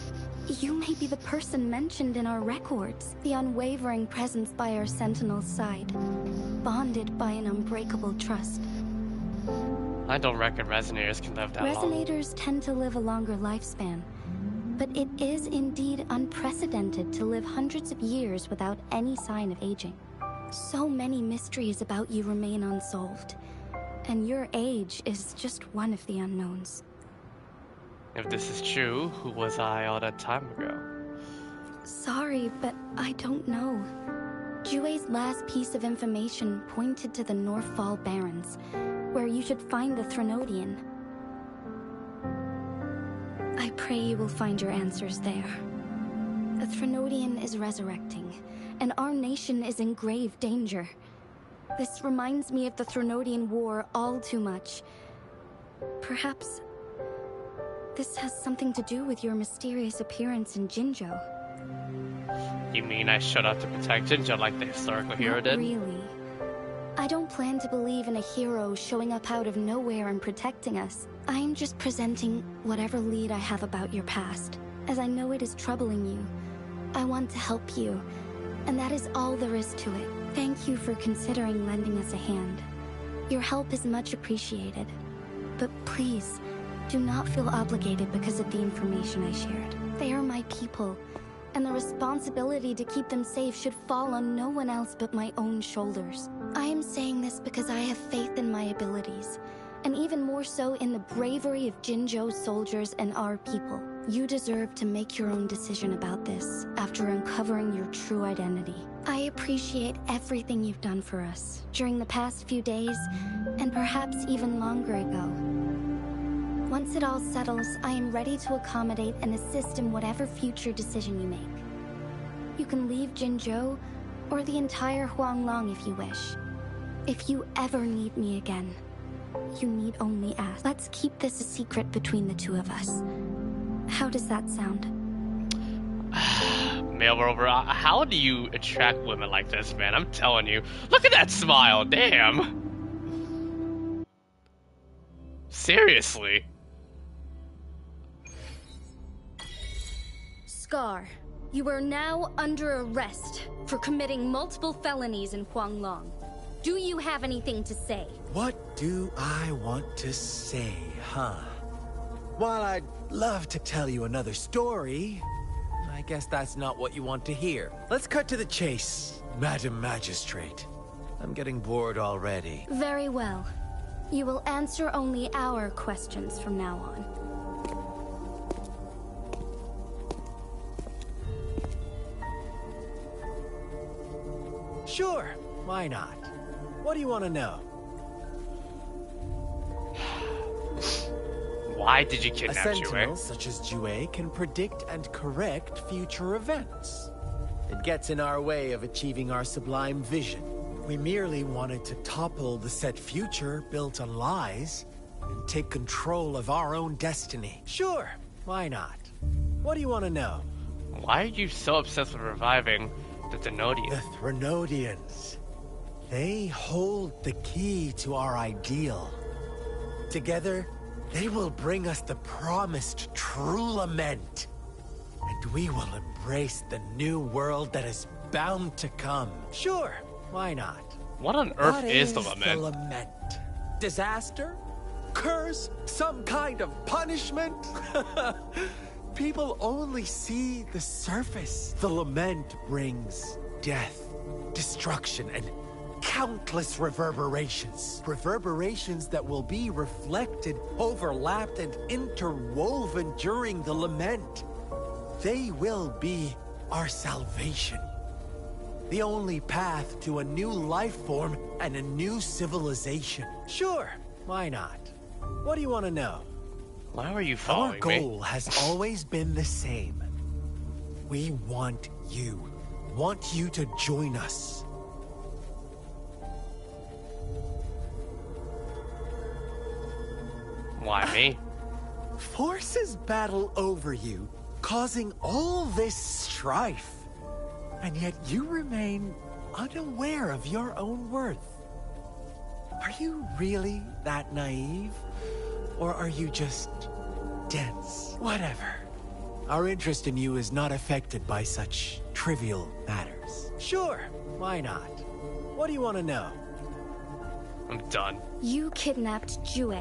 [SPEAKER 4] you may be the person mentioned in our records, the unwavering presence by our sentinel's side, bonded by an unbreakable trust.
[SPEAKER 1] I don't reckon resonators can live that long.
[SPEAKER 4] Resonators tend to live a longer lifespan, but it is indeed unprecedented to live hundreds of years without any sign of aging. So many mysteries about you remain unsolved, and your age is just one of the unknowns.
[SPEAKER 1] If this is true, who was I all that time ago?
[SPEAKER 4] Sorry, but I don't know. Jue's last piece of information pointed to the Northfall Barrens, where you should find the Threnodian. I pray you will find your answers there. The Threnodian is resurrecting, and our nation is in grave danger. This reminds me of the Threnodian War all too much. Perhaps this has something to do with your mysterious appearance in Jinzhou.
[SPEAKER 1] You mean I showed up to protect Jinzhou like the historical hero
[SPEAKER 4] Not
[SPEAKER 1] did?
[SPEAKER 4] really. I don't plan to believe in a hero showing up out of nowhere and protecting us. I am just presenting whatever lead I have about your past, as I know it is troubling you. I want to help you, and that is all there is to it. Thank you for considering lending us a hand. Your help is much appreciated. But please, do not feel obligated because of the information I shared. They are my people,
[SPEAKER 12] and the responsibility to keep them safe should fall on no one else but my own shoulders. I am saying this because I have faith in my abilities, and even more so in the bravery of Jinzhou's soldiers and our people. You deserve to make your own decision about this after uncovering your true identity. I appreciate everything you've done for us during the past few days, and perhaps even longer ago. Once it all settles, I am ready to accommodate and assist in whatever future decision you make. You can leave Jinzhou, or the entire Huanglong if you wish. If you ever need me again, you need only ask. Let's keep this a secret between the two of us. How does that sound?
[SPEAKER 1] Male Rover, how do you attract women like this, man? I'm telling you. Look at that smile, damn. Seriously.
[SPEAKER 12] Scar, you are now under arrest for committing multiple felonies in Huanglong. Do you have anything to say?
[SPEAKER 3] What do I want to say, huh? While I'd love to tell you another story, I guess that's not what you want to hear. Let's cut to the chase, Madam Magistrate. I'm getting bored already.
[SPEAKER 12] Very well. You will answer only our questions from now on.
[SPEAKER 3] Sure, why not? What do you want to know?
[SPEAKER 1] Why did you kidnap
[SPEAKER 3] A sentinel
[SPEAKER 1] Jue?
[SPEAKER 3] such as Jue can predict and correct future events. It gets in our way of achieving our sublime vision. We merely wanted to topple the set future built on lies and take control of our own destiny. Sure, why not? What do you want to know?
[SPEAKER 1] Why are you so obsessed with reviving the Thenodians?
[SPEAKER 3] The Thenodians. They hold the key to our ideal. Together, they will bring us the promised true lament. And we will embrace the new world that is bound to come. Sure, why not?
[SPEAKER 1] What on earth
[SPEAKER 3] What
[SPEAKER 1] is the
[SPEAKER 3] the
[SPEAKER 1] lament?
[SPEAKER 3] lament? Disaster? Curse? Some kind of punishment? People only see the surface. The lament brings death, destruction, and countless reverberations. Reverberations that will be reflected, overlapped, and interwoven during the lament. They will be our salvation. The only path to a new life form and a new civilization. Sure, why not? What do you want to know?
[SPEAKER 1] Why were you
[SPEAKER 3] Our
[SPEAKER 1] following me?
[SPEAKER 3] goal has always been the same. We want you. Want you to join us.
[SPEAKER 1] Why me?
[SPEAKER 3] Forces battle over you, causing all this strife. And yet you remain unaware of your own worth. Are you really that naive? Or are you just dense? Whatever. Our interest in you is not affected by such trivial matters. Sure, why not? What do you want to know?
[SPEAKER 1] I'm done.
[SPEAKER 12] You kidnapped Jue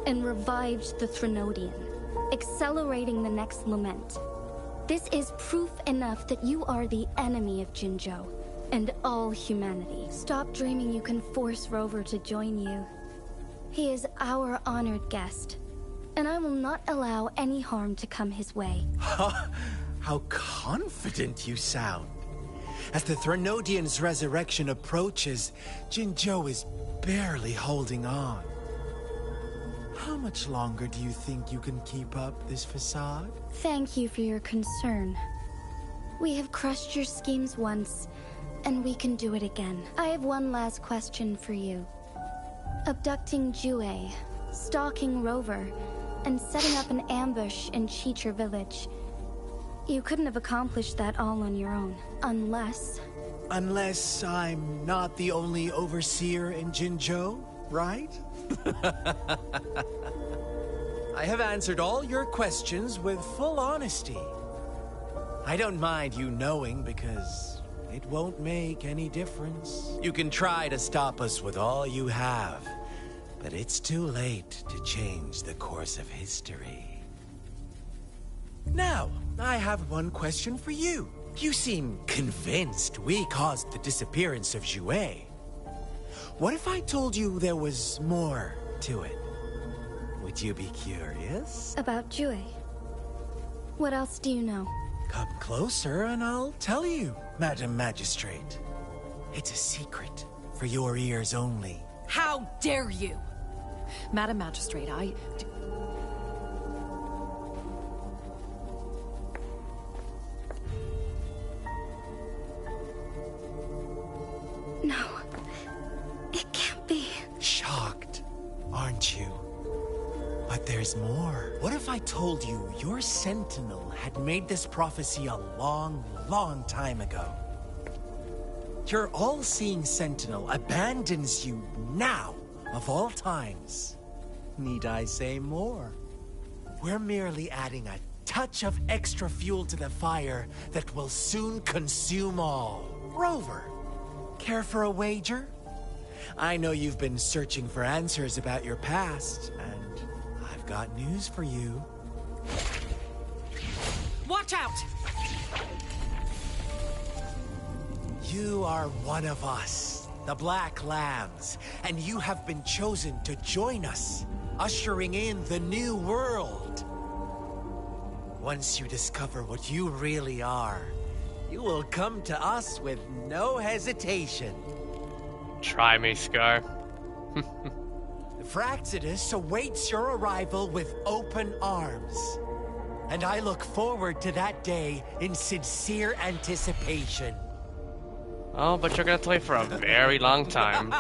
[SPEAKER 12] and revived the Thenodian, accelerating the next lament. This is proof enough that you are the enemy of Jinzhou and all humanity. Stop dreaming you can force Rover to join you. He is our honored guest, and I will not allow any harm to come his way.
[SPEAKER 3] How confident you sound. As the Thenodian's resurrection approaches, Jinzhou is barely holding on. How much longer do you think you can keep up this facade?
[SPEAKER 12] Thank you for your concern. We have crushed your schemes once, and we can do it again. I have one last question for you. Abducting Jue, stalking Rover, and setting up an ambush in Cheecher village. You couldn't have accomplished that all on your own, unless...
[SPEAKER 3] Unless I'm not the only overseer in Jinzhou, right? I have answered all your questions with full honesty. I don't mind you knowing because it won't make any difference. You can try to stop us with all you have, but it's too late to change the course of history. Now, I have one question for you. You seem convinced we caused the disappearance of Jouet. What if I told you there was more to it? Would you be curious?
[SPEAKER 12] About Jouet. What else do you know?
[SPEAKER 3] Come closer and I'll tell you, Madam Magistrate. It's a secret for your ears only.
[SPEAKER 8] How dare you! Madam Magistrate,
[SPEAKER 12] No. It can't be.
[SPEAKER 3] Shocked, aren't you? But there's more. What if I told you your sentinel had made this prophecy a long, long time ago? Your all-seeing sentinel abandons you now, of all times. Need I say more? We're merely adding a touch of extra fuel to the fire that will soon consume all. Rover, care for a wager? I know you've been searching for answers about your past, and I've got news for you.
[SPEAKER 8] watch out!
[SPEAKER 3] You are one of us, the Black Lambs, and you have been chosen to join us, ushering in the new world. Once you discover what you really are, you will come to us with no hesitation.
[SPEAKER 1] Try me, Scar.
[SPEAKER 3] Fraxidus awaits your arrival with open arms. And I look forward to that day in sincere anticipation.
[SPEAKER 1] Oh, but you're gonna have to wait for a very long time.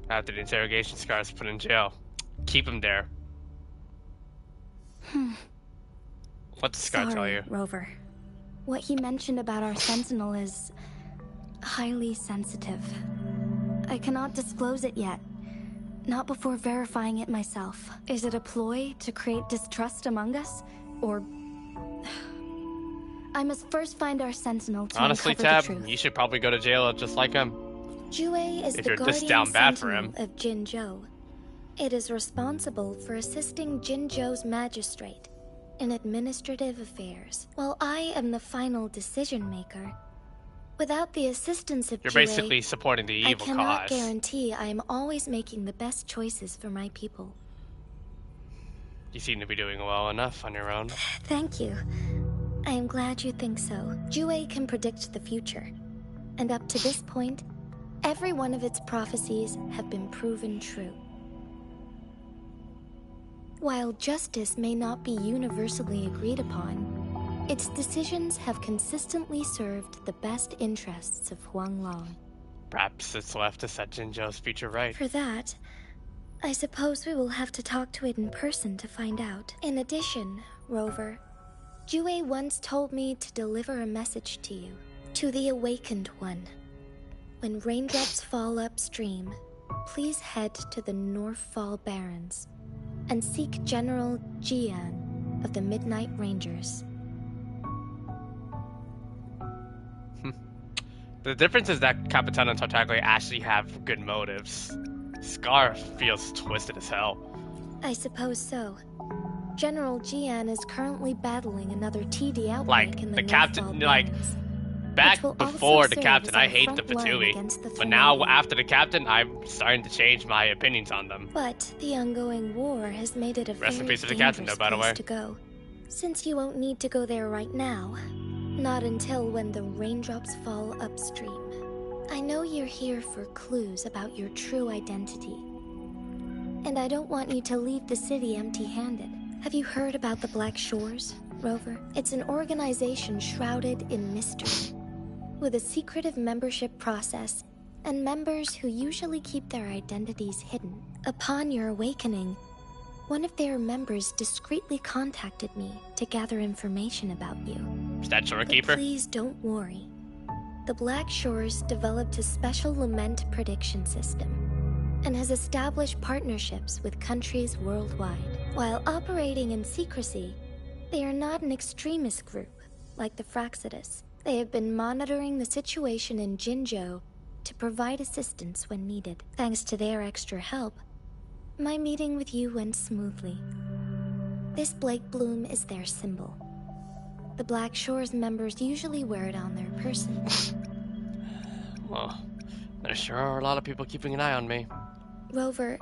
[SPEAKER 1] After the interrogation, Scar's put in jail. Keep him there. What does Scar tell you?
[SPEAKER 12] Rover. What he mentioned about our sentinel is highly sensitive. I cannot disclose it yet. Not before verifying it myself. Is it a ploy to create distrust among us? Or... I must first find our sentinel to
[SPEAKER 1] Honestly,
[SPEAKER 12] uncover
[SPEAKER 1] Tab,
[SPEAKER 12] the truth.
[SPEAKER 1] you should probably go to jail just like him.
[SPEAKER 12] Jouet is
[SPEAKER 1] If
[SPEAKER 12] the
[SPEAKER 1] you're this
[SPEAKER 12] guardian
[SPEAKER 1] down bad for
[SPEAKER 12] sentinel
[SPEAKER 1] him.
[SPEAKER 12] of Jinzhou. It is responsible for assisting Jinzhou's magistrate in administrative affairs, while I am the final decision maker. Without the assistance of
[SPEAKER 1] You're
[SPEAKER 12] Jouet,
[SPEAKER 1] basically supporting the
[SPEAKER 12] I
[SPEAKER 1] evil
[SPEAKER 12] cannot
[SPEAKER 1] cause.
[SPEAKER 12] guarantee I am always making the best choices for my people.
[SPEAKER 1] You seem to be doing well enough on your own.
[SPEAKER 12] Thank you. I am glad you think so. Jouet can predict the future, and up to this point, every one of its prophecies have been proven true. While justice may not be universally agreed upon, its decisions have consistently served the best interests of Huanglong.
[SPEAKER 1] Perhaps it's left to set Jinzhou's future right.
[SPEAKER 12] For that, I suppose we will have to talk to it in person to find out. In addition, Rover, Jouet once told me to deliver a message to you, to the Awakened One. When raindrops fall upstream, please head to the Northfall Barrens and seek General Jian of the Midnight Rangers.
[SPEAKER 1] The difference is that Capitan and Tartaglia actually have good motives. Scar feels twisted as hell.
[SPEAKER 12] I suppose so. General Jian is currently battling another TD outbreak
[SPEAKER 1] Like,
[SPEAKER 12] in
[SPEAKER 1] the
[SPEAKER 12] Northfall
[SPEAKER 1] captain, like,
[SPEAKER 12] Barrens.
[SPEAKER 1] back
[SPEAKER 12] will also
[SPEAKER 1] before the
[SPEAKER 12] serve
[SPEAKER 1] captain,
[SPEAKER 12] as
[SPEAKER 1] I
[SPEAKER 12] our
[SPEAKER 1] hate the
[SPEAKER 12] front line
[SPEAKER 1] Fatui.
[SPEAKER 12] against the
[SPEAKER 1] But now,
[SPEAKER 12] Throne.
[SPEAKER 1] after the captain, I'm starting to change my opinions on them.
[SPEAKER 12] But the ongoing war has made it a
[SPEAKER 1] Rest in
[SPEAKER 12] very
[SPEAKER 1] peace to the captain,
[SPEAKER 12] dangerous
[SPEAKER 1] though, by the
[SPEAKER 12] place
[SPEAKER 1] way.
[SPEAKER 12] to go. Since you won't need to go there right now, not until when the raindrops fall upstream. I know you're here for clues about your true identity. And I don't want you to leave the city empty-handed. Have you heard about the Black Shores, Rover? It's an organization shrouded in mystery, with a secretive membership process and members who usually keep their identities hidden. Upon your awakening, one of their members discreetly contacted me to gather information about you.
[SPEAKER 1] Is that
[SPEAKER 12] But
[SPEAKER 1] Shorekeeper?
[SPEAKER 12] please don't worry. The Black Shores developed a special lament prediction system and has established partnerships with countries worldwide. While operating in secrecy, they are not an extremist group like the Fraxidus. They have been monitoring the situation in Jinzhou to provide assistance when needed. Thanks to their extra help,
[SPEAKER 4] My meeting with you went smoothly. This Blake Bloom is their symbol. The Black Shores members usually wear it on their person.
[SPEAKER 1] Well, there sure are a lot of people keeping an eye on me.
[SPEAKER 4] Rover,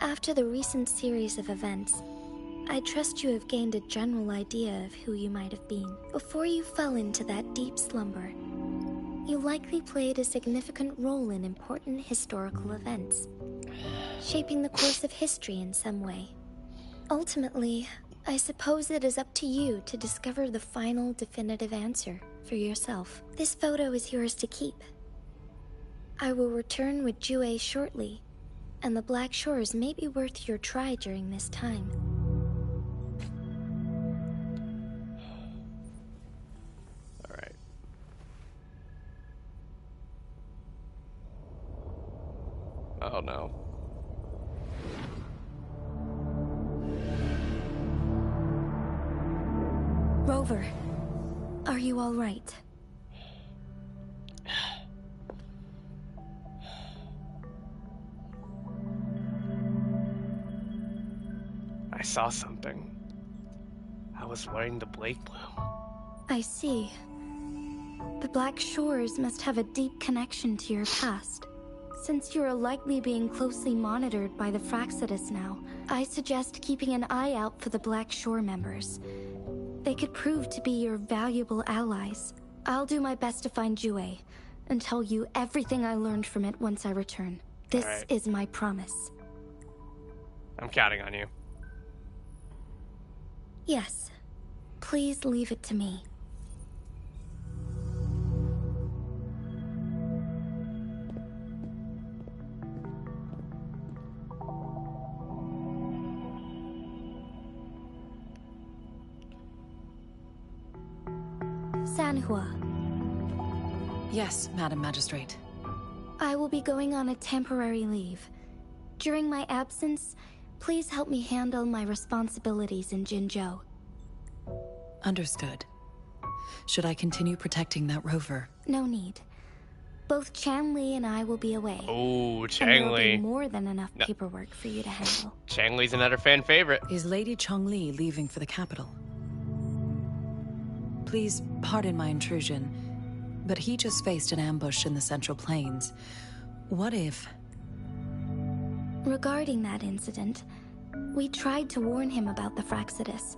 [SPEAKER 4] after the recent series of events, I trust you have gained a general idea of who you might have been. Before you fell into that deep slumber, you likely played a significant role in important historical events, shaping the course of history in some way. Ultimately, I suppose it is up to you to discover the final definitive answer for yourself. This photo is yours to keep. I will return with Jue shortly, and the Black Shores may be worth your try during this time.
[SPEAKER 1] Alright. Oh no.
[SPEAKER 4] Rover, are you all right?
[SPEAKER 1] I saw something. I was wearing the Blake Bloom.
[SPEAKER 4] I see. The Black Shores must have a deep connection to your past. Since you are likely being closely monitored by the Fraxidus now, I suggest keeping an eye out for the Black Shore members. They could prove to be your valuable allies. I'll do my best to find Jue and tell you everything I learned from it once I return. This is my promise.
[SPEAKER 1] I'm counting on you.
[SPEAKER 4] Yes. Please leave it to me. Sanhua.
[SPEAKER 8] Yes, Madam Magistrate.
[SPEAKER 4] I will be going on a temporary leave. During my absence, please help me handle my responsibilities in Jinzhou.
[SPEAKER 8] Understood. Should I continue protecting that rover?
[SPEAKER 4] No need. Both Chanli and I will be away.
[SPEAKER 1] Oh,
[SPEAKER 4] And there will be
[SPEAKER 1] Changli.
[SPEAKER 4] more than enough paperwork for you to handle.
[SPEAKER 1] Changli's another fan favorite.
[SPEAKER 8] Is Lady Chongli leaving for the capital? Please pardon my intrusion, but he just faced an ambush in the Central Plains. What if...
[SPEAKER 4] Regarding that incident, we tried to warn him about the Fraxidus,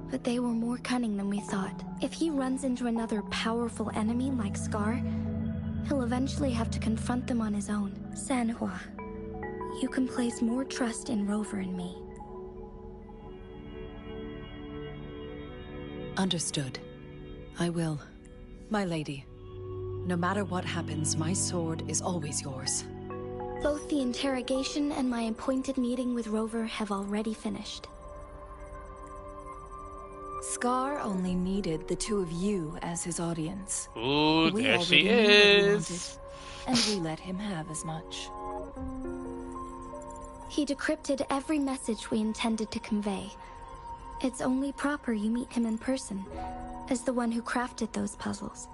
[SPEAKER 4] but they were more cunning than we thought. If he runs into another powerful enemy like Scar, he'll eventually have to confront them on his own. Sanhua, you can place more trust in Rover and me.
[SPEAKER 8] Understood. I will. My lady, no matter what happens, my sword is always yours.
[SPEAKER 4] Both the interrogation and my appointed meeting with Rover have already finished.
[SPEAKER 13] Scar only needed the two of you as his audience.
[SPEAKER 1] Ooh,
[SPEAKER 13] We
[SPEAKER 1] there she
[SPEAKER 13] already knew what he
[SPEAKER 1] is.
[SPEAKER 13] wanted, and we let him have as much.
[SPEAKER 4] He decrypted every message we intended to convey. It's only proper you meet him in person, as the one who crafted those puzzles.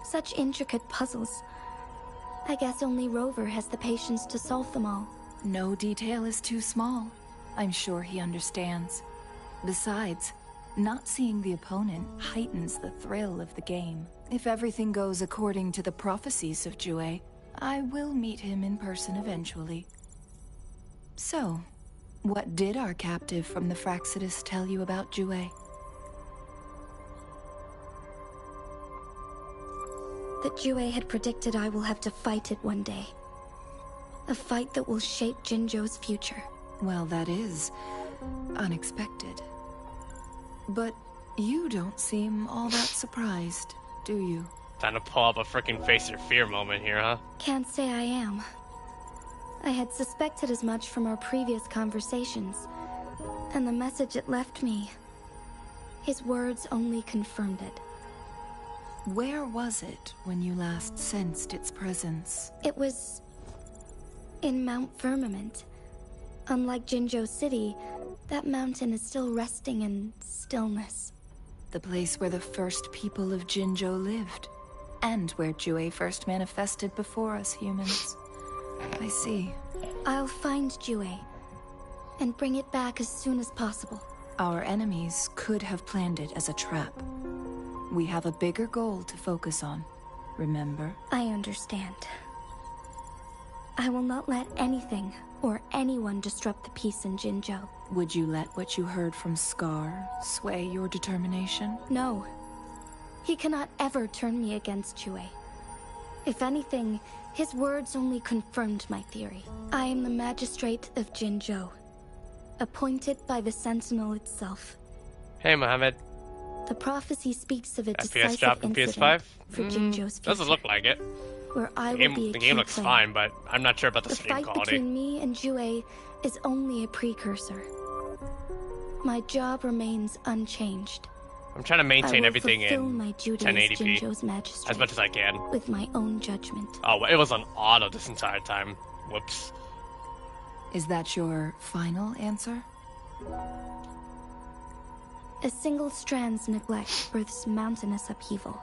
[SPEAKER 4] Such intricate puzzles. I guess only Rover has the patience to solve them all.
[SPEAKER 13] No detail is too small. I'm sure he understands. Besides, not seeing the opponent heightens the thrill of the game. If everything goes according to the prophecies of Jue, I will meet him in person eventually. So, what did our captive from the Fraxidus tell you about Jue?
[SPEAKER 4] That Jue had predicted I will have to fight it one day. A fight that will shape Jinzhou's future.
[SPEAKER 13] Well, that is unexpected. But you don't seem all that surprised, do you?
[SPEAKER 1] Time to pull up a freaking face your fear moment here, huh?
[SPEAKER 4] Can't say I am. I had suspected as much from our previous conversations, and the message it left me, his words only confirmed it.
[SPEAKER 13] Where was it when you last sensed its presence?
[SPEAKER 4] It was in Mount Firmament. Unlike Jinzhou City, that mountain is still resting in stillness.
[SPEAKER 13] The place where the first people of Jinzhou lived, and where Jue first manifested before us humans. I see.
[SPEAKER 4] I'll find Jue,
[SPEAKER 12] and bring it back as soon as possible.
[SPEAKER 13] Our enemies could have planned it as a trap. We have a bigger goal to focus on, remember?
[SPEAKER 12] I understand. I will not let anything or anyone disrupt the peace in Jinzhou.
[SPEAKER 13] Would you let what you heard from Scar sway your determination?
[SPEAKER 12] No. He cannot ever turn me against Yue. If anything, his words only confirmed my theory. I am the magistrate of Jinzhou, appointed by the Sentinel itself.
[SPEAKER 1] Hey, Mohammed.
[SPEAKER 12] The prophecy speaks of a
[SPEAKER 1] FPS
[SPEAKER 12] decisive
[SPEAKER 1] drop in
[SPEAKER 12] incident
[SPEAKER 1] PS5?
[SPEAKER 12] for Jinzhou's future,
[SPEAKER 1] Doesn't look like it.
[SPEAKER 12] where I
[SPEAKER 1] The
[SPEAKER 12] will
[SPEAKER 1] game,
[SPEAKER 12] be a
[SPEAKER 1] the
[SPEAKER 12] key
[SPEAKER 1] game looks
[SPEAKER 12] player.
[SPEAKER 1] fine, but I'm not sure about the
[SPEAKER 12] The
[SPEAKER 1] stream
[SPEAKER 12] fight
[SPEAKER 1] quality.
[SPEAKER 12] between me and Yue is only a precursor. My job remains unchanged.
[SPEAKER 1] I'm trying to maintain
[SPEAKER 12] I will
[SPEAKER 1] everything
[SPEAKER 12] fulfill
[SPEAKER 1] in
[SPEAKER 12] my duty
[SPEAKER 1] 1080p
[SPEAKER 12] as Jinzhou's magistrate
[SPEAKER 1] as much as I can.
[SPEAKER 12] with my own judgment.
[SPEAKER 1] Oh, it was on auto this entire time. Whoops.
[SPEAKER 13] Is that your final answer?
[SPEAKER 12] A single strand's neglect births mountainous upheaval.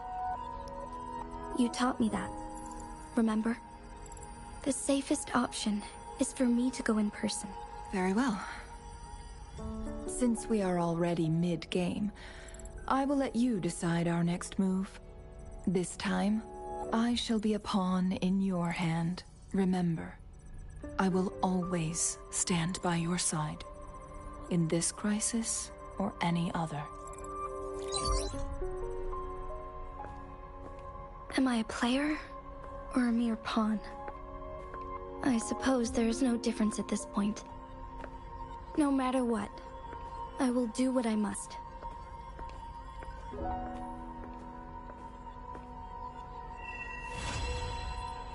[SPEAKER 12] You taught me that, remember? The safest option is for me to go in person.
[SPEAKER 13] Very well. Since we are already mid-game, I will let you decide our next move. This time, I shall be a pawn in your hand. Remember, I will always stand by your side. In this crisis, or any other.
[SPEAKER 12] Am I a player or a mere pawn? I suppose there is no difference at this point. No matter what, I will do what I must.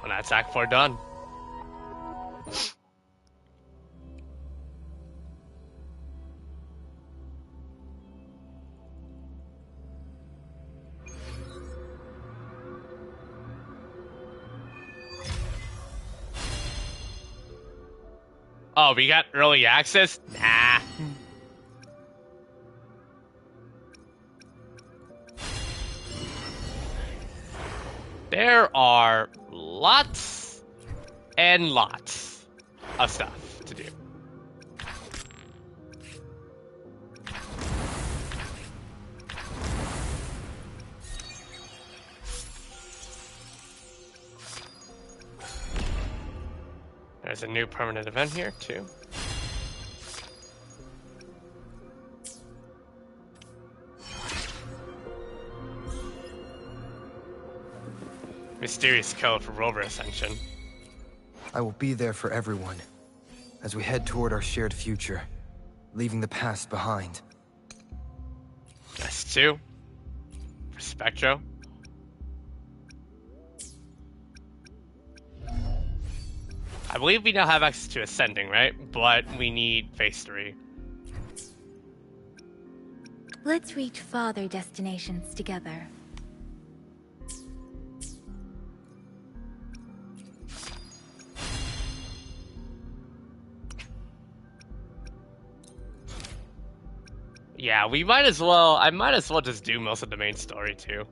[SPEAKER 1] Well, that's Act 4 done. Oh, we got early access? Nah. There are lots and lots of stuff to do. There's a new permanent event here, too. Mysterious code for rover ascension.
[SPEAKER 6] I will be there for everyone as we head toward our shared future, leaving the past behind.
[SPEAKER 1] That's 2. For Spectro. I believe we now have access to Ascending, right? But we need Phase 3.
[SPEAKER 4] Let's reach farther destinations together.
[SPEAKER 1] Yeah, we might as well. I might as well just do most of the main story too.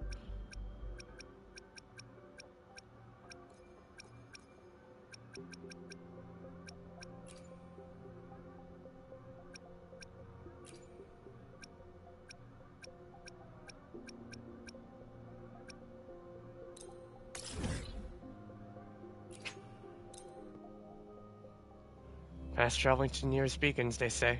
[SPEAKER 1] Fast traveling to nearest beacons, they say.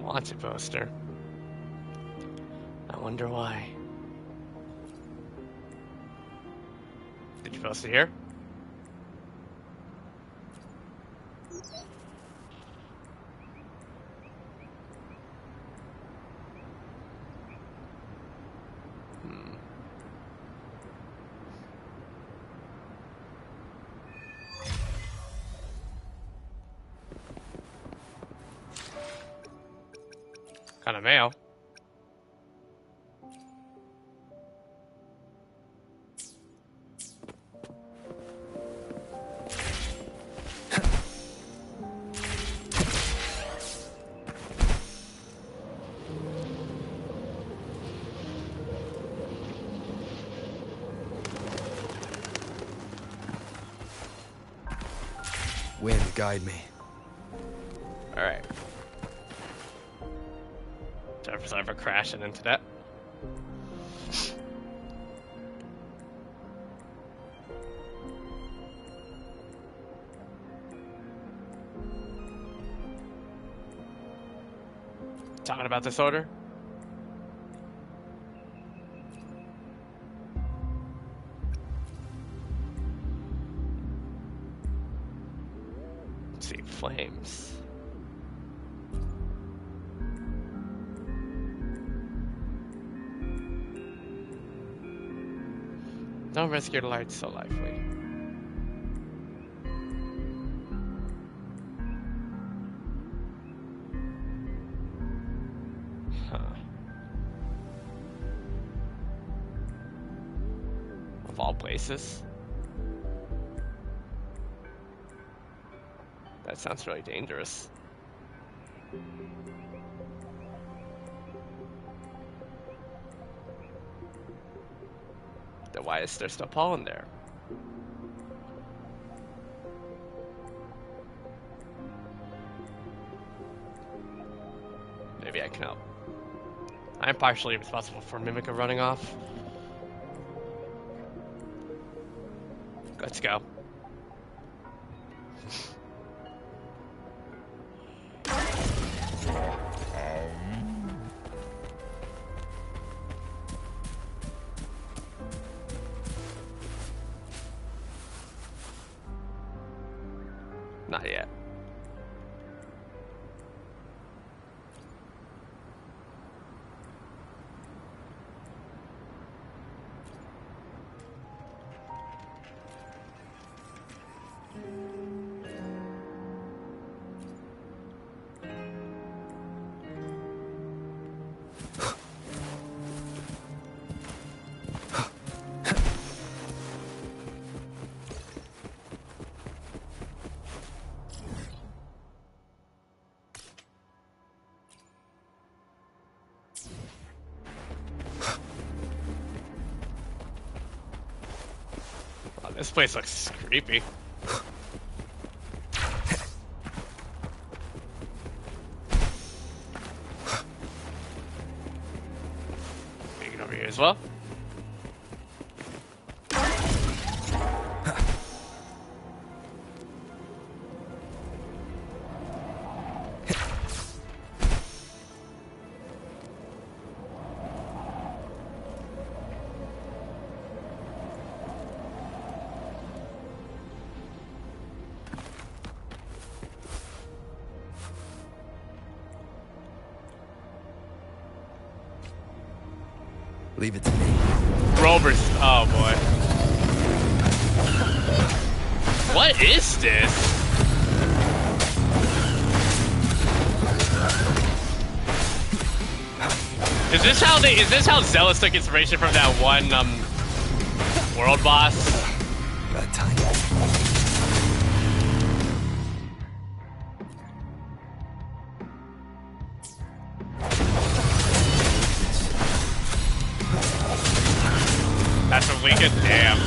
[SPEAKER 1] Wanted poster. I wonder why. Did you post it here? Ton of mail.
[SPEAKER 6] Wind, guide me.
[SPEAKER 1] Alright. Sorry for crashing into that. Talking about this order? Let's see, flames. Don't risk your light so lively. Huh. Of all places. That sounds really dangerous. Then why is there still Paul in there? Maybe I can help. I'm partially responsible for Mimica running off. Let's go. Not yet. This place looks creepy. We can over here as well.
[SPEAKER 6] Leave it to me.
[SPEAKER 1] Rover's. Oh boy. What is this? Is this how Zealous took inspiration from that one world boss?
[SPEAKER 6] That time.
[SPEAKER 1] That's from Lincoln? Damn.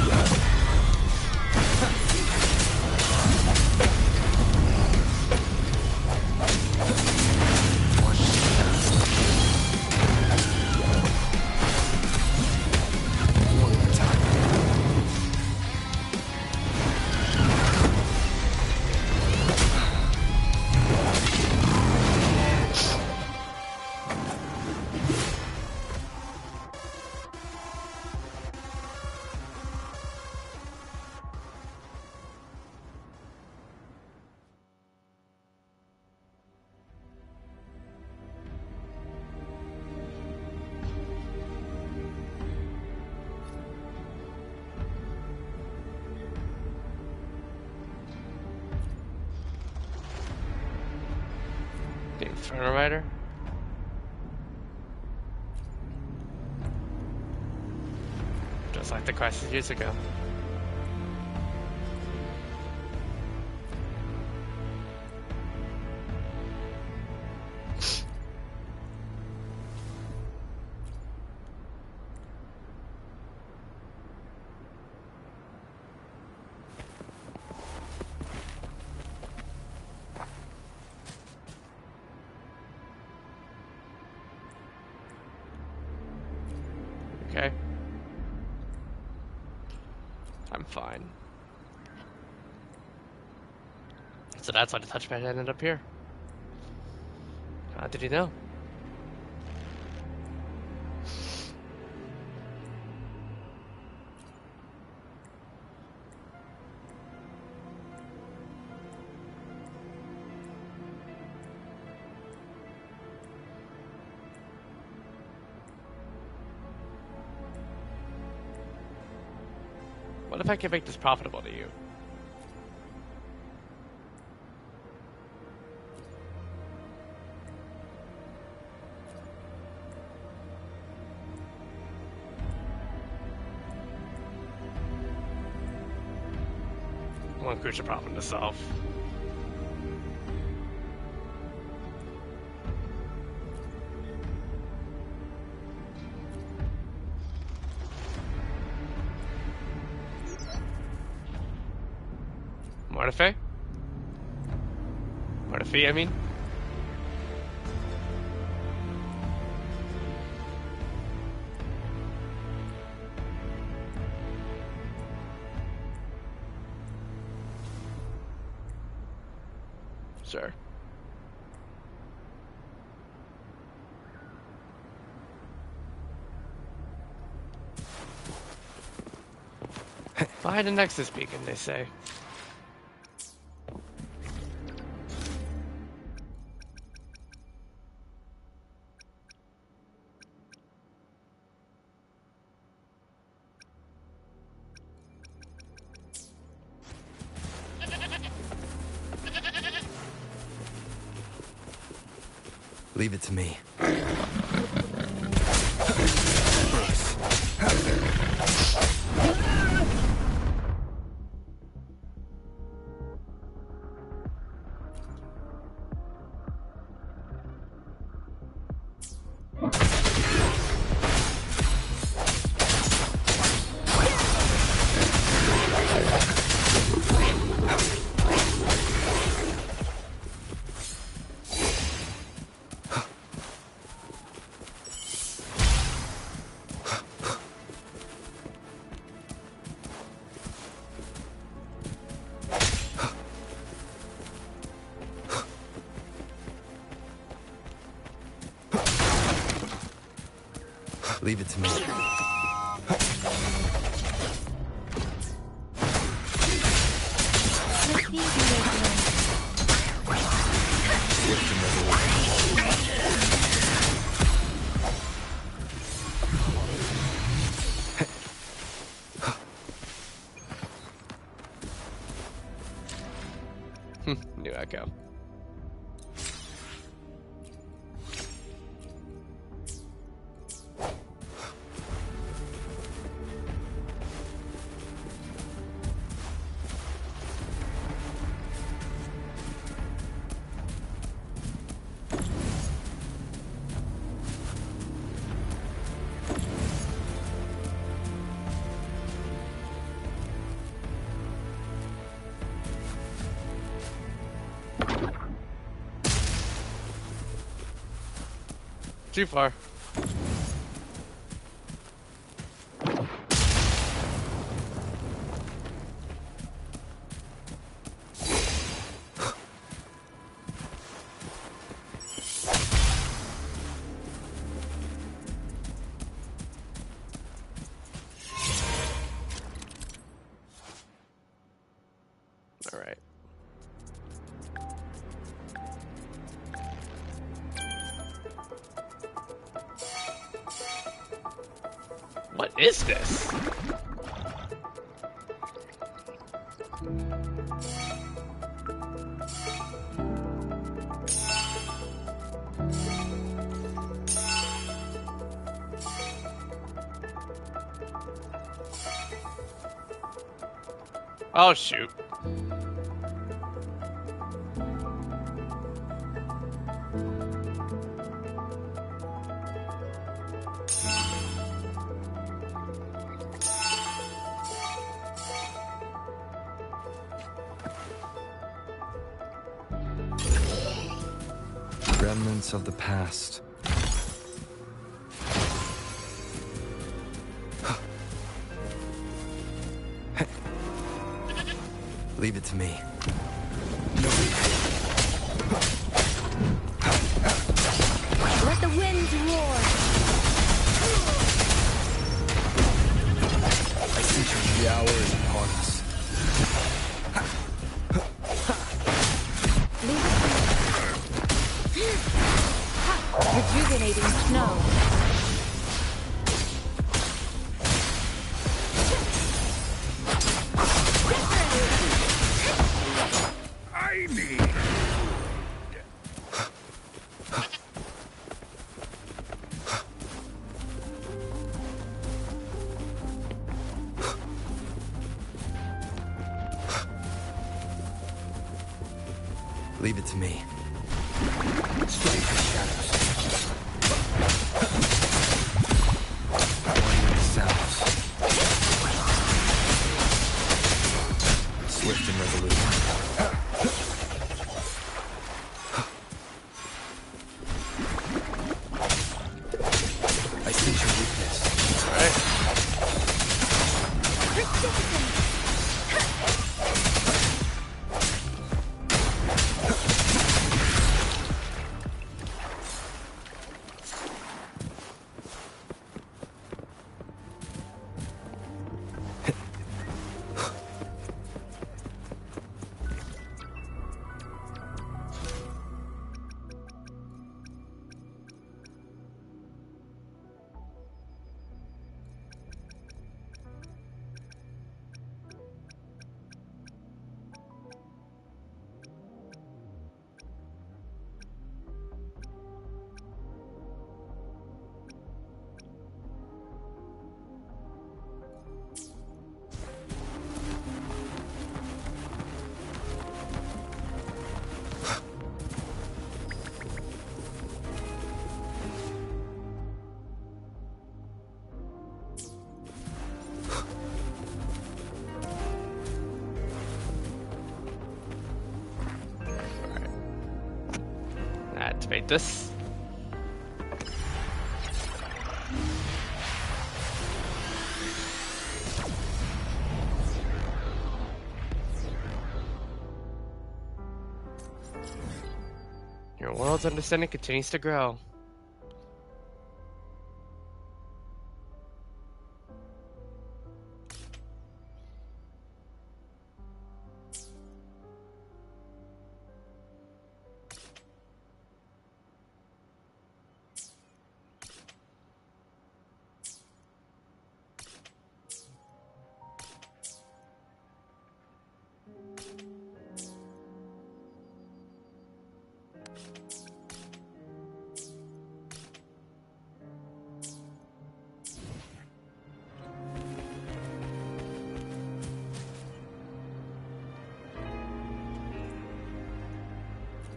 [SPEAKER 1] Inferno Rider? like the crisis years ago. Okay. I'm fine. So that's why the touchpad ended up here. How did he know? What if I can make this profitable to you? One crucial problem to solve. Mortife? Mortife, I mean? Sure. Find a Nexus beacon, they say.
[SPEAKER 6] Leave it to me. Leave it to me.
[SPEAKER 1] New echo. Too far. All right. What is this? Oh, shoot.
[SPEAKER 6] Remnants of the past. Leave it to me.
[SPEAKER 12] Let the winds roar.
[SPEAKER 6] I see the hour is upon us.
[SPEAKER 11] Rejuvenating snow.
[SPEAKER 2] I need.
[SPEAKER 6] Leave it to me. Strike the shadows. Warning the sounds. Swift and resolute. I sense your weakness.
[SPEAKER 1] All right. Activate this. Your world's understanding continues to grow.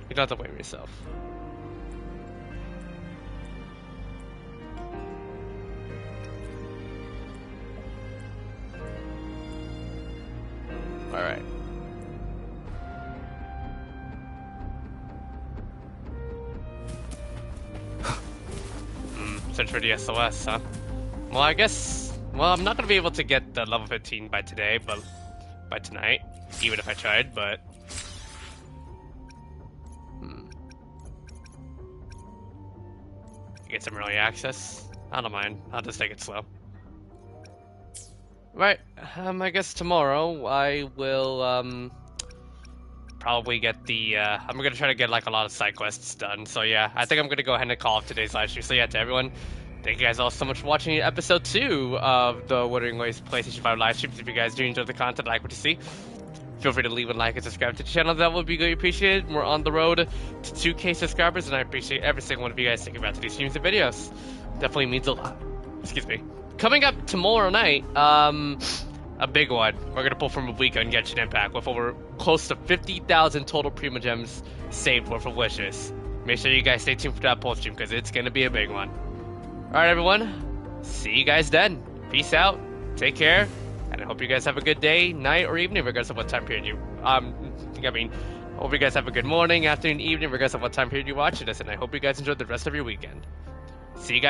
[SPEAKER 1] You don't have to blame yourself. Alright. Search for the SOS, huh? Well, I guess... Well, I'm not gonna be able to get the level 15 by today, but... by tonight. Even if I tried, but... Get some early access. I don't mind. I'll just take it slow. Right. I guess tomorrow I will probably get the I'm gonna try to get like a lot of side quests done. So yeah, I think I'm gonna go ahead and call off today's live stream. So yeah, to everyone, thank you guys all so much for watching episode 2 of the Wuthering Waves PlayStation 5 live streams. If you guys do enjoy the content, like what you see, feel free to leave a like and subscribe to the channel. That would be greatly appreciated. We're on the road to 2K subscribers, and I appreciate every single one of you guys thinking about these streams and videos. Definitely means a lot. Excuse me. Coming up tomorrow night, a big one. We're gonna pull from a weekend Genshin Impact with over close to 50,000 total Prima Gems saved for wishes. Make sure you guys stay tuned for that post stream because it's gonna be a big one. Alright everyone, see you guys then. Peace out, take care, and I hope you guys have a good day, night, or evening regardless of what time period you hope you guys have a good morning, afternoon, evening regardless of what time period you're watching this, and I hope you guys enjoyed the rest of your weekend. See you guys.